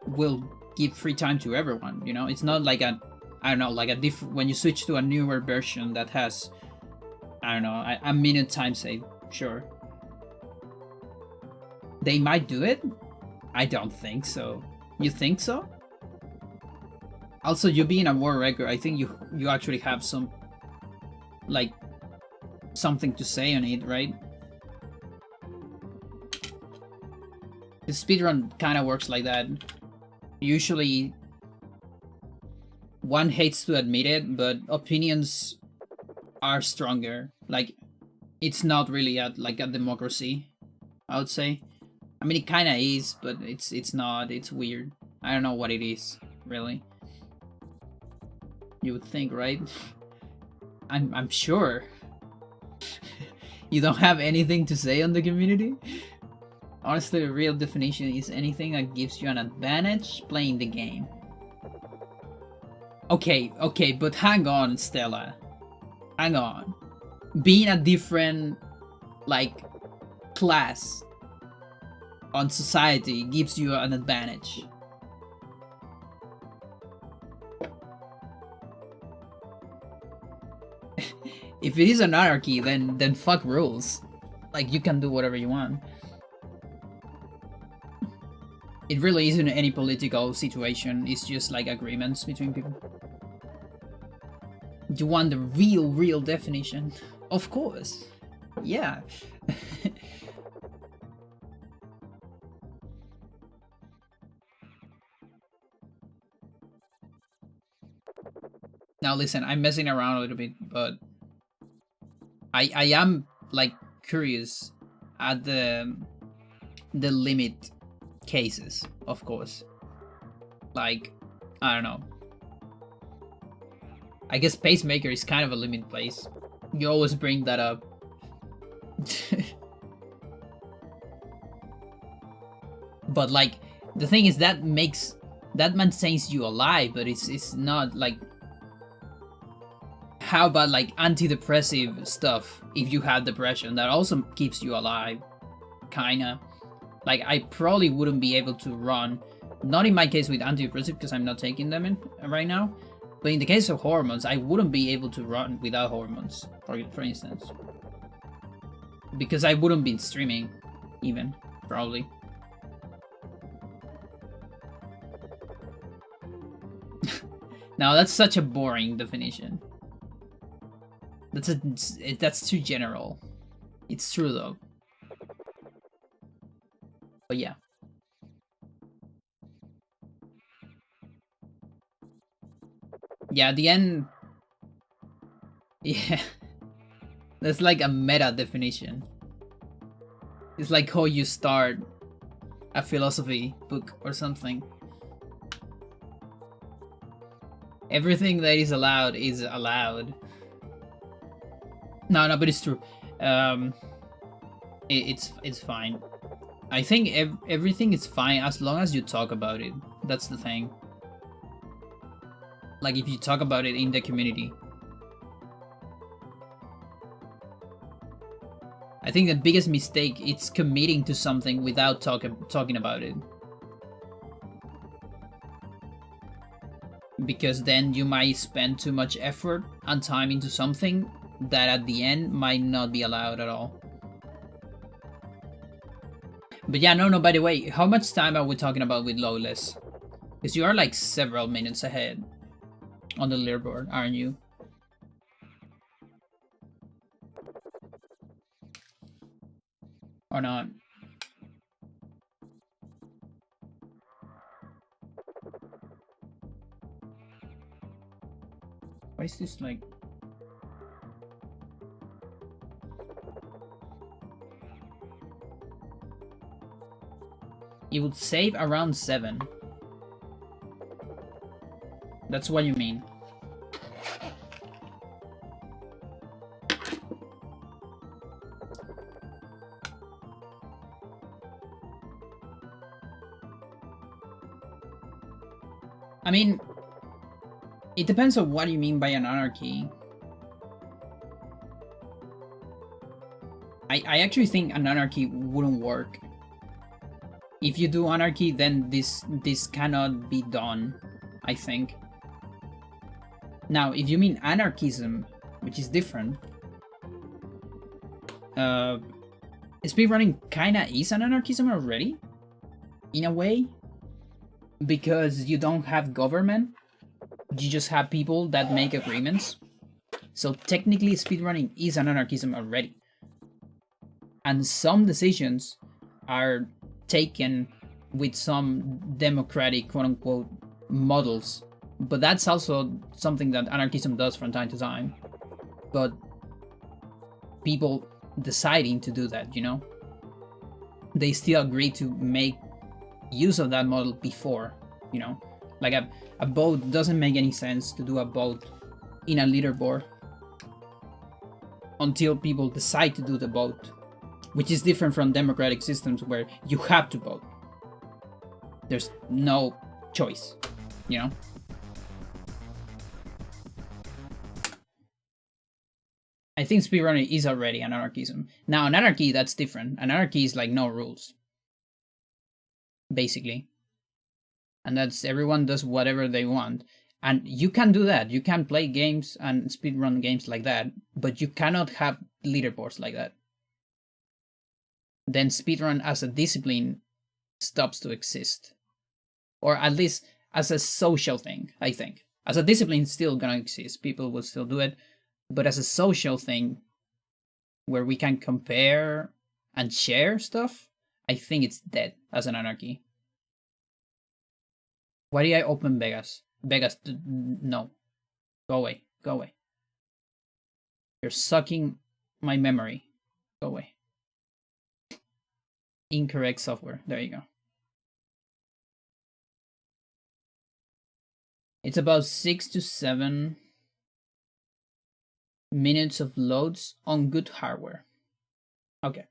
will give free time to everyone, you know? It's not like a, I don't know, like a different, when you switch to a newer version that has, I don't know, a minute time save, sure. They might do it? I don't think so. You think so? Also, you being a war record, I think you actually have some, like, something to say on it, right? The speedrun kind of works like that. Usually, one hates to admit it, but opinions are stronger. Like, it's not really like a democracy, I would say. I mean, it kind of is, but it's not. It's weird. I don't know what it is, really. You would think, right? I'm sure. You don't have anything to say on the community? Honestly, the real definition is anything that gives you an advantage playing the game. Okay, but hang on, Stella. Hang on. Being a different, like, class on society gives you an advantage. If it is an anarchy, then fuck rules. Like, you can do whatever you want. It really isn't any political situation, it's just like agreements between people. You want the real definition? Of course. Yeah. Now listen, I'm messing around a little bit, but I am like curious at the limit cases, of course. Like, I don't know. I guess Pacemaker is kind of a limit place. You always bring that up. But like, the thing is that maintains you alive, but it's not like. How about like antidepressive stuff? If you have depression, that also keeps you alive, kinda. Like, I probably wouldn't be able to run, not in my case with antidepressive because I'm not taking them in right now, but in the case of hormones, I wouldn't be able to run without hormones, for instance, because I wouldn't be streaming, even probably. Now that's such a boring definition. That's too general. It's true though. But yeah. Yeah, at the end. Yeah. That's like a meta definition. It's like how you start a philosophy book or something. Everything that is allowed is allowed. No, but it's true. It's fine. I think everything is fine as long as you talk about it. That's the thing. Like, if you talk about it in the community. I think the biggest mistake is committing to something without talking about it. Because then you might spend too much effort and time into something that at the end might not be allowed at all. But yeah, no, by the way, how much time are we talking about with Lawless? Because you are like several minutes ahead on the leaderboard, aren't you? Or not? Why is this like... It would save around 7. That's what you mean. I mean, it depends on what you mean by an anarchy. I actually think an anarchy wouldn't work. If you do anarchy, then this cannot be done, I think. Now, if you mean anarchism, which is different, speedrunning kinda is an anarchism already, in a way, because you don't have government, you just have people that make agreements. So technically, speedrunning is an anarchism already. And some decisions are taken with some democratic, quote-unquote, models. But that's also something that anarchism does from time to time. But people deciding to do that, you know? They still agree to make use of that model before, you know? Like a vote doesn't make any sense to do a vote in a leaderboard until people decide to do the vote, which is different from democratic systems where you have to vote. There's no choice, you know? I think speedrunning is already an anarchism. Now, an anarchy, that's different. An anarchy is like no rules, basically. And that's everyone does whatever they want. And you can do that. You can play games and speedrun games like that, but you cannot have leaderboards like that. Then speedrun as a discipline stops to exist. Or at least as a social thing, I think. As a discipline, it's still gonna exist. People will still do it. But as a social thing, where we can compare and share stuff, I think it's dead as an anarchy. Why did I open Vegas? Vegas, no. Go away. Go away. You're sucking My memory. Go away. Incorrect software. There you go. It's about 6 to 7 minutes of loads on good hardware. Okay.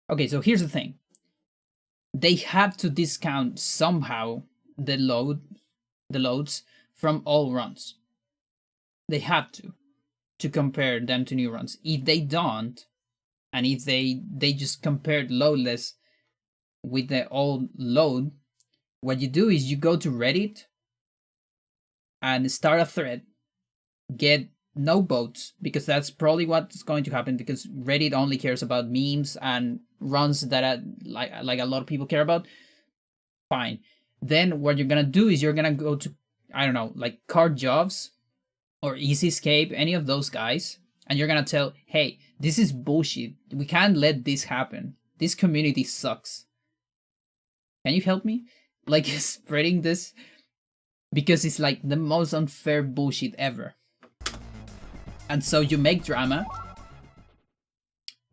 Okay, so here's the thing. They have to discount somehow the loads from all runs. They have to compare them to new runs. If they don't, and if they just compared loadless with the old load, what you do is you go to Reddit and start a thread, get no votes, because that's probably what's going to happen, because Reddit only cares about memes and runs that are, like a lot of people care about. Fine. Then what you're gonna do is you're gonna go to, I don't know, like Card Jobs or Easy Escape, any of those guys, and you're gonna tell, hey, this is bullshit. We can't let this happen. This community sucks. Can you help me? Like spreading this, because it's like the most unfair bullshit ever. And so you make drama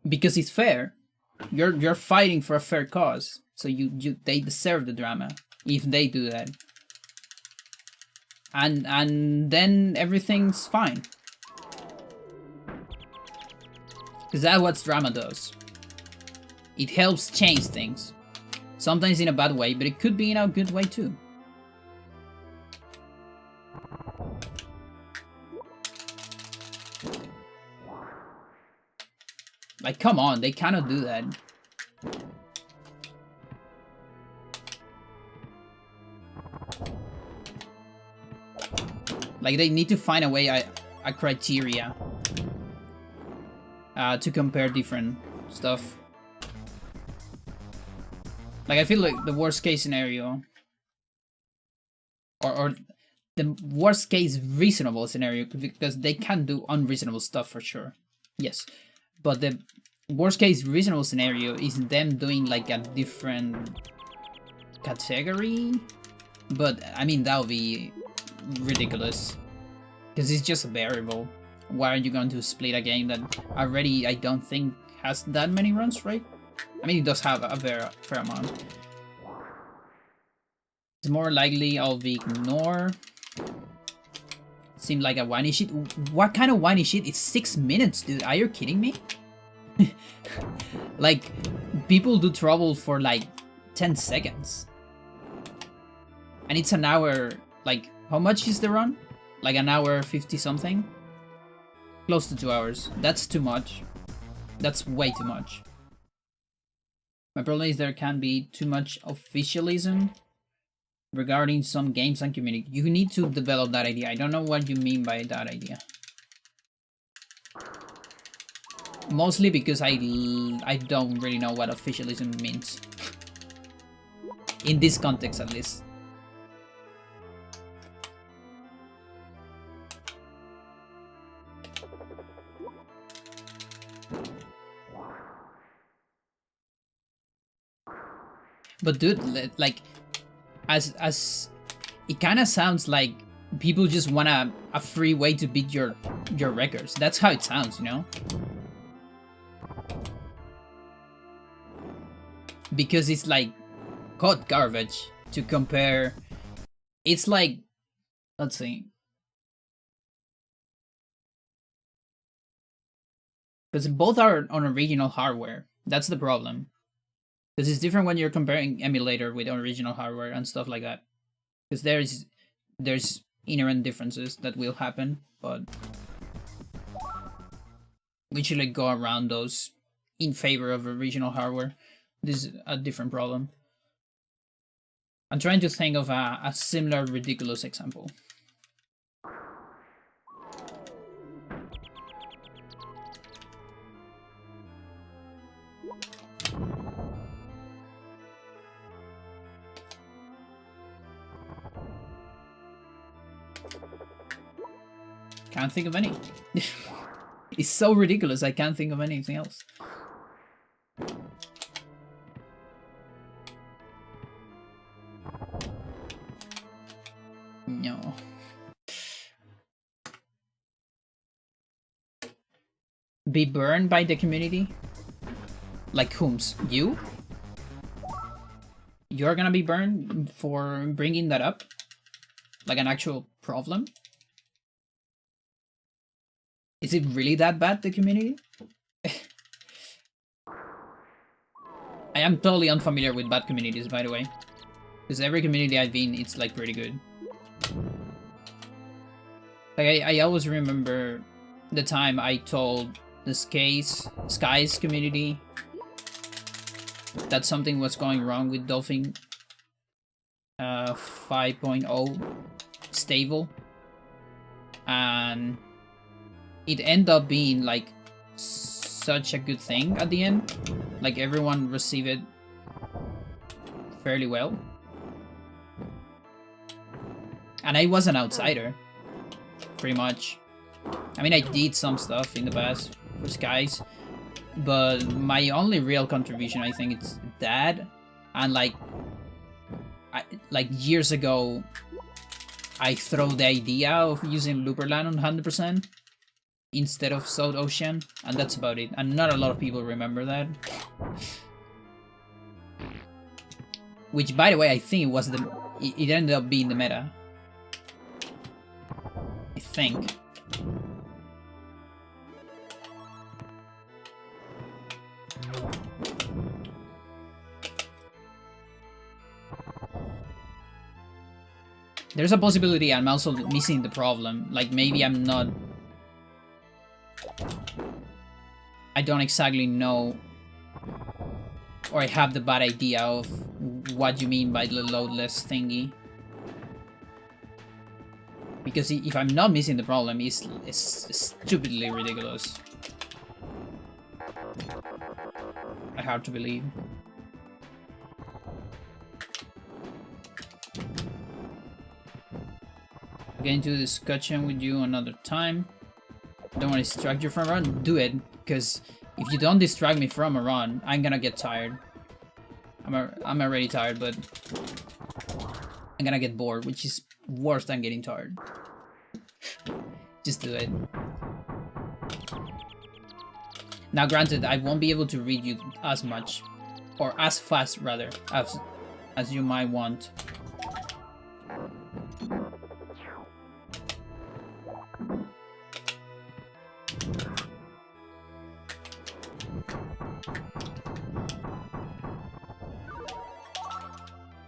because it's fair. You're fighting for a fair cause, so they deserve the drama if they do that. And then everything's fine. Because that's what drama does. It helps change things. Sometimes in a bad way, but it could be in a good way too. Like, come on, they cannot do that. Like, they need to find a way, a criteria to compare different stuff. Like, I feel like the worst case scenario, or the worst case reasonable scenario, because they can do unreasonable stuff for sure. Yes. But the worst case reasonable scenario is them doing like a different category. But I mean, that would be ridiculous. Because it's just a variable. Why are you going to split a game that already, I don't think, has that many runs, right? I mean, it does have a fair amount. It's more likely LV ignore. Seemed like a whiny shit. What kind of whiny shit? It's 6 minutes, dude. Are you kidding me? Like, people do trouble for like 10 seconds. And it's an hour. Like, how much is the run? Like an hour 50 something? Close to 2 hours. That's too much. That's way too much. My problem is there can be too much officialism regarding some games and community. You need to develop that idea. I don't know what you mean by that idea. Mostly because I don't really know what officialism means. In this context, at least. But dude, like, as it kind of sounds like people just want a free way to beat your records. That's how it sounds, you know? Because it's like hot garbage to compare. It's like, let's see. Because both are on original hardware. That's the problem. Because it's different when you're comparing emulator with original hardware and stuff like that. Because there's inherent differences that will happen, but we should like go around those in favor of original hardware. This is a different problem. I'm trying to think of a similar ridiculous example. Can't think of any. It's so ridiculous, I can't think of anything else. No. be burned by the community? Like whom's? You? You're gonna be burned for bringing that up? Like an actual problem? Is it really that bad, the community? I am totally unfamiliar with bad communities, by the way. Because every community I've been, it's like pretty good. Like I always remember the time I told the Skies community that something was going wrong with Dolphin 5.0 stable, and it ended up being like such a good thing at the end. Like everyone received it fairly well, and I was an outsider pretty much. I mean, I did some stuff in the past for Skies, but my only real contribution, I think, it's that, and like years ago I throw the idea of using Looperland on 100% instead of South Ocean, and that's about it. And not a lot of people remember that. Which, by the way, I think it was it ended up being the meta. I think. There's a possibility I'm also missing the problem. Like, maybe I'm not... I don't exactly know, or I have the bad idea of what you mean by the loadless thingy. Because if I'm not missing the problem, it's stupidly ridiculous. Hard to believe. Get into a discussion with you another time. Don't want to distract you from a run? Do it, because if you don't distract me from a run, I'm gonna get tired. I'm already tired, but I'm gonna get bored, which is worse than getting tired. Just do it. Now, granted, I won't be able to read you as much, or as fast, rather, as you might want.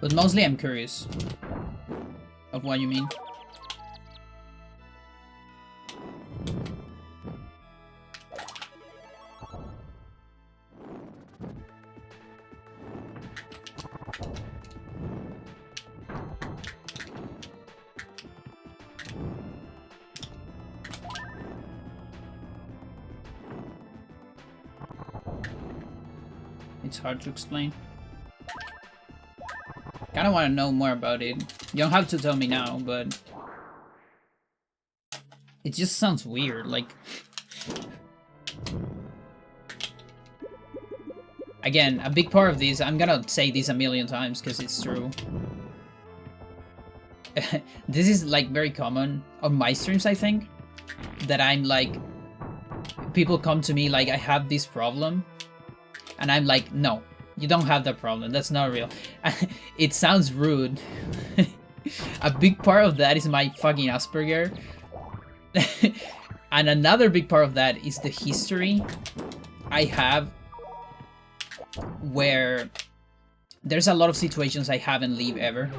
But mostly I'm curious of what you mean. It's hard to explain. I don't want to know more about it. You don't have to tell me now, but it just sounds weird. Like, again, a big part of this, I'm gonna say this a million times because it's true. This is like very common on my streams, I think, that I'm like, people come to me like, I have this problem, and I'm like, no. You don't have that problem. That's not real. It sounds rude. A big part of that is my fucking Asperger. And another big part of that is the history I have where there's a lot of situations I haven't leave ever.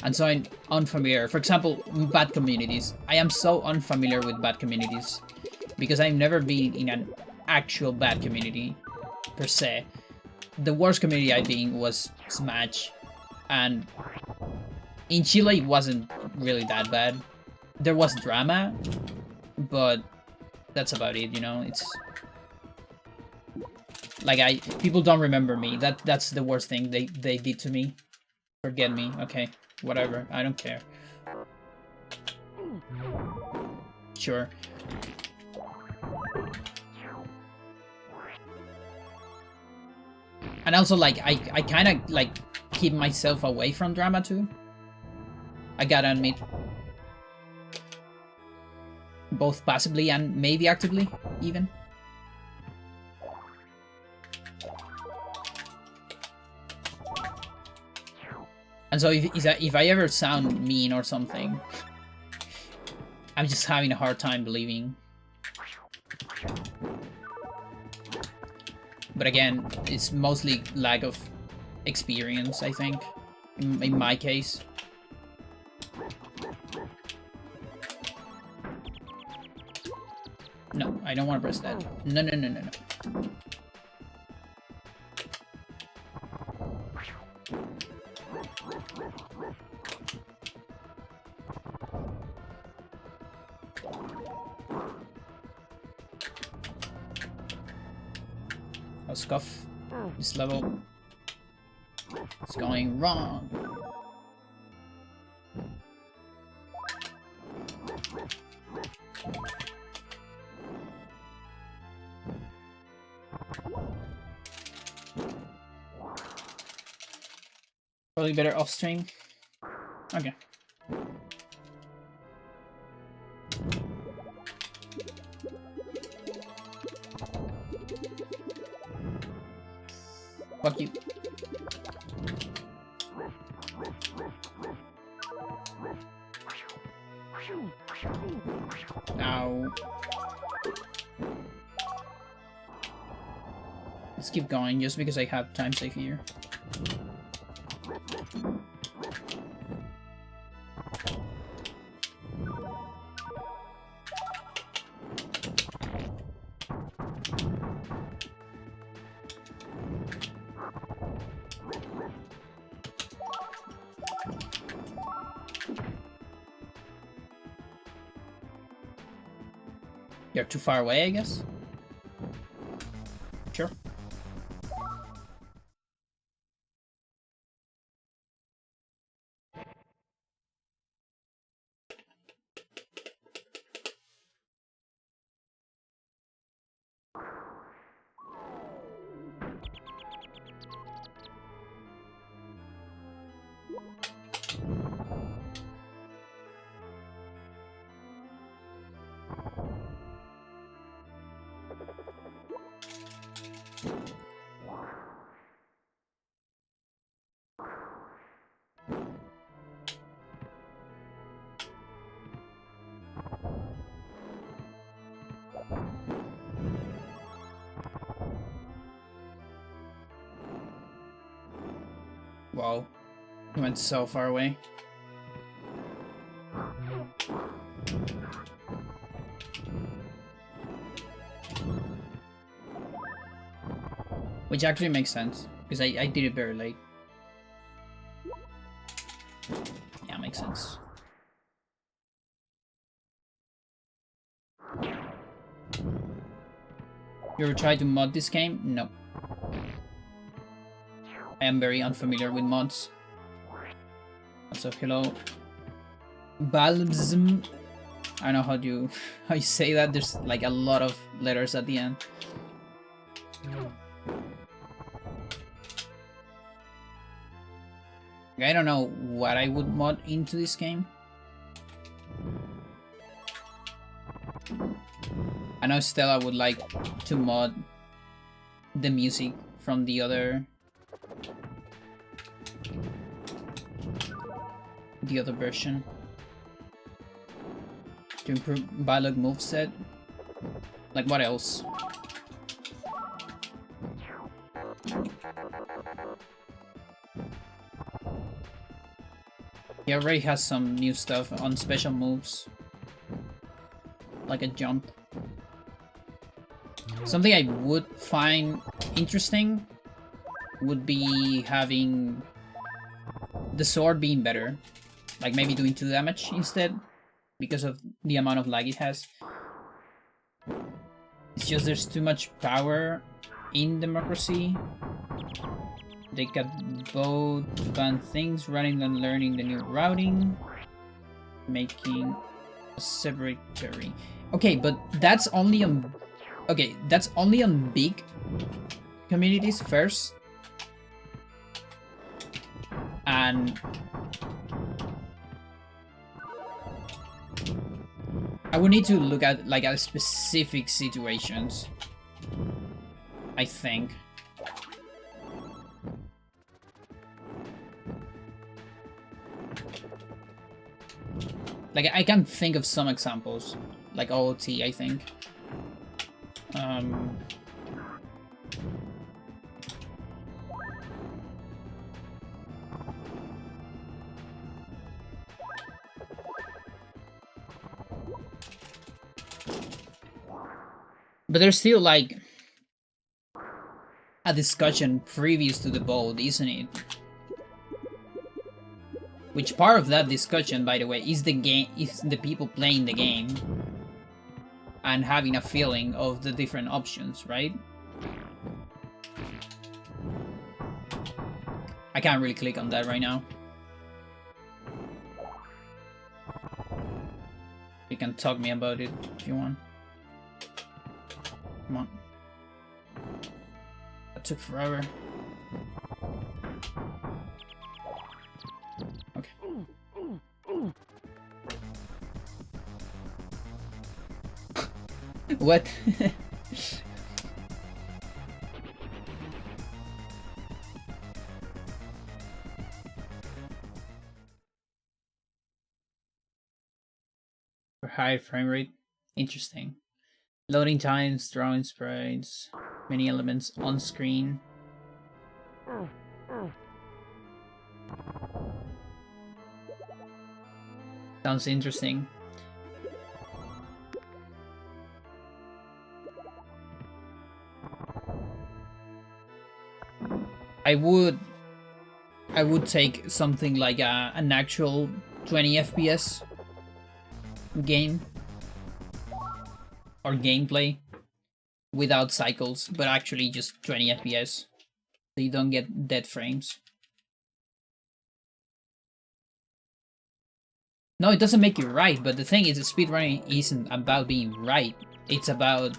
And so I'm unfamiliar. For example, bad communities. I am so unfamiliar with bad communities because I've never been in an actual bad community per se. The worst community I've been was Smash, and in Chile it wasn't really that bad. There was drama, but that's about it, you know. It's like people don't remember me. That's the worst thing they did to me. Forget me. Okay, whatever. I don't care. Sure. And also, like, I kind of, like, keep myself away from drama, too. I gotta admit. both passively and maybe actively, even. And so if I ever sound mean or something, I'm just having a hard time believing. But again, it's mostly lack of experience, I think, in my case. No, I don't want to press that. No, no, no, no, no. I'll scuff this level. It's going wrong. Probably better off stream. Okay. Fuck you. Ow. Let's keep going just because I have time save here. You're too far away, I guess? Sure. Whoa. He went so far away. Which actually makes sense, because I did it very late. Yeah, makes sense. You ever tried to mod this game? No. I am very unfamiliar with mods. So hello. Balbsm. I don't know how you say that. There's like a lot of letters at the end. I don't know what I would mod into this game. I know Stella would like to mod the music from the other version to improve Bylog moveset. Like what else? He already has some new stuff on special moves, like a jump. Something I would find interesting would be having the sword being better. Like maybe doing 2 damage instead, because of the amount of lag it has. It's just there's too much power in Democracy. They got both bad things, running and learning the new routing, making a separate territory. Okay, but that's only on... Okay, that's only on big communities first. And I would need to look at like at specific situations, I think. Like I can think of some examples, like OOT, I think. But there's still like a discussion previous to the vote, isn't it? Which part of that discussion, by the way, is the game, is the people playing the game and having a feeling of the different options, right? I can't really click on that right now. You can talk me about it if you want. Come on. That took forever. Okay. What? For high frame rate. Interesting. Loading times, drawing sprites, many elements on screen. Sounds interesting. I would take something like an actual 20 FPS game or gameplay without cycles, but actually just 20 FPS, so you don't get dead frames. No, it doesn't make you right, but the thing is, speedrunning isn't about being right. It's about,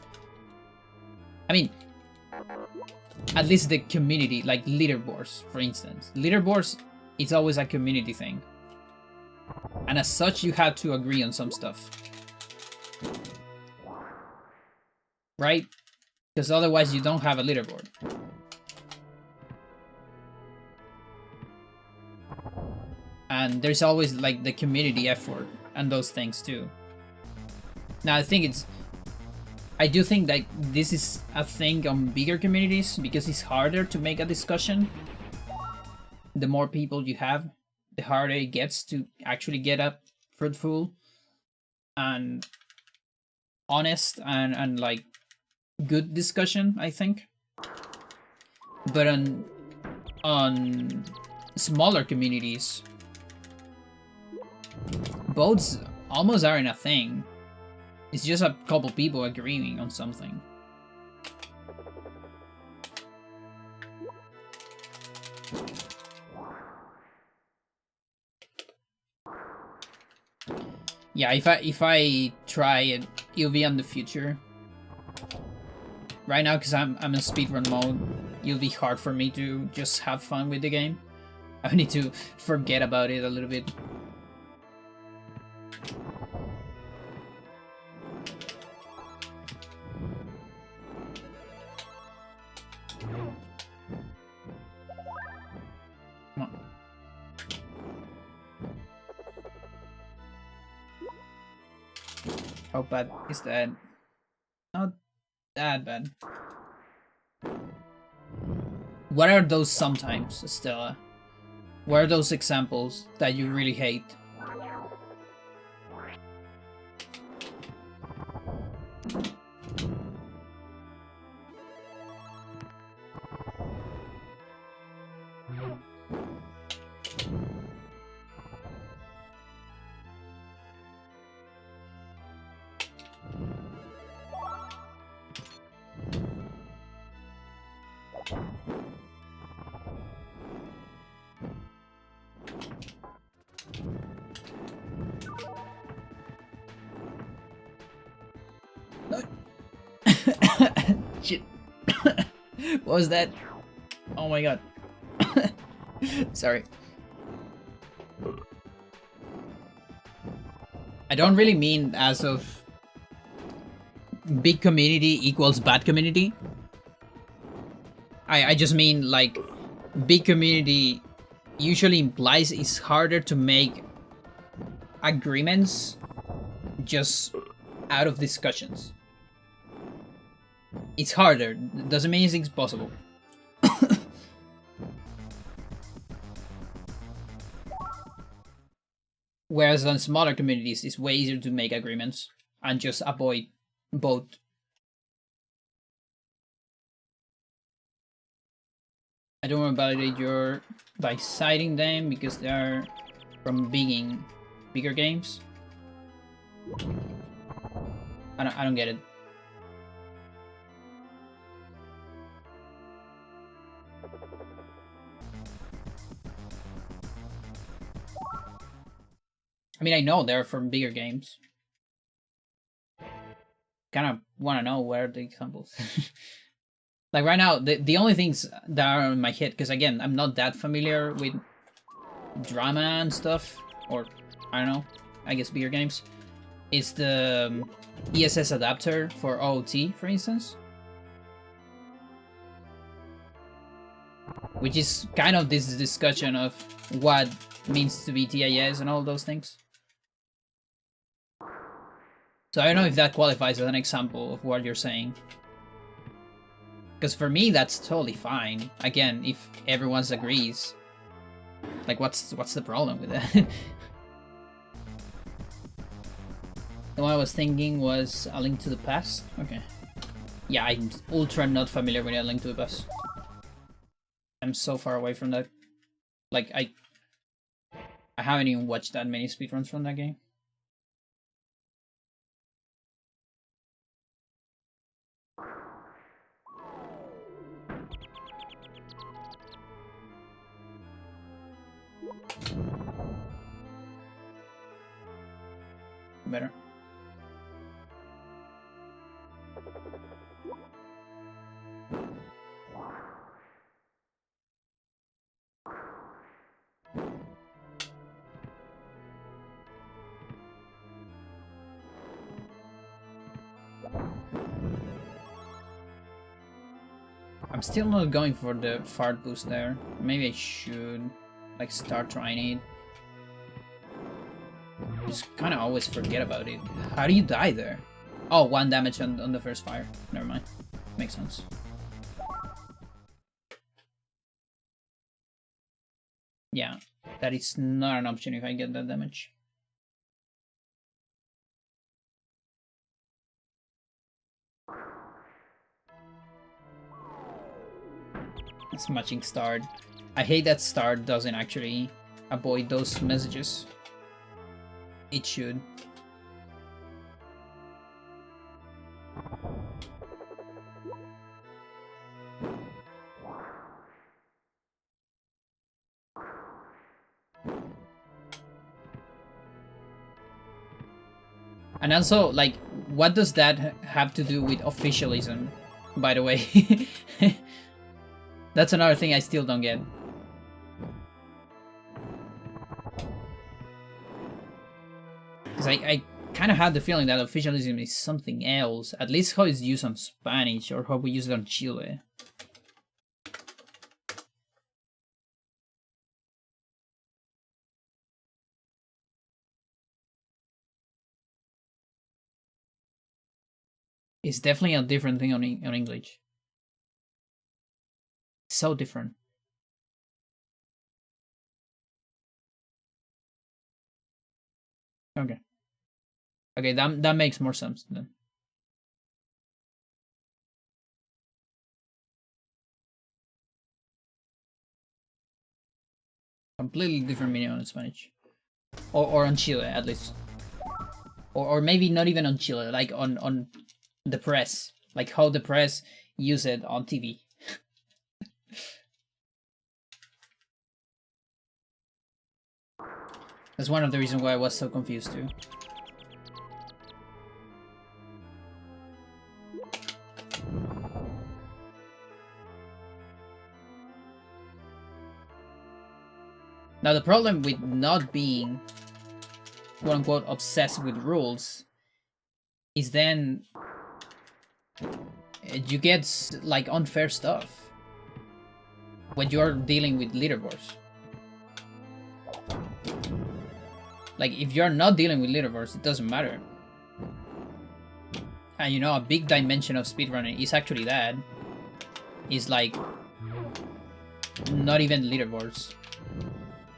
I mean, at least the community, like leaderboards, for instance. Leaderboards, it's always a community thing. And as such, you have to agree on some stuff. Right? Because otherwise you don't have a leaderboard. And there's always like the community effort and those things too. Now I do think that this is a thing on bigger communities because it's harder to make a discussion. The more people you have, the harder it gets to actually get a fruitful and honest and like good discussion, I think. But on smaller communities, votes almost aren't a thing. It's just a couple people agreeing on something. Yeah, if I try it, it'll be in the future. Right now, because I'm in speedrun mode, it'll be hard for me to just have fun with the game. I need to forget about it a little bit. Come on. How bad is that? Not that bad. What are those sometimes, Stella? What are those examples that you really hate? Shit. What was that? Oh my god. Sorry. I don't really mean as of big community equals bad community. I just mean like big community usually implies it's harder to make agreements just out of discussions. It's harder. Doesn't mean it's impossible. Whereas on smaller communities, it's way easier to make agreements and just avoid both. I don't want to validate your by citing them because they are from bigger games. I don't get it. I mean, I know they're from bigger games. Kind of want to know where are the examples. Like right now, the only things that are in my head, because again, I'm not that familiar with drama and stuff, or I don't know, I guess bigger games, is the ESS adapter for OOT, for instance. Which is kind of this discussion of what means to be TIS and all those things. So I don't know if that qualifies as an example of what you're saying. Because for me, that's totally fine. Again, if everyone agrees. Like, what's the problem with that? The one I was thinking was A Link to the Past. Okay. Yeah, I'm ultra not familiar with A Link to the Past. I'm so far away from that. Like, I haven't even watched that many speedruns from that game. Better. I'm still not going for the fart boost there. Maybe I should like start trying it. Just kind of always forget about it. How do you die there? Oh, 1 damage on the first fire. Never mind. Makes sense. Yeah, that is not an option if I get that damage. It's matching start. I hate that start doesn't actually avoid those messages. It should. And also, like, what does that have to do with officialism, by the way? That's another thing I still don't get. Because I kind of had the feeling that officialism is something else, at least how it's used on Spanish or how we use it on Chile. It's definitely a different thing on English. So different. Okay. Okay, that makes more sense then. Completely different meaning on Spanish. Or on Chile, at least. Or maybe not even on Chile, like on the press. Like how the press use it on TV. That's one of the reasons why I was so confused too. Now the problem with not being quote-unquote obsessed with rules is then you get like unfair stuff when you're dealing with leaderboards. Like if you're not dealing with leaderboards, it doesn't matter. And you know, a big dimension of speedrunning is actually that. Is like not even leaderboards.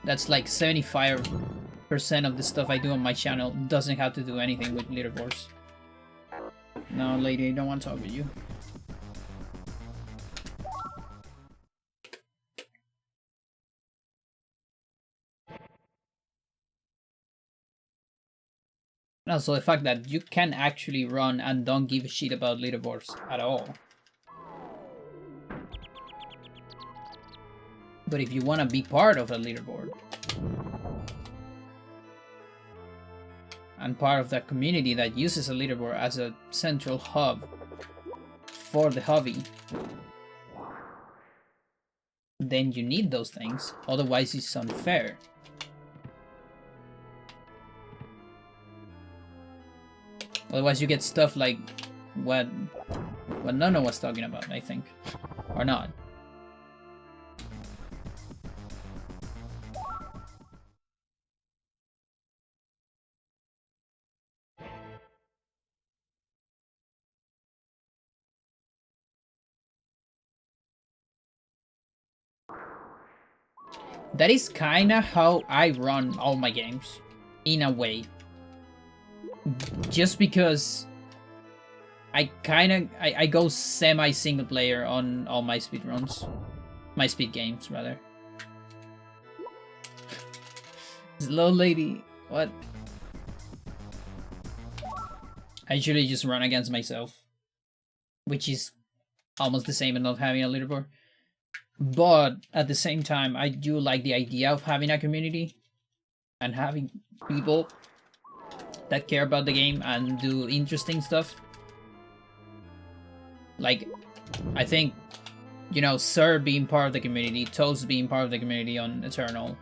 That's like 75% of the stuff I do on my channel doesn't have to do anything with leaderboards. No, lady, I don't want to talk with you. And also the fact that you can actually run and don't give a shit about leaderboards at all. But if you want to be part of a leaderboard and part of that community that uses a leaderboard as a central hub for the hobby, then you need those things, otherwise it's unfair. Otherwise you get stuff like what Nono was talking about, I think. Or not. That is kinda how I run all my games, in a way. Just because I go semi-single player on all my speedruns. My speed games, rather. Slow lady, what? I usually just run against myself, which is almost the same as not having a leaderboard. But at the same time, I do like the idea of having a community and having people that care about the game and do interesting stuff. Like, I think, you know, Sir being part of the community, Toast being part of the community on Eternal,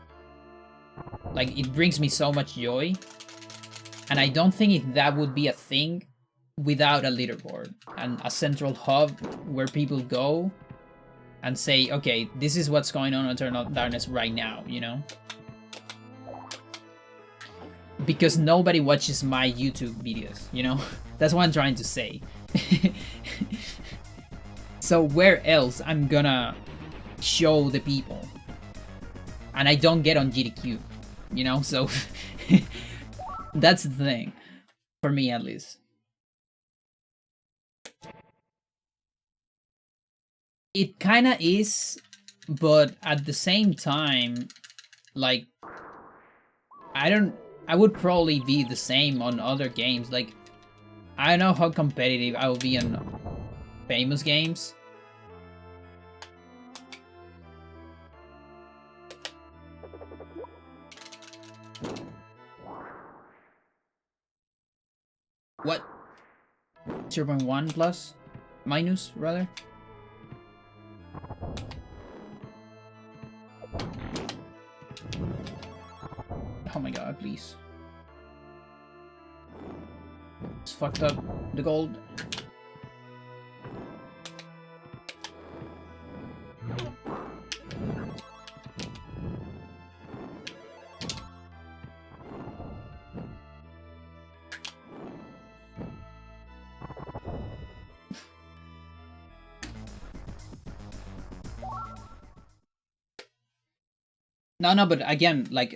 like, it brings me so much joy. And I don't think that would be a thing without a leaderboard and a central hub where people go and say, okay, this is what's going on Eternal Darkness right now, you know? Because nobody watches my YouTube videos, you know? That's what I'm trying to say. So where else I'm gonna show the people? And I don't get on GDQ, you know? So that's the thing, for me at least. It kinda is, but at the same time, like, I would probably be the same on other games. Like, I don't know how competitive I will be on famous games. What? 0.1 plus? Minus, rather? Oh my god, please. It's fucked up. The gold. No, but again, like,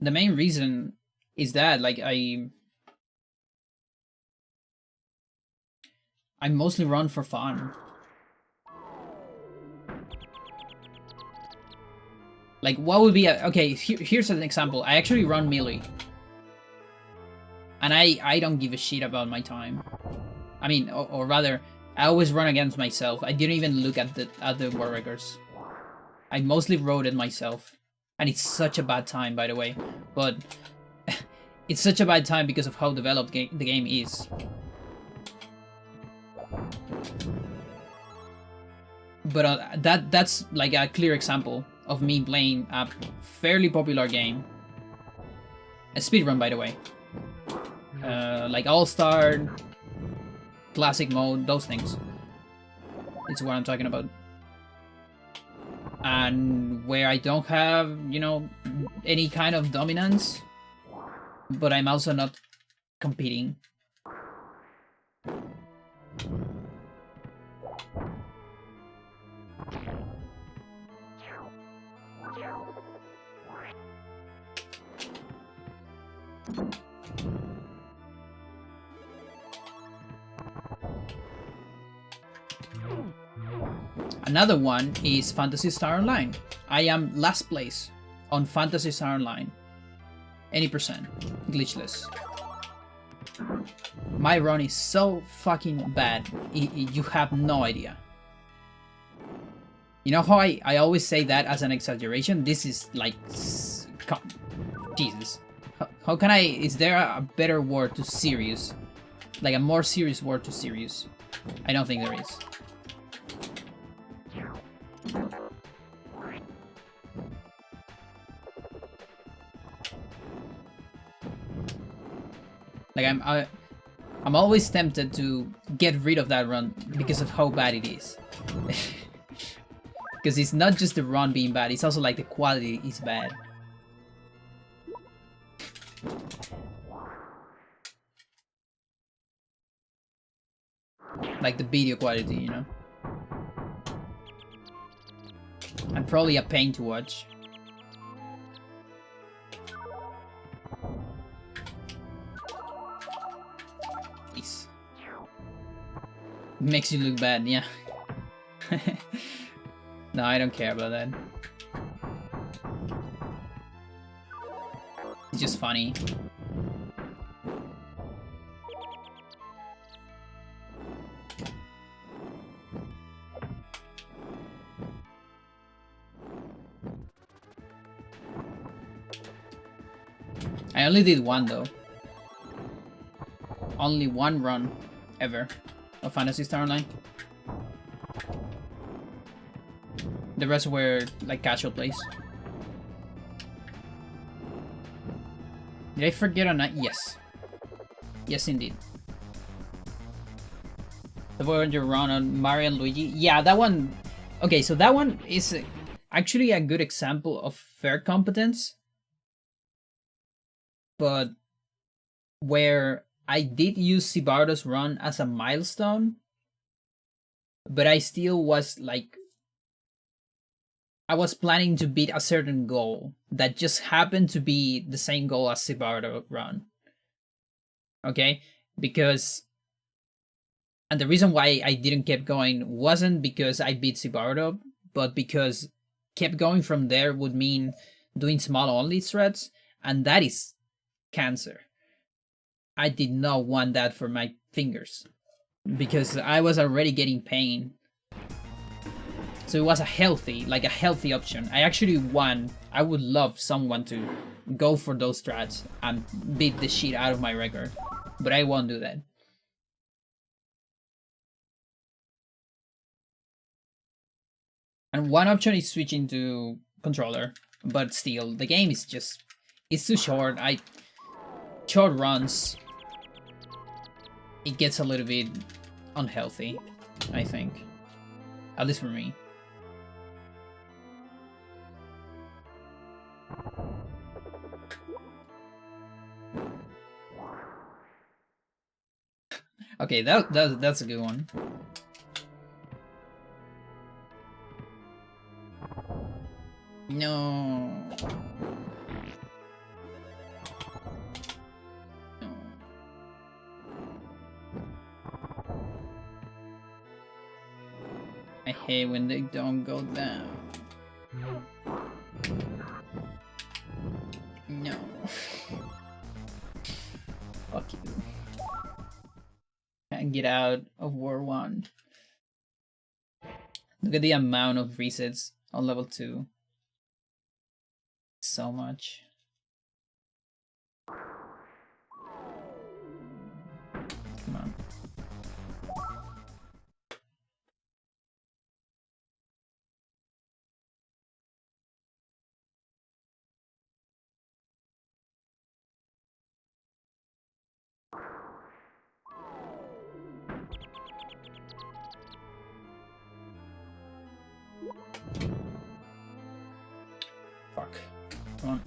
the main reason is that, like, I mostly run for fun. Like, what would be a... Okay, here's an example. I actually run melee. And I don't give a shit about my time. I mean, or rather, I always run against myself. I didn't even look at the war records. I mostly wrote it myself. And it's such a bad time, by the way. But it's such a bad time because of how developed the game is. But that's like a clear example of me playing a fairly popular game. A speedrun, by the way. Like All-Star, classic mode, those things. It's what I'm talking about. And where I don't have, you know, any kind of dominance, but I'm also not competing. Another one is Phantasy Star Online. I am last place on Phantasy Star Online. Any percent. Glitchless. My run is so fucking bad. You have no idea. You know how I always say that as an exaggeration? This is like... Jesus. How can I... Is there a better word to serious? Like a more serious word to serious? I don't think there is. Like I'm always tempted to get rid of that run because of how bad it is. Because it's not just the run being bad, it's also like the quality is bad. Like the video quality, you know? And probably a pain to watch. Please. Makes you look bad, yeah. No, I don't care about that. It's just funny. I only did one though. Only one run ever of Phantasy Star Online. The rest were like casual plays. Did I forget or not? Yes. Yes, indeed. The Voyager run on Mario and Luigi. Yeah, that one. Okay, so that one is actually a good example of fair competence. But where I did use Sibardo's run as a milestone, but I still was like, I was planning to beat a certain goal that just happened to be the same goal as Sibardo run. Okay? Because, and the reason why I didn't keep going wasn't because I beat Sibardo, but because kept going from there would mean doing small only threads, and that is cancer. I did not want that for my fingers because I was already getting pain. So it was a healthy option. I actually I would love someone to go for those strats and beat the shit out of my record, but I won't do that. And one option is switching to controller, but still, the game is just, it's too short. Short runs, it gets a little bit unhealthy, I think. At least for me. Okay, that's a good one. No. I hate when they don't go down. No. Fuck you. Can't get out of War 1. Look at the amount of resets on level 2. So much. Come on. Fuck. Come on.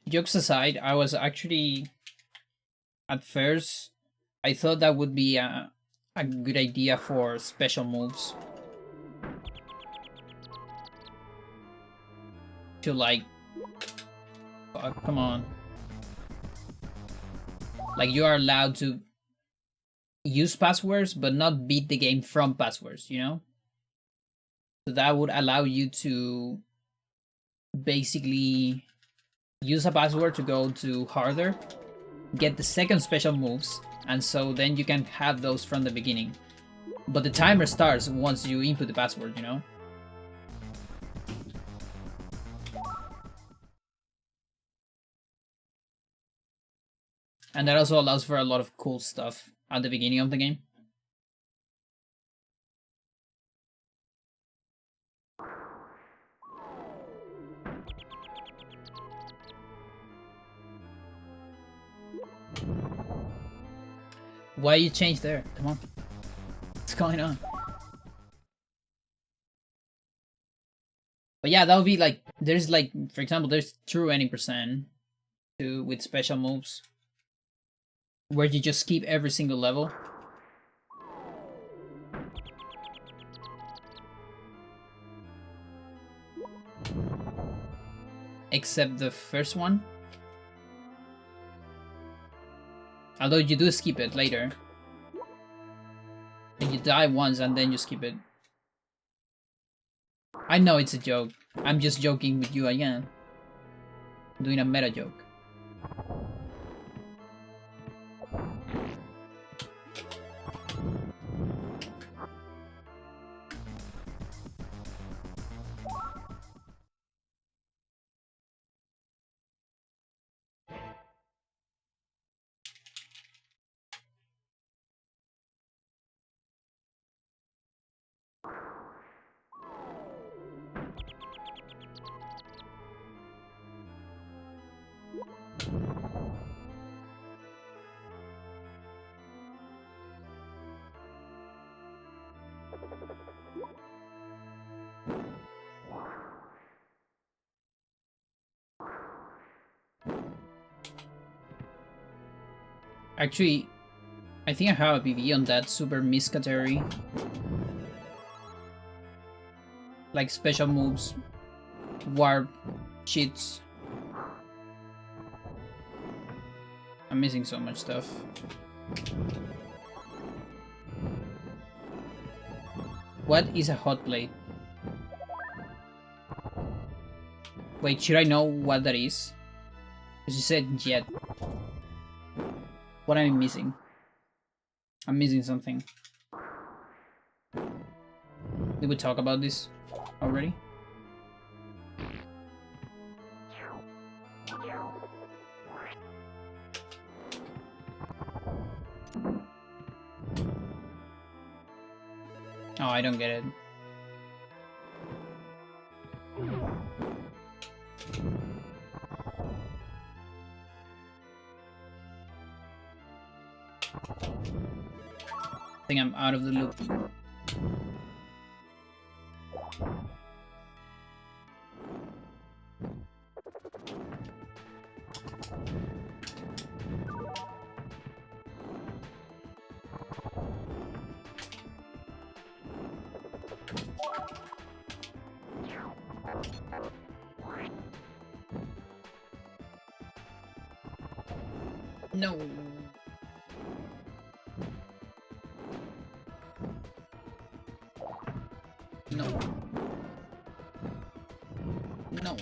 Jokes aside, I was actually at first I thought that would be a good idea for special moves. To like, fuck, come on. Like you are allowed to use passwords, but not beat the game from passwords, you know? So that would allow you to basically use a password to go to harder, get the second special moves, and so then you can have those from the beginning. But the timer starts once you input the password, you know? And that also allows for a lot of cool stuff at the beginning of the game. Why you change there? Come on. What's going on? But yeah, that would be like, there's like, for example, there's true any percent to with special moves where you just keep every single level. Except the first one. Although you do skip it later. And you die once and then you skip it. I know it's a joke. I'm just joking with you again. Doing a meta joke. Actually, I think I have a PV on that super miss category. Like special moves, warp, cheats. I'm missing so much stuff. What is a hot plate? Wait, should I know what that is? Because you said yet. What am I missing? I'm missing something. Did we talk about this already? Oh, I don't get it. I think I'm out of the loop. No. No. No.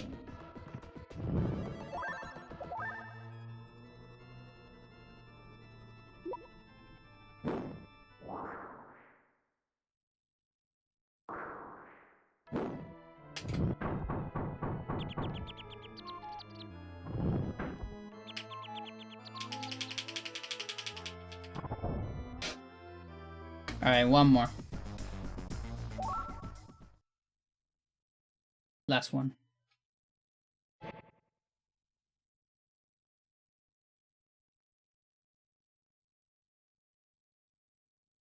Alright, one more. Last one.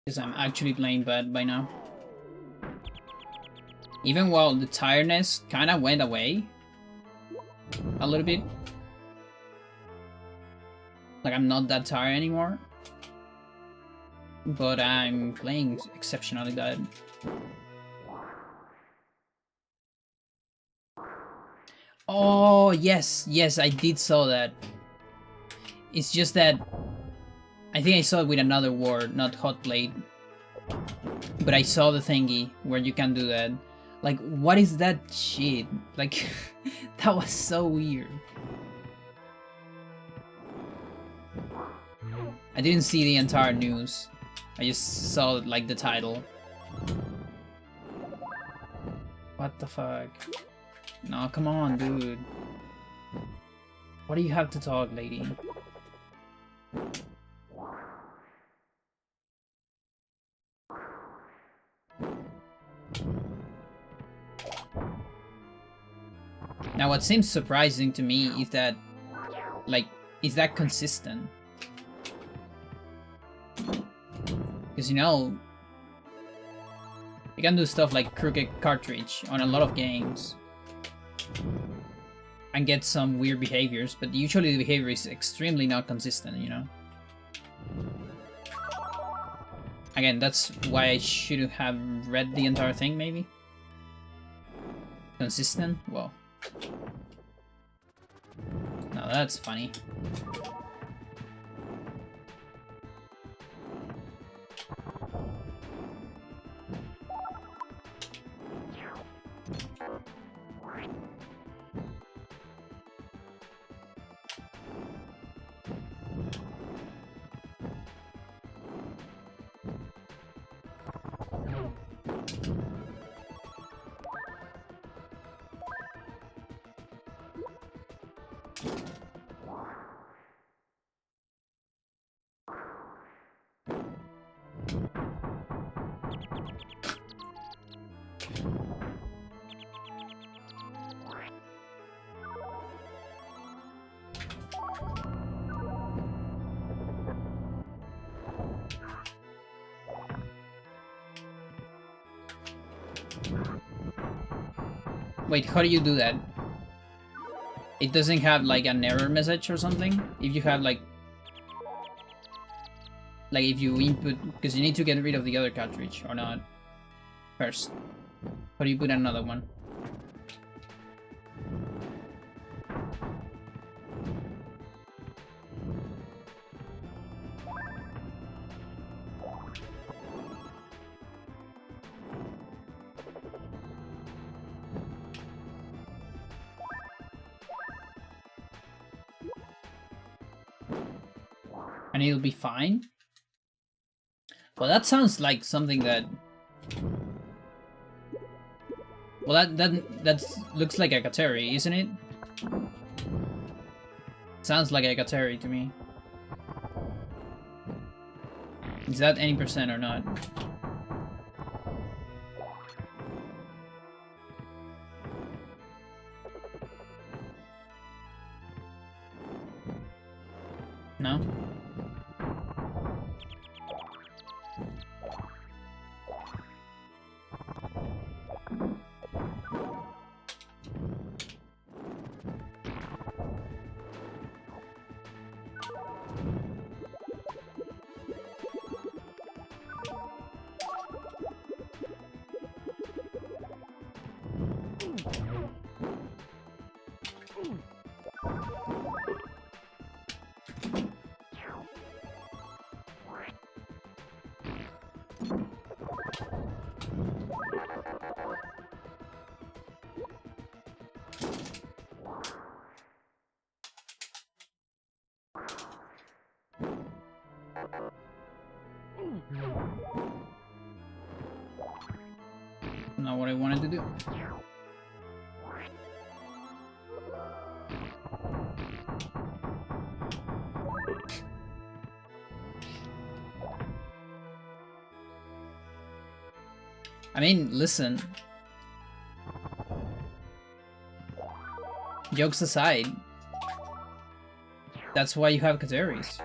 Because I'm actually playing bad by now. Even while the tiredness kind of went away a little bit. Like, I'm not that tired anymore. But I'm playing exceptionally bad. Oh, yes, yes, I did saw that. It's just that I think I saw it with another word, not hot plate. But I saw the thingy where you can do that. Like, what is that shit? Like, that was so weird. I didn't see the entire news. I just saw, like, the title. What the fuck? No, come on, dude. What do you have to talk, lady? Now, what seems surprising to me is that, like, is that consistent? Because, you know, you can do stuff like crooked cartridge on a lot of games and get some weird behaviors, but usually the behavior is extremely not consistent, you know? Again, that's why I should have read the entire thing, maybe? Consistent? Well. Now that's funny. Wait, how do you do that? It doesn't have like an error message or something? If you have like if you input, because you need to get rid of the other cartridge or not first. How do you put another one? And it'll be fine? Well, that sounds like something that... Well, that looks like a Kateri, isn't it? Sounds like a Kateri to me. Is that any percent or not? No? Not what I wanted to do. I mean, listen. Jokes aside, that's why you have Kateris.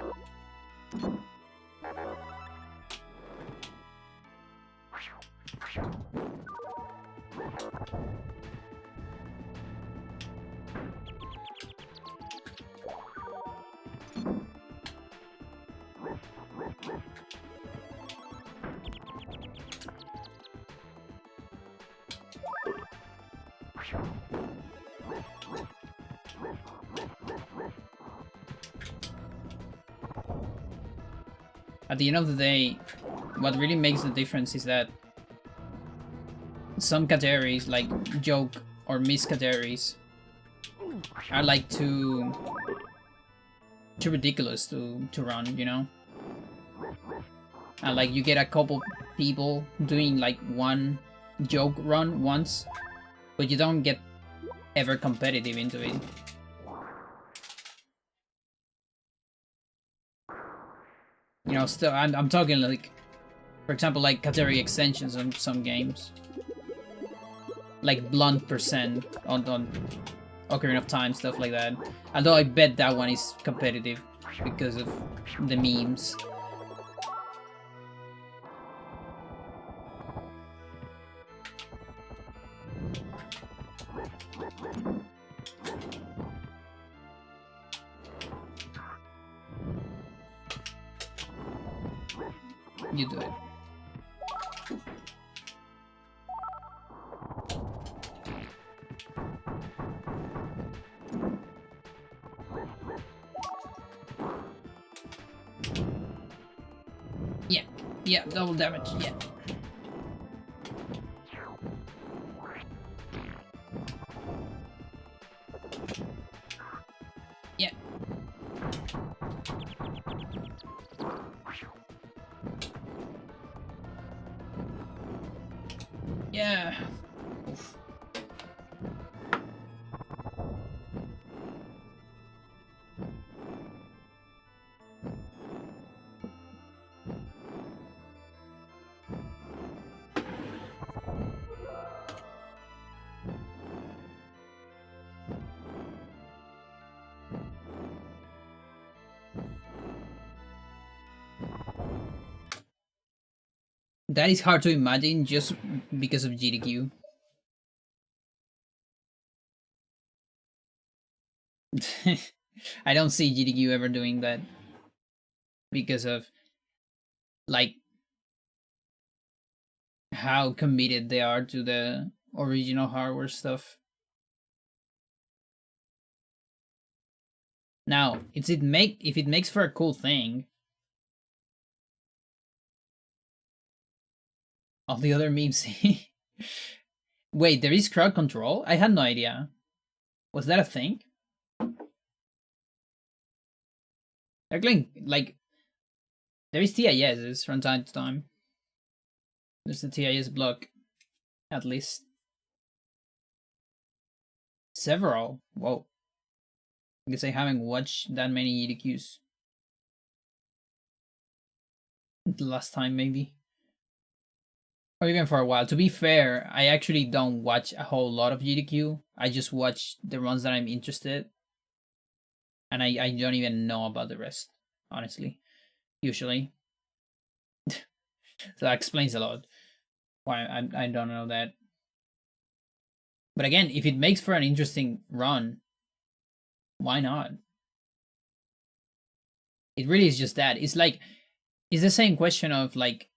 At the end of the day, what really makes the difference is that some categories, like joke or miss categories, are like too ridiculous to run, you know? And like you get a couple people doing like one joke run once, but you don't get ever competitive into it. You know, still, I'm talking like, for example, like category extensions on some games. Like blunt percent on Ocarina of Time, stuff like that. Although I bet that one is competitive because of the memes. You do it. Yeah, double damage, yeah. Yeah. Yeah. Oof. That is hard to imagine just because of GDQ. I don't see GDQ ever doing that because of like how committed they are to the original hardware stuff. Now, if it makes for a cool thing, all the other memes. Wait, there is crowd control? I had no idea. Was that a thing? Like there is TISs from time to time. There's the TIS block, at least. Several. Whoa. I guess I haven't watched that many EDQs. The last time, maybe. Or even for a while. To be fair, I actually don't watch a whole lot of GDQ. I just watch the ones that I'm interested. And I don't even know about the rest, honestly. Usually. So that explains a lot why I don't know that. But again, if it makes for an interesting run, why not? It really is just that. It's like, it's the same question of like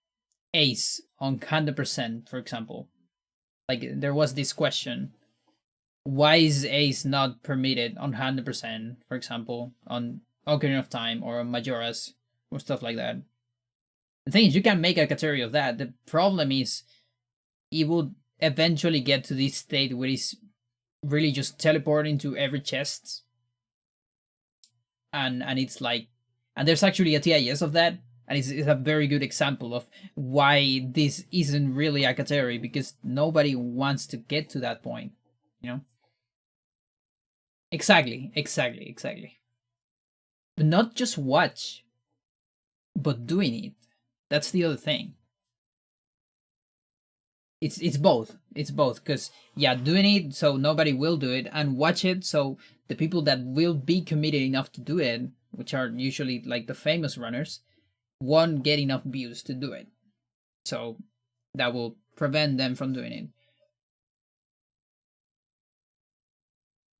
Ace on 100%, for example. Like there was this question, why is Ace not permitted on 100%, for example, on Ocarina of Time or Majora's or stuff like that? The thing is, you can make a category of that. The problem is, it would eventually get to this state where it's really just teleporting to every chest, and it's like, and there's actually a TIS of that, and it's a very good example of why this isn't really a category, because nobody wants to get to that point, you know? Exactly. But not just watch, but doing it. That's the other thing. It's both. It's both, because yeah, doing it so nobody will do it, and watch it so the people that will be committed enough to do it, which are usually like the famous runners, won't get enough views to do it. So that will prevent them from doing it.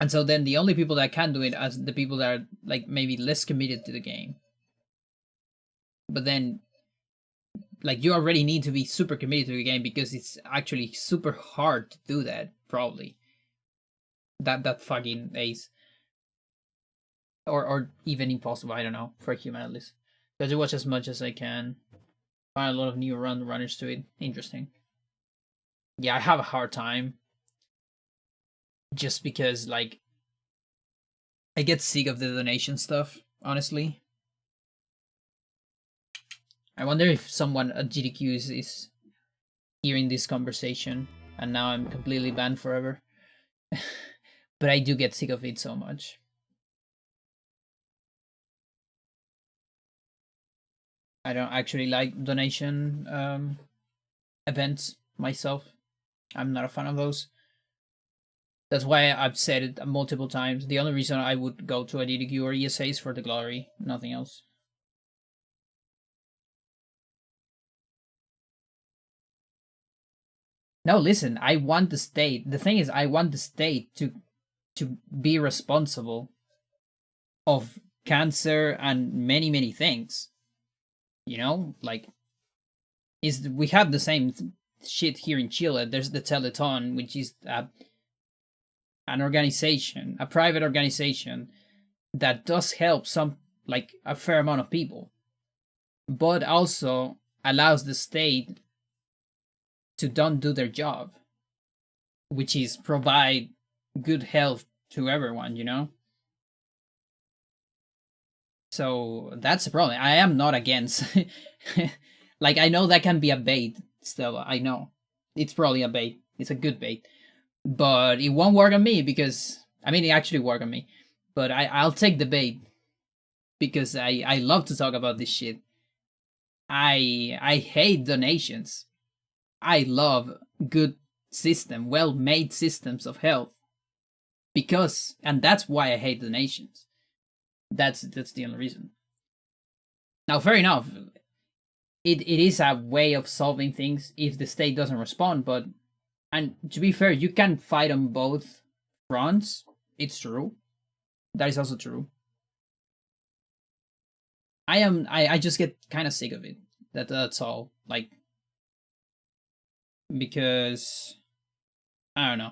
And so then the only people that can do it are the people that are like maybe less committed to the game. But then like you already need to be super committed to the game because it's actually super hard to do that, probably. That fucking ace. Or even impossible, I don't know, for a human at least. So I do watch as much as I can. Find a lot of new runners to it. Interesting. Yeah, I have a hard time. Just because like I get sick of the donation stuff, honestly. I wonder if someone at GDQ is hearing this conversation and now I'm completely banned forever. But I do get sick of it so much. I don't actually like donation events myself. I'm not a fan of those. That's why I've said it multiple times. The only reason I would go to a DDQ or ESA is for the glory, nothing else. No, listen, I want the state. The thing is, I want the state to be responsible of cancer and many things. You know, like we have the same shit here in Chile. There's the Teleton, which is an organization, a private organization that does help some, like a fair amount of people, but also allows the state to don't do their job, which is provide good health to everyone, you know? So that's the problem. I am not against. Like, I know that can be a bait, still. I know. It's probably a bait. It's a good bait. But it won't work on me because, I mean, it actually worked on me. But I'll take the bait because I love to talk about this shit. I hate donations. I love good system, well-made systems of health. Because, and that's why I hate donations. That's the only reason. Now, fair enough. It is a way of solving things if the state doesn't respond, but and to be fair, you can fight on both fronts. It's true. That is also true. I just get kind of sick of it. That's all. Like, because I don't know.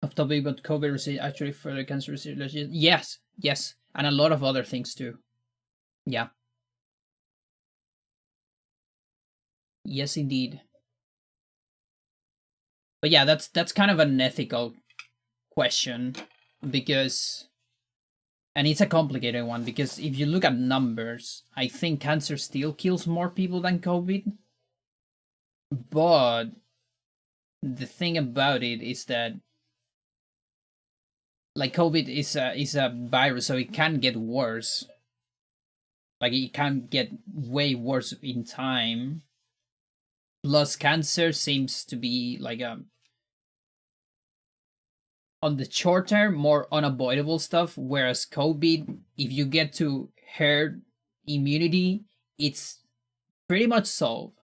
Off topic, but COVID research actually further cancer research. Yes, yes, and a lot of other things too. Yeah. Yes, indeed. But yeah, that's kind of an ethical question because, and it's a complicated one because if you look at numbers, I think cancer still kills more people than COVID. But the thing about it is that, like, COVID is a virus, so it can get worse. Like, it can get way worse in time. Plus, cancer seems to be like on the short term more unavoidable stuff, whereas COVID, if you get to herd immunity, it's pretty much solved.